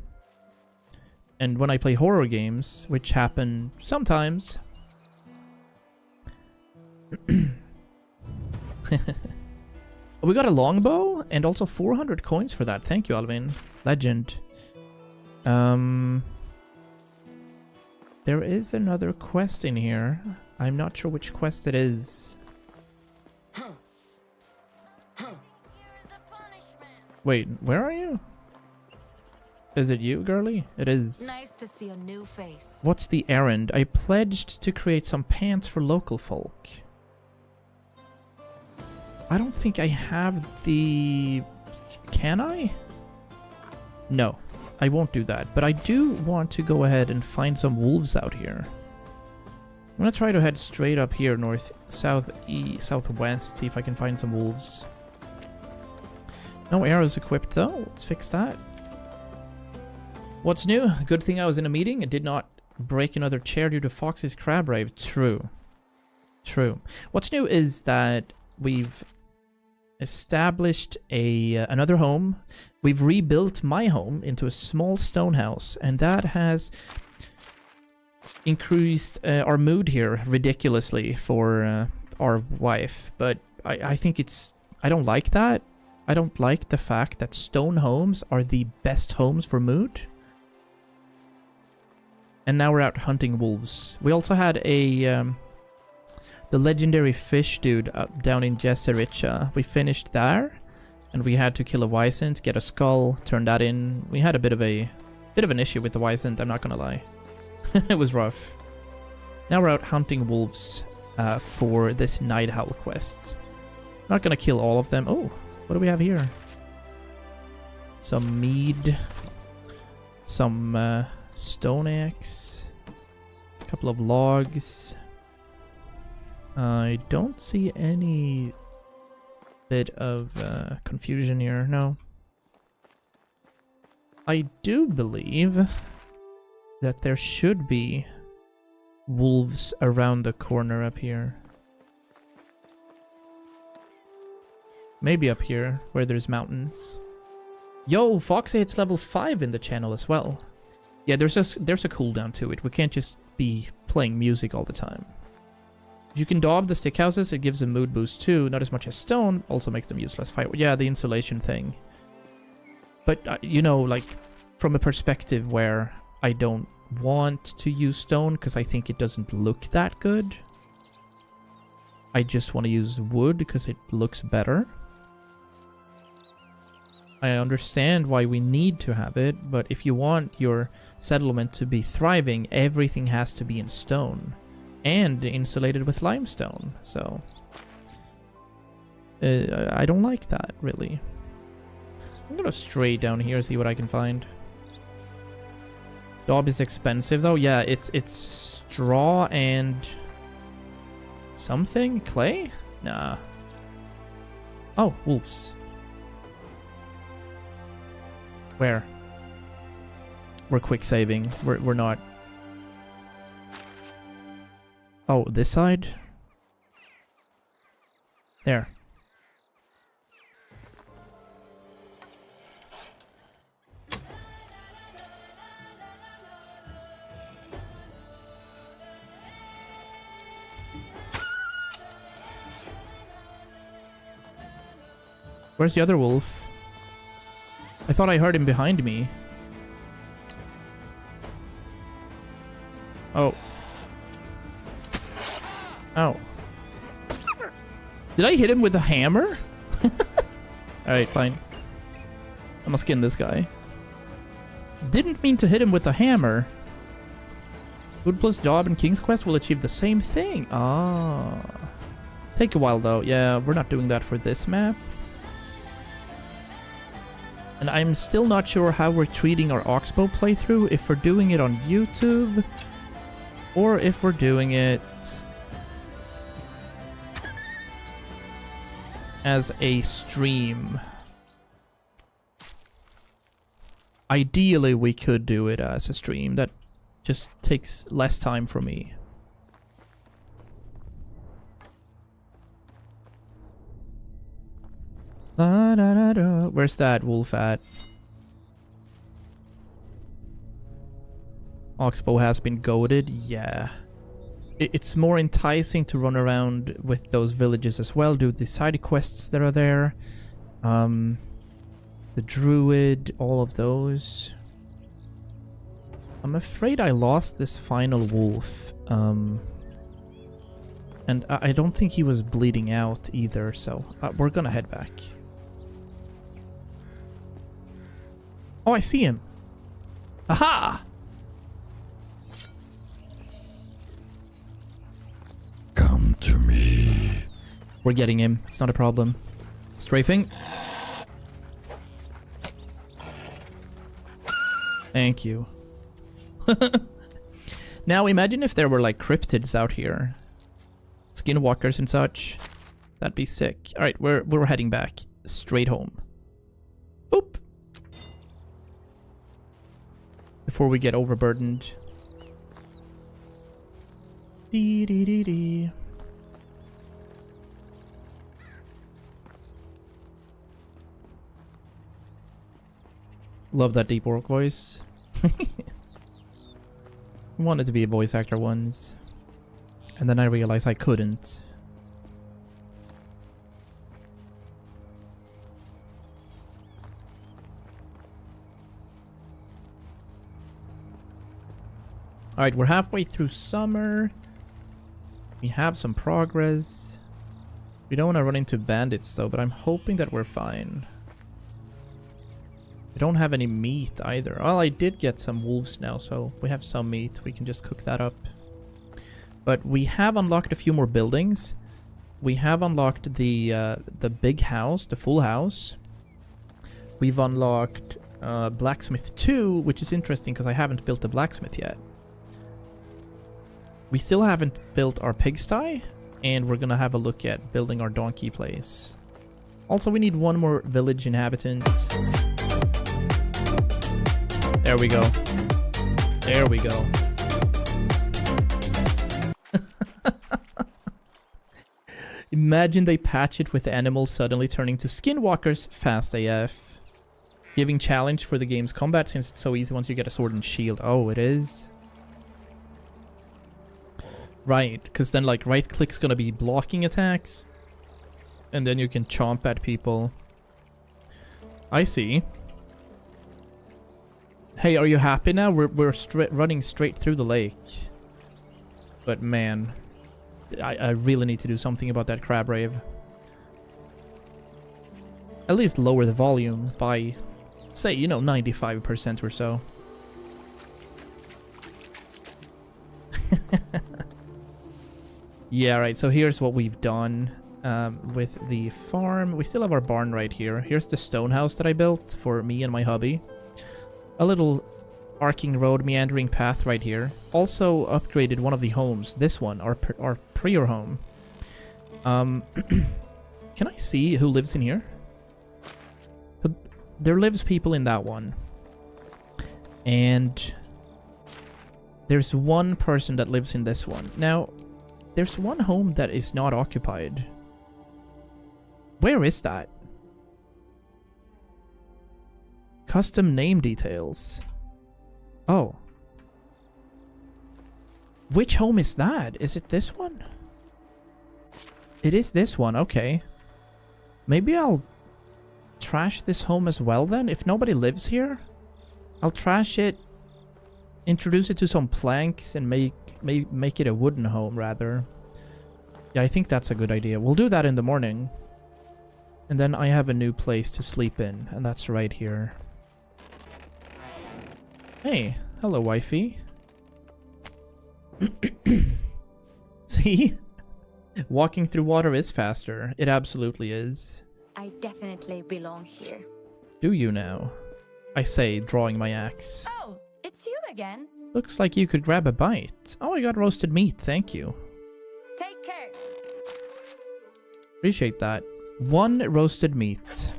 And when I play horror games, which happen sometimes... We got a longbow and also 400 coins for that. Thank you, Alvin. Legend. There is another quest in here. I'm not sure which quest it is. Wait, where are you? Is it you, girly? It is. Nice to see a new face. What's the errand? I pledged to create some pants for local folk. I don't think I have the... Can I? No, I won't do that. But I do want to go ahead and find some wolves out here. I'm gonna try to head straight up here, north, south, east, southwest, see if I can find some wolves. No arrows equipped though. Let's fix that. What's new? Good thing I was in a meeting and did not break another chair due to Fox's crab rave. True. True. What's new is that we've established another home. We've rebuilt my home into a small stone house, and that has increased our mood here ridiculously for our wife. But I think it's... I don't like that. I don't like the fact that stone homes are the best homes for mood. And now we're out hunting wolves. We also had the legendary fish dude down in Jessericha. We finished there, and we had to kill a Wyzant, get a skull, turn that in. We had a bit of an issue with the Wyzant, I'm not gonna lie. It was rough. Now we're out hunting wolves for this Night Howl quest. Not gonna kill all of them. Oh, what do we have here? Some mead, some stone axe, a couple of logs. I don't see any bit of confusion here, no. I do believe that there should be wolves around the corner up here. Maybe up here, where there's mountains. Yo, Foxy hits level 5 in the channel as well. Yeah, there's a cooldown to it. We can't just be playing music all the time. If you can daub the stick houses, it gives a mood boost too. Not as much as stone, also makes them useless fire. Yeah, the insulation thing. But, you know, like, from a perspective where I don't want to use stone because I think it doesn't look that good. I just want to use wood because it looks better. I understand why we need to have it, but if you want your settlement to be thriving, everything has to be in stone. And insulated with limestone, so... I don't like that, really. I'm gonna stray down here, see what I can find. Daub is expensive, though. Yeah, it's straw and... something? Clay? Nah. Oh, wolves. Where? We're quick saving. We're not. Oh, this side? There. Where's the other wolf? I thought I heard him behind me. Oh. Oh. Did I hit him with a hammer? Alright, fine. I'm gonna skin this guy. Didn't mean to hit him with a hammer. Food plus job and King's Quest will achieve the same thing. Ah. Take a while though. Yeah, we're not doing that for this map. And I'm still not sure how we're treating our Oxbow playthrough. If we're doing it on YouTube. Or if we're doing it as a stream. Ideally, we could do it as a stream. That just takes less time for me. Da, da, da, da. Where's that wolf at? Oxbow has been goaded. Yeah. It's more enticing to run around with those villages as well. Do the side quests that are there. The druid, all of those. I'm afraid I lost this final wolf. And I don't think he was bleeding out either, so we're gonna head back. Oh, I see him. Aha! Come to me. We're getting him. It's not a problem. Strafing. Thank you. Now imagine if there were like cryptids out here. Skinwalkers and such. That'd be sick. Alright, we're heading back. Straight home. Boop. Before we get overburdened. Dee dee dee dee. Love that deep orc voice. Wanted to be a voice actor once. And then I realized I couldn't. Alright, we're halfway through summer. We have some progress. We don't want to run into bandits though, but I'm hoping that we're fine. We don't have any meat either. Well, I did get some wolves now, so we have some meat. We can just cook that up. But we have unlocked a few more buildings. We have unlocked the big house, the full house. We've unlocked Blacksmith 2, which is interesting because I haven't built a blacksmith yet. We still haven't built our pigsty, and we're gonna have a look at building our donkey place. Also, we need one more village inhabitant. There we go. There we go. Imagine they patch it with animals suddenly turning to skinwalkers fast AF. Giving challenge for the game's combat since it's so easy once you get a sword and shield. Oh, it is? Right, because then like right click's gonna be blocking attacks. And then you can chomp at people. I see. Hey, are you happy now? We're running straight through the lake. But man, I really need to do something about that crab rave. At least lower the volume by, say, you know, 95% or so. Yeah, right, so here's what we've done with the farm. We still have our barn right here. Here's the stone house that I built for me and my hubby. A little arcing road, meandering path right here. Also upgraded one of the homes. This one, our prior home. Can I see who lives in here? There lives people in that one. And there's one person that lives in this one. Now, there's one home that is not occupied. Where is that? Custom name details. Oh. Which home is that? Is it this one? It is this one, okay. Maybe I'll trash this home as well then? If nobody lives here, I'll trash it, introduce it to some planks, and make it a wooden home rather. Yeah, I think that's a good idea. We'll do that in the morning. And then I have a new place to sleep in, and that's right here. Hey, hello wifey. See? Walking through water is faster. It absolutely is. I definitely belong here. Do you now? I say, drawing my axe. Oh, it's you again. Looks like you could grab a bite. Oh, I got roasted meat, thank you. Take care. Appreciate that. 1 roasted meat.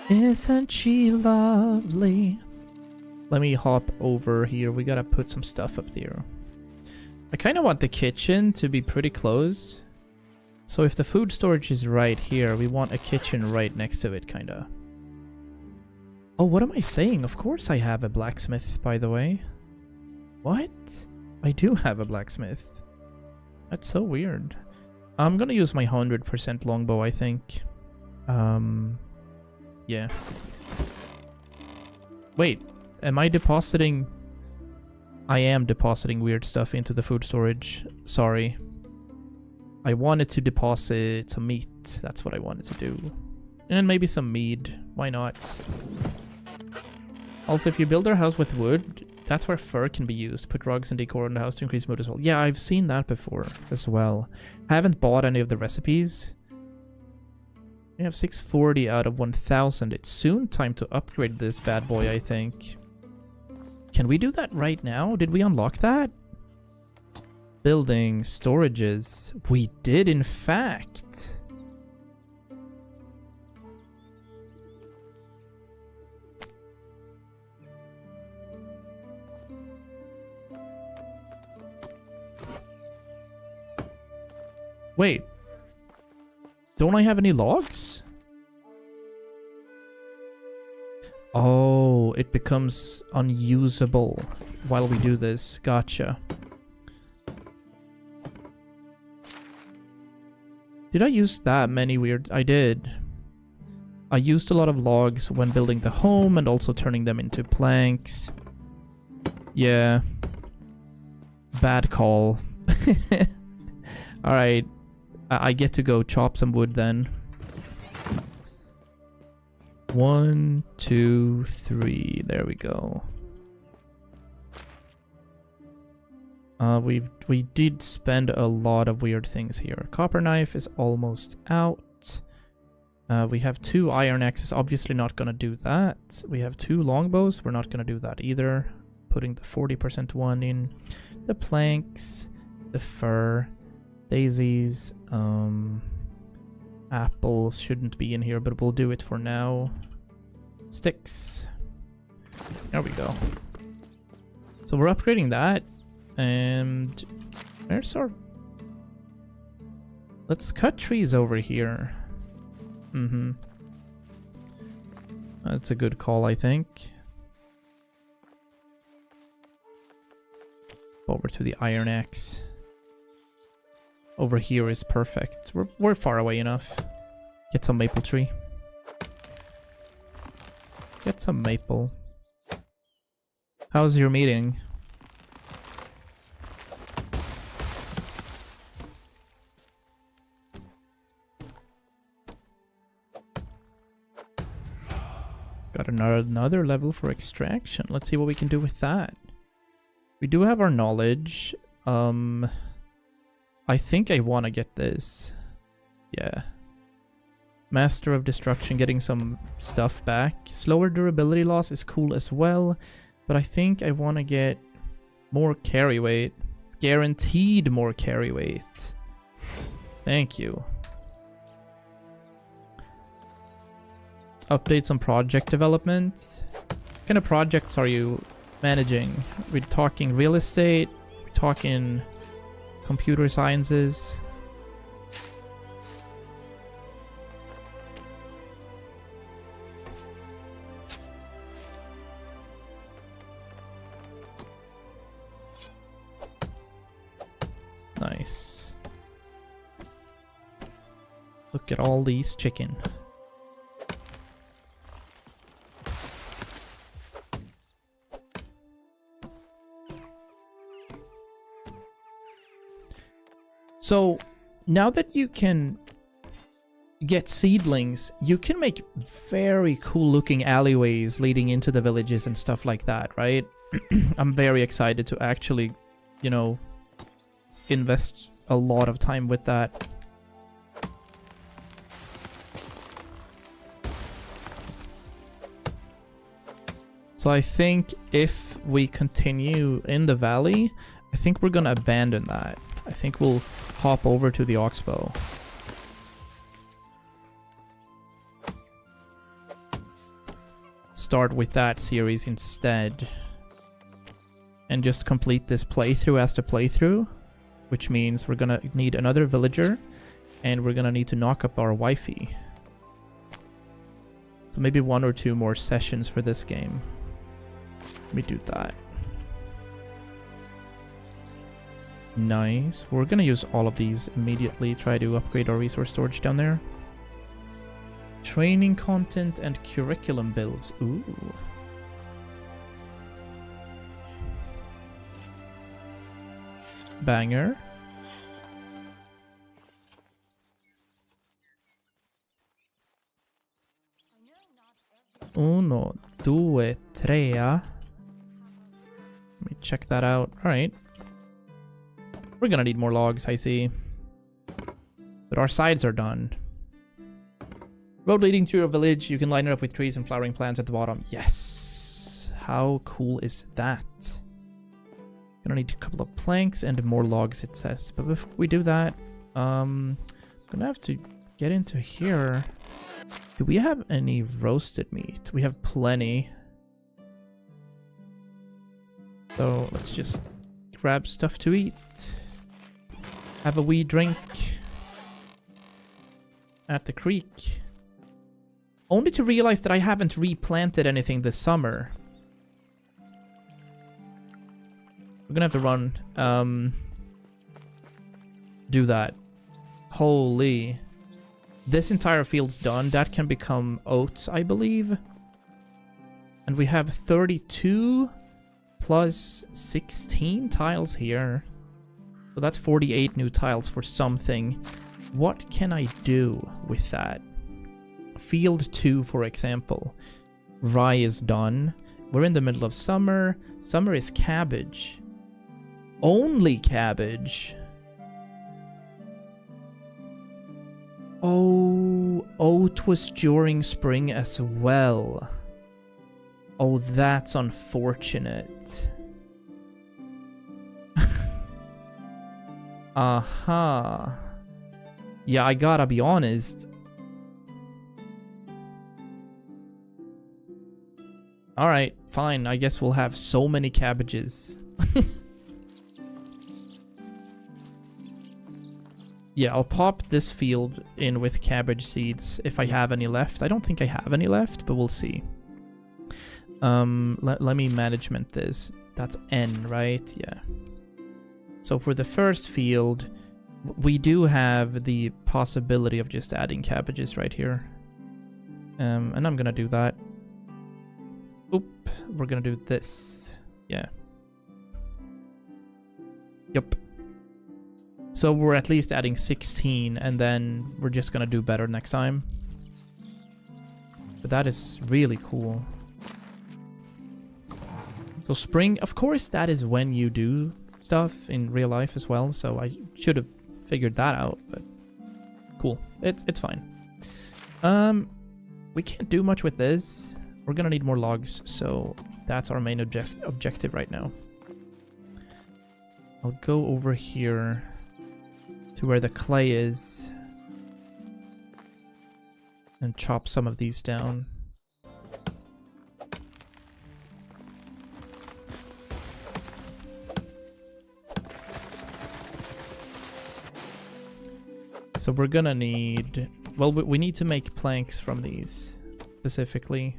Isn't she lovely? Let me hop over here. We gotta put some stuff up there. I kind of want the kitchen to be pretty close. So if the food storage is right here, we want a kitchen right next to it, kind of. Oh, what am I saying? Of course I have a blacksmith, by the way. What? I do have a blacksmith. That's so weird. I'm gonna use my 100% longbow, I think. Yeah. Wait, am I depositing... I am depositing weird stuff into the food storage. Sorry. I wanted to deposit some meat. That's what I wanted to do. And maybe some mead. Why not? Also, if you build our house with wood, that's where fur can be used. Put rugs and decor in the house to increase mood as well. Yeah, I've seen that before as well. I haven't bought any of the recipes. We have 640 out of 1000. It's soon time to upgrade this bad boy, I think. Can we do that right now? Did we unlock that? Building, storages. We did, in fact. Wait. Don't I have any logs? Oh, it becomes unusable while we do this. Gotcha. Did I use that many weird... I did. I used a lot of logs when building the home and also turning them into planks. Yeah. Bad call. Alright. I get to go chop some wood then. 1, 2, 3. There we go. We did spend a lot of weird things here. Copper knife is almost out. We have 2 iron axes. Obviously not gonna do that. We have 2 longbows. We're not gonna do that either. Putting the 40% one in. The planks, the fur, daisies, apples shouldn't be in here, but we'll do it for now. Sticks. There we go. So we're upgrading that. And where's our... Let's cut trees over here. That's a good call, I think. Over to the iron axe. Over here is perfect. We're far away enough. Get some maple tree. Get some maple. How's your meeting? Got another level for extraction. Let's see what we can do with that. We do have our knowledge. I think I want to get this. Yeah. Master of Destruction, getting some stuff back. Slower durability loss is cool as well. But I think I want to get more carry weight. Guaranteed more carry weight. Thank you. Updates on project development. What kind of projects are you managing? We're talking real estate, we're talking computer sciences. Nice. Look at all these chicken. So now that you can get seedlings, you can make very cool looking alleyways leading into the villages and stuff like that, right? I'm very excited to actually, you know, invest a lot of time with that. So I think if we continue in the valley, I think we're gonna abandon that. I think we'll hop over to the Oxbow. Start with that series instead. And just complete this playthrough as the playthrough. Which means we're gonna need another villager. And we're gonna need to knock up our wifey. So maybe 1 or 2 more sessions for this game. Let me do that. Nice. We're gonna use all of these immediately. Try to upgrade our resource storage down there. Training content and curriculum builds. Ooh. Banger. Uno, due, tre. Let me check that out. Alright. We're gonna need more logs, I see. But our sides are done. Road leading through a village. You can line it up with trees and flowering plants at the bottom. Yes! How cool is that? Gonna need a couple of planks and more logs, it says. But before we do that, gonna have to get into here. Do we have any roasted meat? We have plenty. So let's just grab stuff to eat. Have a wee drink at the creek. Only to realize that I haven't replanted anything this summer. We're gonna have to run. Do that. Holy. This entire field's done. That can become oats, I believe. And we have 32 plus 16 tiles here. So that's 48 new tiles for something. What can I do with that? Field 2, for example. Rye is done. We're in the middle of summer. Summer is cabbage. Only cabbage. Oh, oat was during spring as well. Oh, that's unfortunate. Aha. Yeah, I gotta be honest. Alright, fine. I guess we'll have so many cabbages. Yeah, I'll pop this field in with cabbage seeds if I have any left. I don't think I have any left, but we'll see. Let me management this. That's N, right? Yeah. So for the first field, we do have the possibility of just adding cabbages right here. And I'm gonna do that. Oop, we're gonna do this. Yeah. Yup. So we're at least adding 16, and then we're just gonna do better next time. But that is really cool. So spring, of course, that is when you do stuff in real life as well. So I should have figured that out, but cool. It's fine. We can't do much with this. We're gonna need more logs, so that's our main objective right now. I'll go over here to where the clay is and chop some of these down. So we're gonna need... Well, we need to make planks from these, specifically.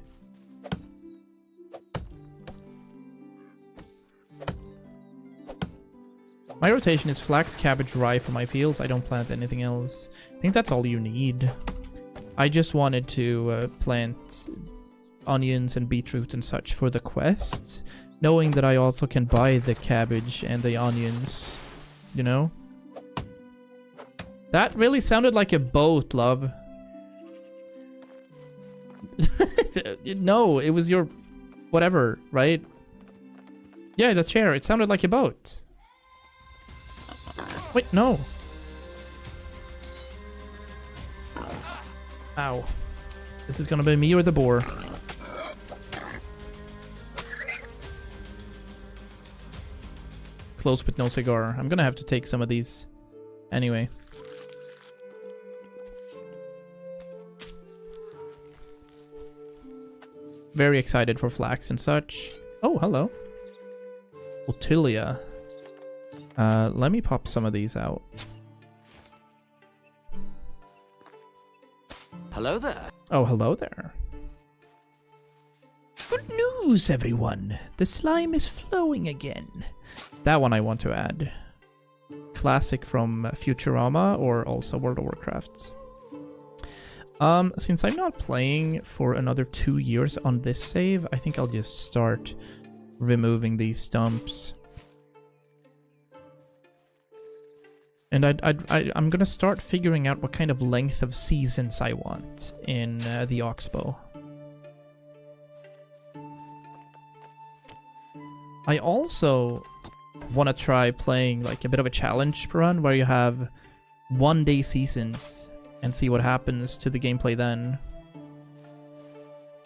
My rotation is flax, cabbage, rye for my fields. I don't plant anything else. I think that's all you need. I just wanted to plant onions and beetroot and such for the quest, knowing that I also can buy the cabbage and the onions, you know? That really sounded like a boat, love. No, it was your... whatever, right? Yeah, the chair. It sounded like a boat. Wait, no. Ow. This is gonna be me or the boar. Close but no cigar. I'm gonna have to take some of these anyway. Very excited for flax and such. Oh, hello. Otilia. Let me pop some of these out. Hello there. Oh, hello there. Good news, everyone. The slime is flowing again. That one I want to add. Classic from Futurama or also World of Warcraft. Since I'm not playing for another 2 years on this save, I think I'll just start removing these stumps. And I'm gonna start figuring out what kind of length of seasons I want in the Oxbow. I also want to try playing like a bit of a challenge run where you have 1 day seasons and see what happens to the gameplay then.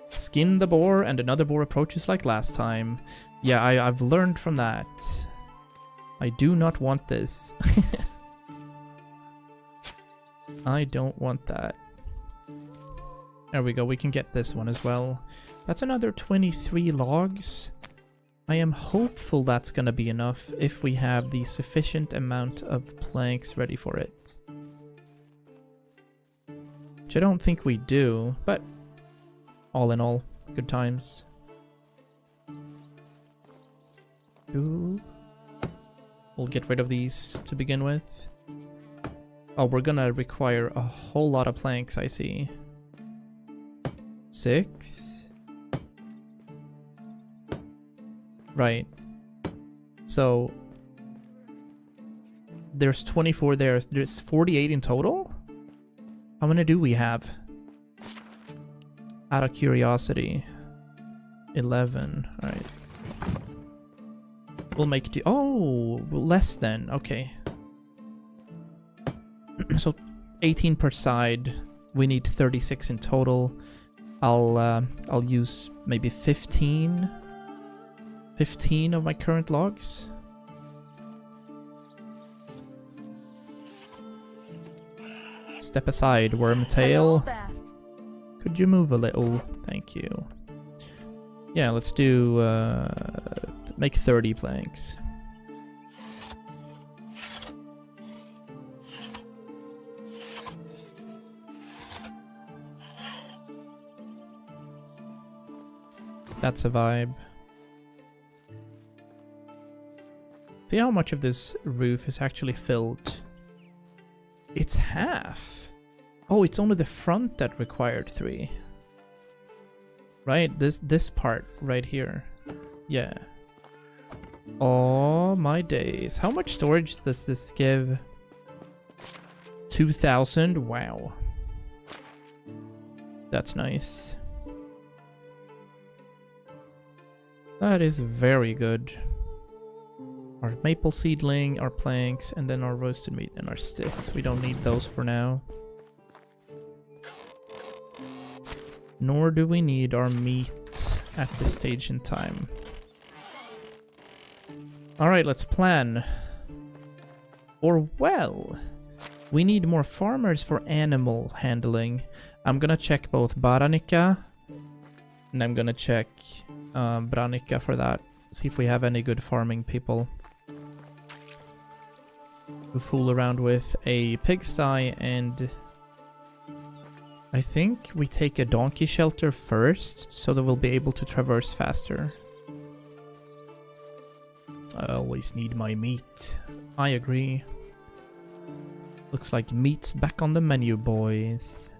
Skin the boar and another boar approaches like last time. Yeah, I've learned from that. I do not want this. I don't want that. There we go, we can get this one as well. That's another 23 logs. I am hopeful that's gonna be enough if we have the sufficient amount of planks ready for it. Which I don't think we do, but all in all, good times. Ooh. We'll get rid of these to begin with. Oh, we're gonna require a whole lot of planks, I see. 6. Right. So there's 24 there. There's 48 in total? How many do we have? Out of curiosity. 11. Alright. We'll make do. Oh, less than. Okay. So 18 per side. We need 36 in total. I'll use maybe 15 of my current logs. Step aside, Wormtail. Could you move a little? Thank you. Yeah, let's do make 30 planks. That's a vibe. See how much of this roof is actually filled. It's half. Oh, it's only the front that required 3. Right, this part right here. Yeah. Oh my days. How much storage does this give? 2,000? Wow. That's nice. That is very good. Our maple seedling, our planks, and then our roasted meat and our sticks. We don't need those for now. Nor do we need our meat at this stage in time. Alright, let's plan. Or well, we need more farmers for animal handling. I'm gonna check both Baranika and I'm gonna check Branica for that. See if we have any good farming people. to fool around with a pigsty, and I think we take a donkey shelter first so that we'll be able to traverse faster. I always need my meat. I agree. Looks like meat's back on the menu, boys.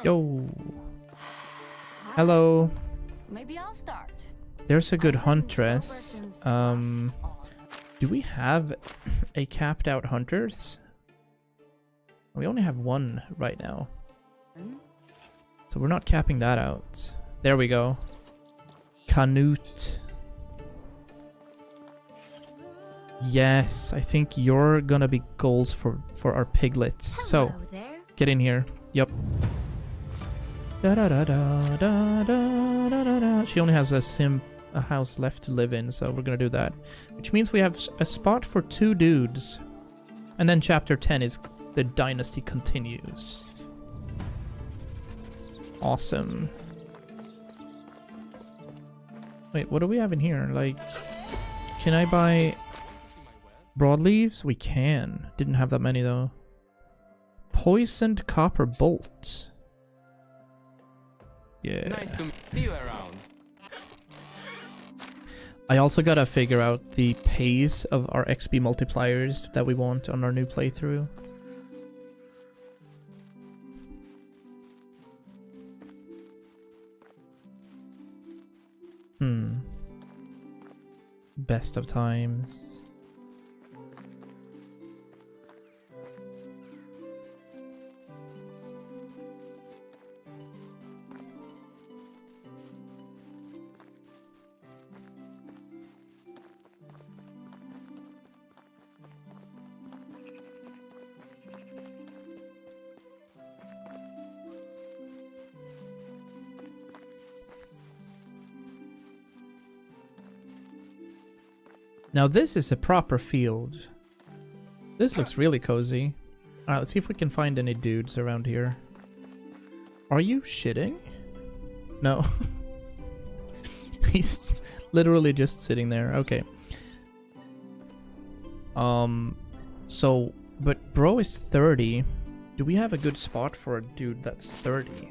Yo. Hello. Maybe I'll start. There's a good huntress. Do we have a capped out hunters? We only have one right now. So we're not capping that out. There we go. Canute. Yes, I think you're gonna be goals for our piglets. So, get in here. Yep. Da da da da da da da da. She only has a house left to live in, so we're gonna do that. Which means we have a spot for 2 dudes. And then chapter 10 is the Dynasty continues. Awesome. Wait, what do we have in here? Like, can I buy broadleaves? We can. Didn't have that many though. Poisoned copper bolt. Yeah. Nice to see you around. I also gotta figure out the pace of our XP multipliers that we want on our new playthrough. Best of times. Now this is a proper field. This looks really cozy. Alright, let's see if we can find any dudes around here. Are you shitting? No. He's literally just sitting there. Okay. So, but bro is 30. Do we have a good spot for a dude that's 30?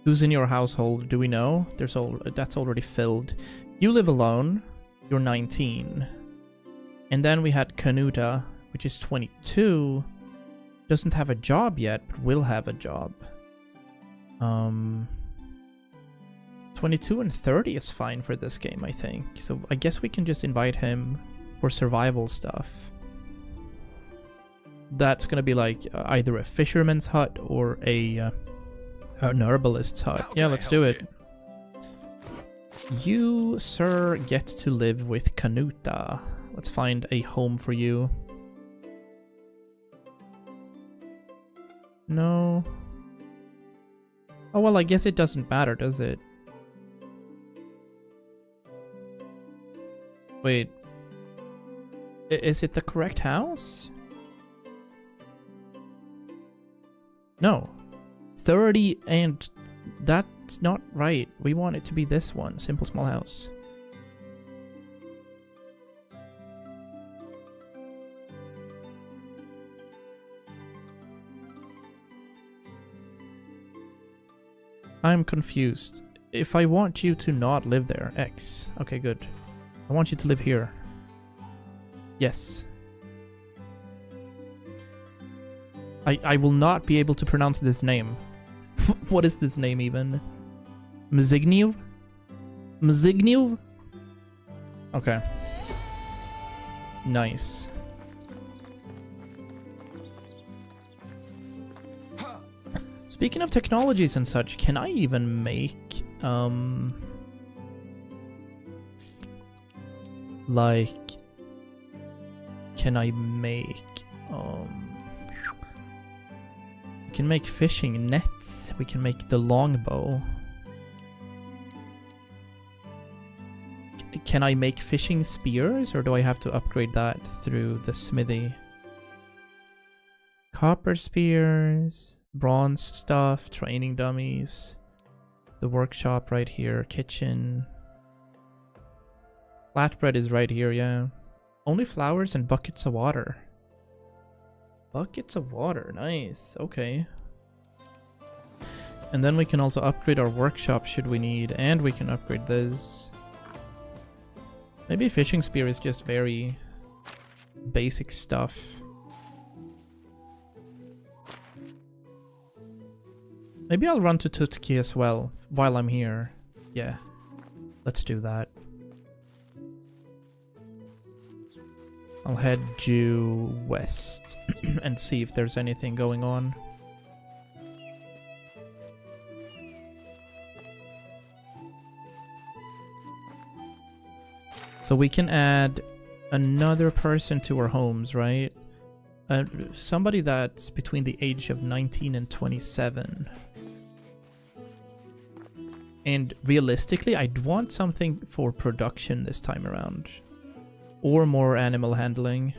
Who's in your household? Do we know? That's already filled. You live alone. You're 19. And then we had Canuta, which is 22. Doesn't have a job yet, but will have a job. 22 and 30 is fine for this game, I think. So I guess we can just invite him for survival stuff. That's gonna be like either a fisherman's hut or an herbalist's hut. Yeah, let's do it. You, sir, get to live with Canuta. Let's find a home for you. No. Oh, well, I guess it doesn't matter, does it? Wait. Is it the correct house? No. 30 and... That's not right. We want it to be this one. Simple small house. I'm confused. If I want you to not live there, X. Okay, good. I want you to live here. Yes. I will not be able to pronounce this name. What is this name even? Mzigniew? Mzigniew? Okay. Nice. Speaking of technologies and such, can I even make, like, can I make, we can make fishing nets, we can make the longbow. Can I make fishing spears, or do I have to upgrade that through the smithy? Copper spears, bronze stuff, training dummies, the workshop right here, kitchen. Flatbread is right here, yeah. Only flowers and buckets of water. Buckets of water, nice, okay. And then we can also upgrade our workshop should we need, and we can upgrade this. Maybe fishing spear is just very basic stuff. Maybe I'll run to Tutki as well while I'm here. Yeah, let's do that. I'll head due west and see if there's anything going on. So we can add another person to our homes, right? Somebody that's between the age of 19 and 27. And realistically, I'd want something for production this time around. Or more animal handling.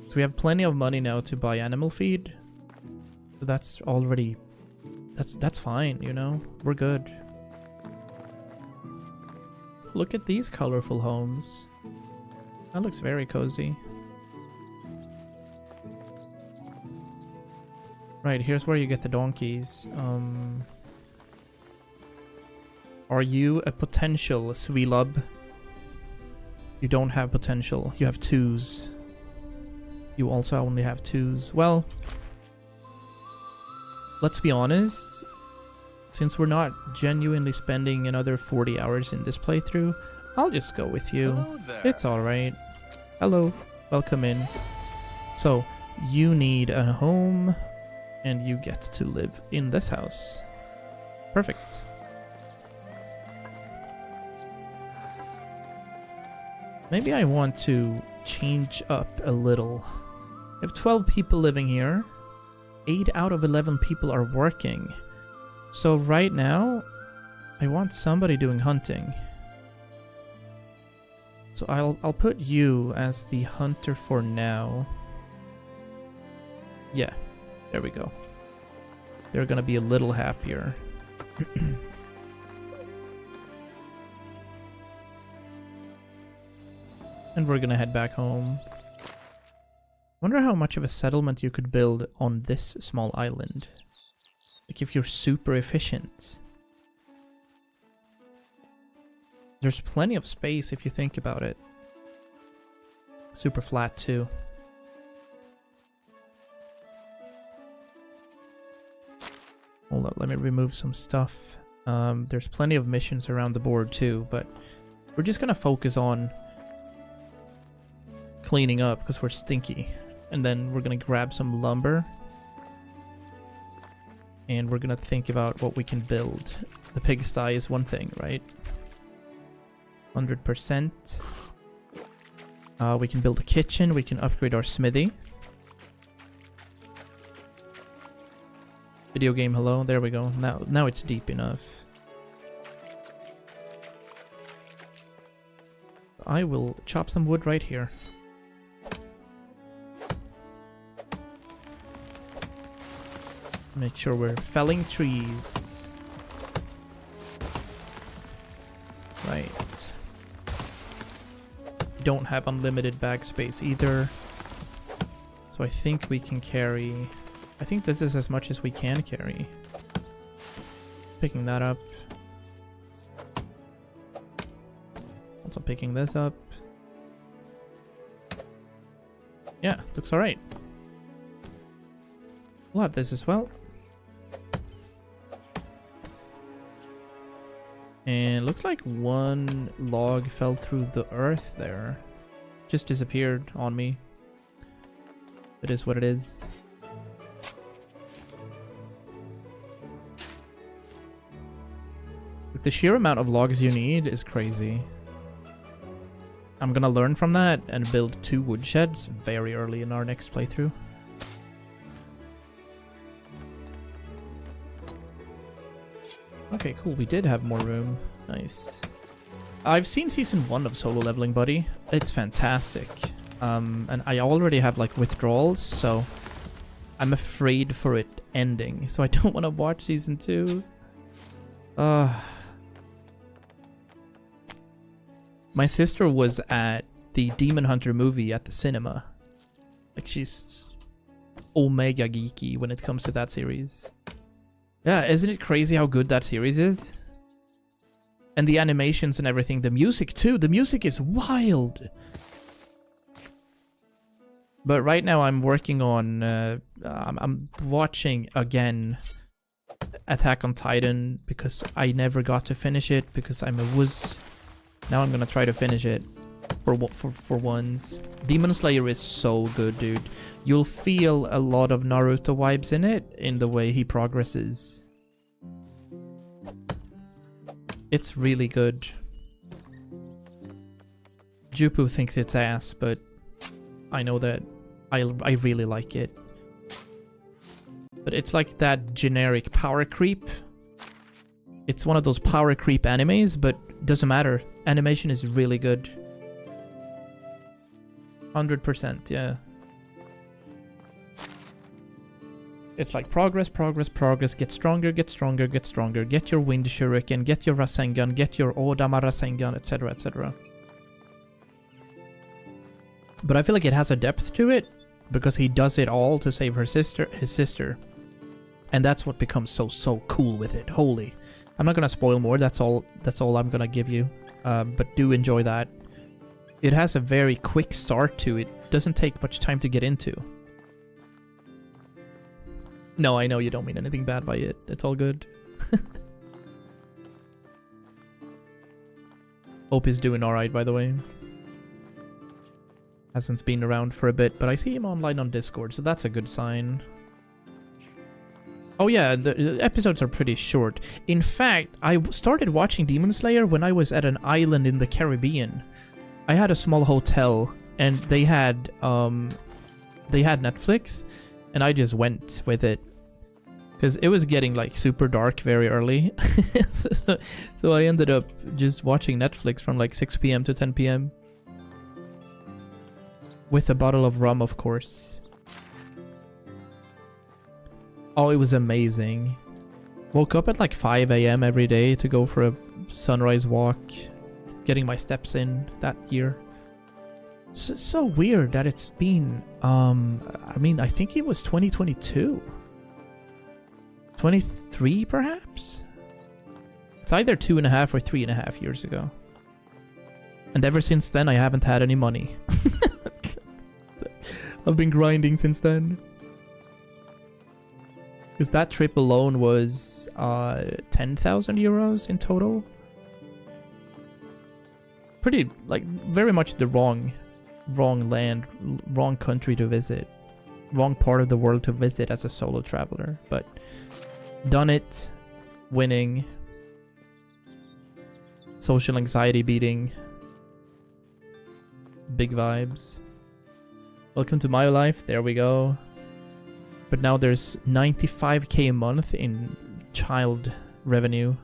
So we have plenty of money now to buy animal feed. So that's already... That's fine, you know? We're good. Look at these colorful homes. That looks very cozy. Right, here's where you get the donkeys. Are you a potential Svilub? You don't have potential. You have 2s. You also only have 2s. Well, let's be honest. Since we're not genuinely spending another 40 hours in this playthrough, I'll just go with you. Hello there. It's alright. Hello. Welcome in. So, you need a home, and you get to live in this house. Perfect. Maybe I want to change up a little. We have 12 people living here. 8 out of 11 people are working. So right now, I want somebody doing hunting. So I'll put you as the hunter for now. Yeah, there we go. They're gonna be a little happier. And we're gonna head back home. Wonder how much of a settlement you could build on this small island. Like if you're super efficient. There's plenty of space if you think about it. Super flat too. Hold up, let me remove some stuff. There's plenty of missions around the board too, but we're just gonna focus on cleaning up because we're stinky. And then we're gonna grab some lumber. And we're gonna think about what we can build. The pigsty is one thing, right? 100%. We can build a kitchen. We can upgrade our smithy. Video game, hello. There we go. Now it's deep enough. I will chop some wood right here. Make sure we're felling trees. Right. We don't have unlimited bag space either. So I think we can carry... I think this is as much as we can carry. Picking that up. Also picking this up. Yeah, looks alright. We'll have this as well. And looks like one log fell through the earth there. Just disappeared on me. It is what it is. The sheer amount of logs you need is crazy. I'm gonna learn from that and build 2 woodsheds very early in our next playthrough. Okay, cool. We did have more room. Nice. I've seen season 1 of Solo Leveling, buddy. It's fantastic. And I already have like withdrawals, so I'm afraid for it ending. So I don't want to watch season 2. My sister was at the Demon Hunter movie at the cinema. Like, she's omega geeky when it comes to that series. Yeah, isn't it crazy how good that series is? And the animations and everything, the music too. The music is wild. But right now I'm working on, I'm watching again Attack on Titan because I never got to finish it because I'm a wuss. Now I'm gonna try to finish it for once. Demon Slayer is so good, dude. You'll feel a lot of Naruto vibes in it, in the way he progresses. It's really good. Jupu thinks it's ass, but I know that I really like it. But it's like that generic power creep. It's one of those power creep animes, but doesn't matter. Animation is really good. 100%, yeah. It's like progress, progress, progress, get stronger, get stronger, get stronger, get your wind shuriken, get your Rasengan, get your Odama Rasengan, etc, etc. But I feel like it has a depth to it, because he does it all to save his sister. And that's what becomes so cool with it. Holy. I'm not gonna spoil more, that's all I'm gonna give you. But do enjoy that. It has a very quick start to it. Doesn't take much time to get into. No, I know you don't mean anything bad by it. It's all good. Hope he's doing alright, by the way. Hasn't been around for a bit, but I see him online on Discord, so that's a good sign. Oh yeah, the episodes are pretty short. In fact, I started watching Demon Slayer when I was at an island in the Caribbean. I had a small hotel, and they had Netflix, and I just went with it. Because it was getting like super dark very early. So I ended up just watching Netflix from like 6 PM to 10 PM. With a bottle of rum, of course. Oh, it was amazing. Woke up at like 5 AM every day to go for a sunrise walk. Getting my steps in that year. It's so weird that it's been, I mean, I think it was 2022. 23 perhaps? It's either 2.5 or 3.5 years ago. And ever since then, I haven't had any money. I've been grinding since then. Because that trip alone was 10,000 euros in total. Pretty, like, very much the wrong land, wrong country to visit. Wrong part of the world to visit as a solo traveler. But done it, winning, social anxiety beating, big vibes. Welcome to my life, there we go. But now there's 95k a month in child revenue.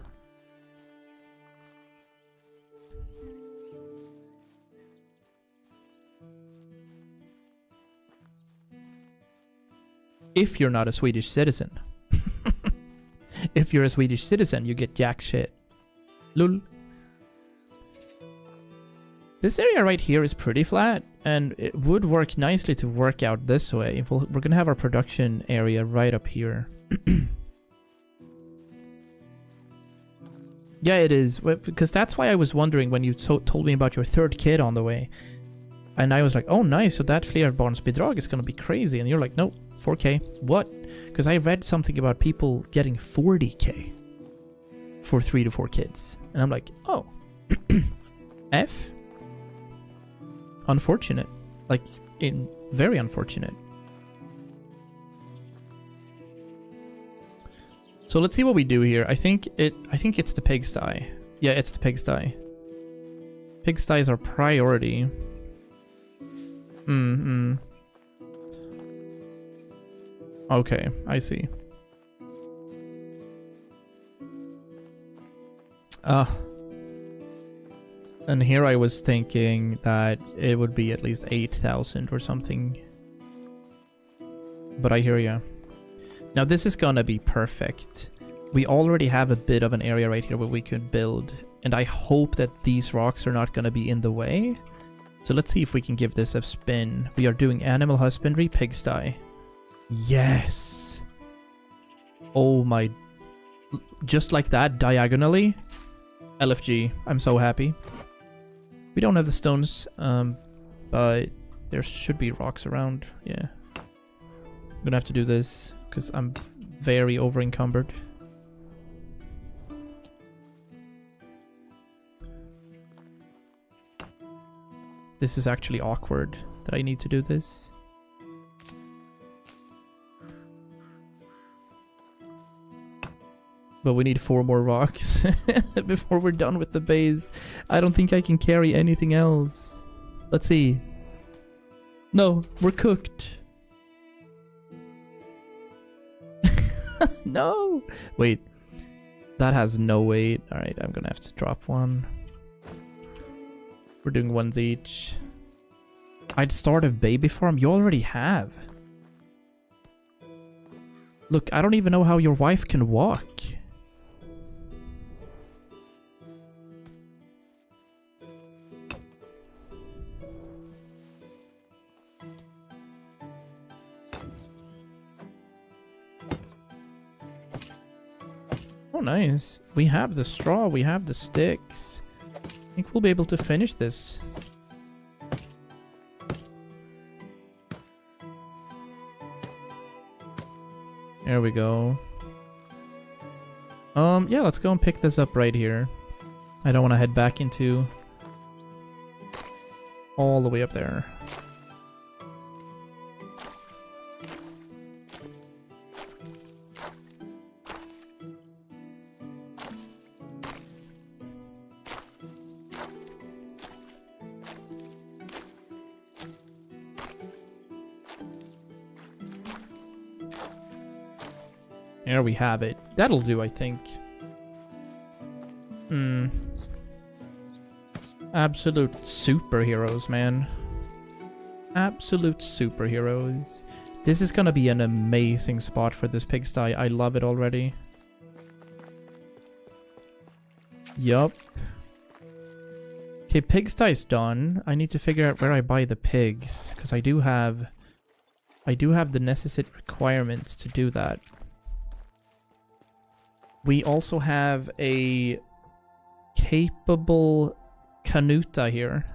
If you're not a Swedish citizen. If you're a Swedish citizen, you get jack shit. Lul. This area right here is pretty flat, and it would work nicely to work out this way. We're gonna have our production area right up here. Yeah, it is. Because that's why I was wondering when you told me about your third kid on the way. And I was like, oh nice, so that flerbarnsbidrag is gonna be crazy. And you're like, no, 4k. What? Because I read something about people getting 40k for 3 to 4 kids. And I'm like, oh. F? Unfortunate. Like, very unfortunate. So let's see what we do here. I think it's the pigsty. Yeah, it's the pigsty. Pigsty is our priority. Okay, I see. And here I was thinking that it would be at least 8,000 or something. But I hear you. Now this is gonna be perfect. We already have a bit of an area right here where we could build. And I hope that these rocks are not gonna be in the way. So let's see if we can give this a spin. We are doing animal husbandry, pigsty. Yes! Oh my... Just like that, diagonally. LFG. I'm so happy. We don't have the stones, but there should be rocks around. Yeah. I'm gonna have to do this, because I'm very over-encumbered. This is actually awkward that I need to do this. But we need 4 more rocks before we're done with the base. I don't think I can carry anything else. Let's see. No, we're cooked. No! Wait. That has no weight. Alright, I'm gonna have to drop one. We're doing ones each. I'd start a baby farm. You already have. Look, I don't even know how your wife can walk. Oh, nice. We have the straw. We have the sticks. I think we'll be able to finish this. There we go. Yeah, let's go and pick this up right here. I don't want to head back into all the way up there. There we have it. That'll do, I think. Absolute superheroes, man. Absolute superheroes. This is gonna be an amazing spot for this pigsty. I love it already. Yup. Okay, pigsty's done. I need to figure out where I buy the pigs, because I do have the necessary requirements to do that. We also have a capable Canuta here.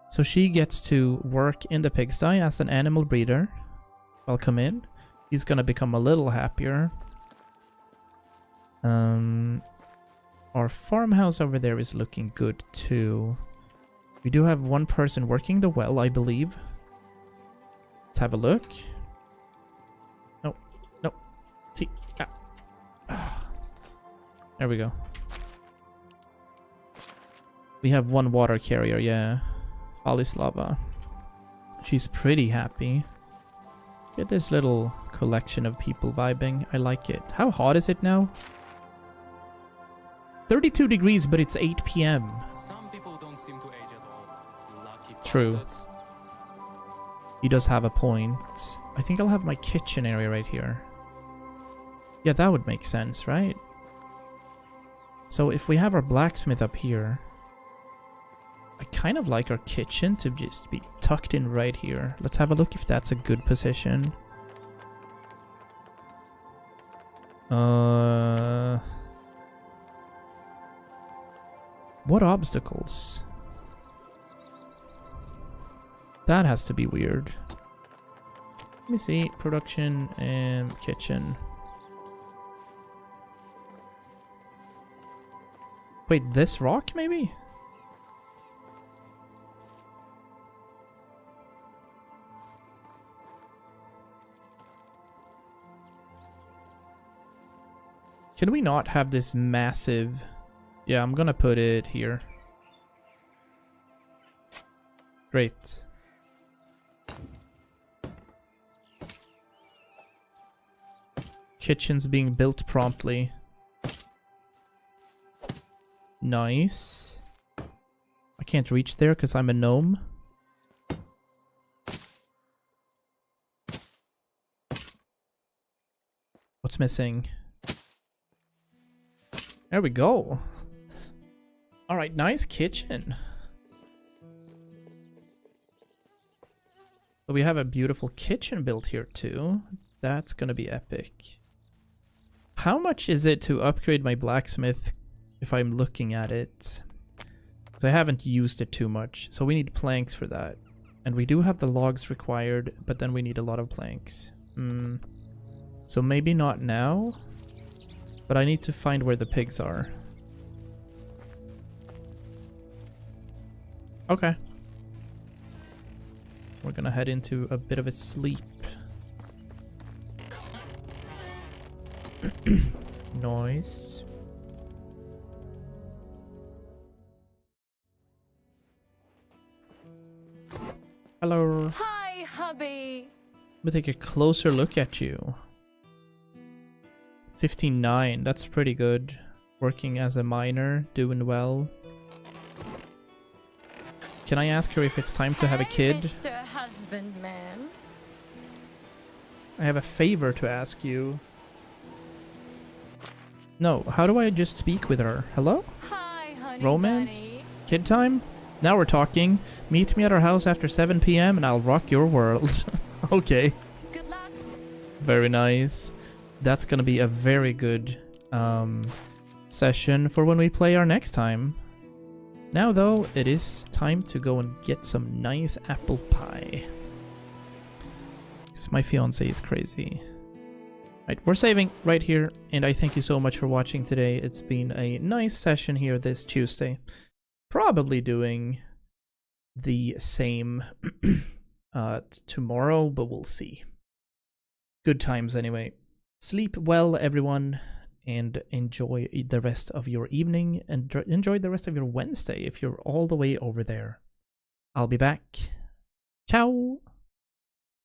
So she gets to work in the pigsty as an animal breeder. Welcome in. He's gonna become a little happier. Our farmhouse over there is looking good too. We do have one person working the well, I believe. Let's have a look. No. No. There we go. We have one water carrier, yeah. Alislava. She's pretty happy. Get this little collection of people vibing. I like it. How hot is it now? 32 degrees, but it's 8 p.m. Some people don't seem to age at all. Lucky True. bastards. He does have a point. I think I'll have my kitchen area right here. Yeah, that would make sense, right? So if we have our blacksmith up here, I kind of like our kitchen to just be tucked in right here. Let's have a look if that's a good position. What obstacles? That has to be weird. Let me see. Production and kitchen. Wait, this rock maybe? Can we not have this massive... Yeah, I'm gonna put it here. Great. Kitchen's being built promptly. Nice. can't reach there because I'm a gnome. What's missing? There we go. Alright, nice kitchen. So we have a beautiful kitchen built here too. That's gonna be epic. How much is it to upgrade my blacksmith if I'm looking at it? Because I haven't used it too much. So we need planks for that. And we do have the logs required, but then we need a lot of planks. So maybe not now, but I need to find where the pigs are. Okay. We're gonna head into a bit of a sleep. Noise. Hello. Hi, hubby. Let me take a closer look at you. 59, that's pretty good. Working as a miner, doing well. Can I ask her if it's time to have a kid? Mr. Husbandman. I have a favor to ask you. No, how do I just speak with her? Hello? Hi, honey Romance? bunny. Kid time? Now we're talking. Meet me at our house after 7 p.m. and I'll rock your world. Okay. Good luck. Very nice. That's gonna be a very good session for when we play our next time. Now though, it is time to go and get some nice apple pie. Because my fiance is crazy. Right, we're saving right here, and I thank you so much for watching today. It's been a nice session here this Tuesday. Probably doing the same tomorrow, but we'll see. Good times anyway. Sleep well, everyone, and enjoy the rest of your evening, and enjoy the rest of your Wednesday if you're all the way over there. I'll be back. Ciao!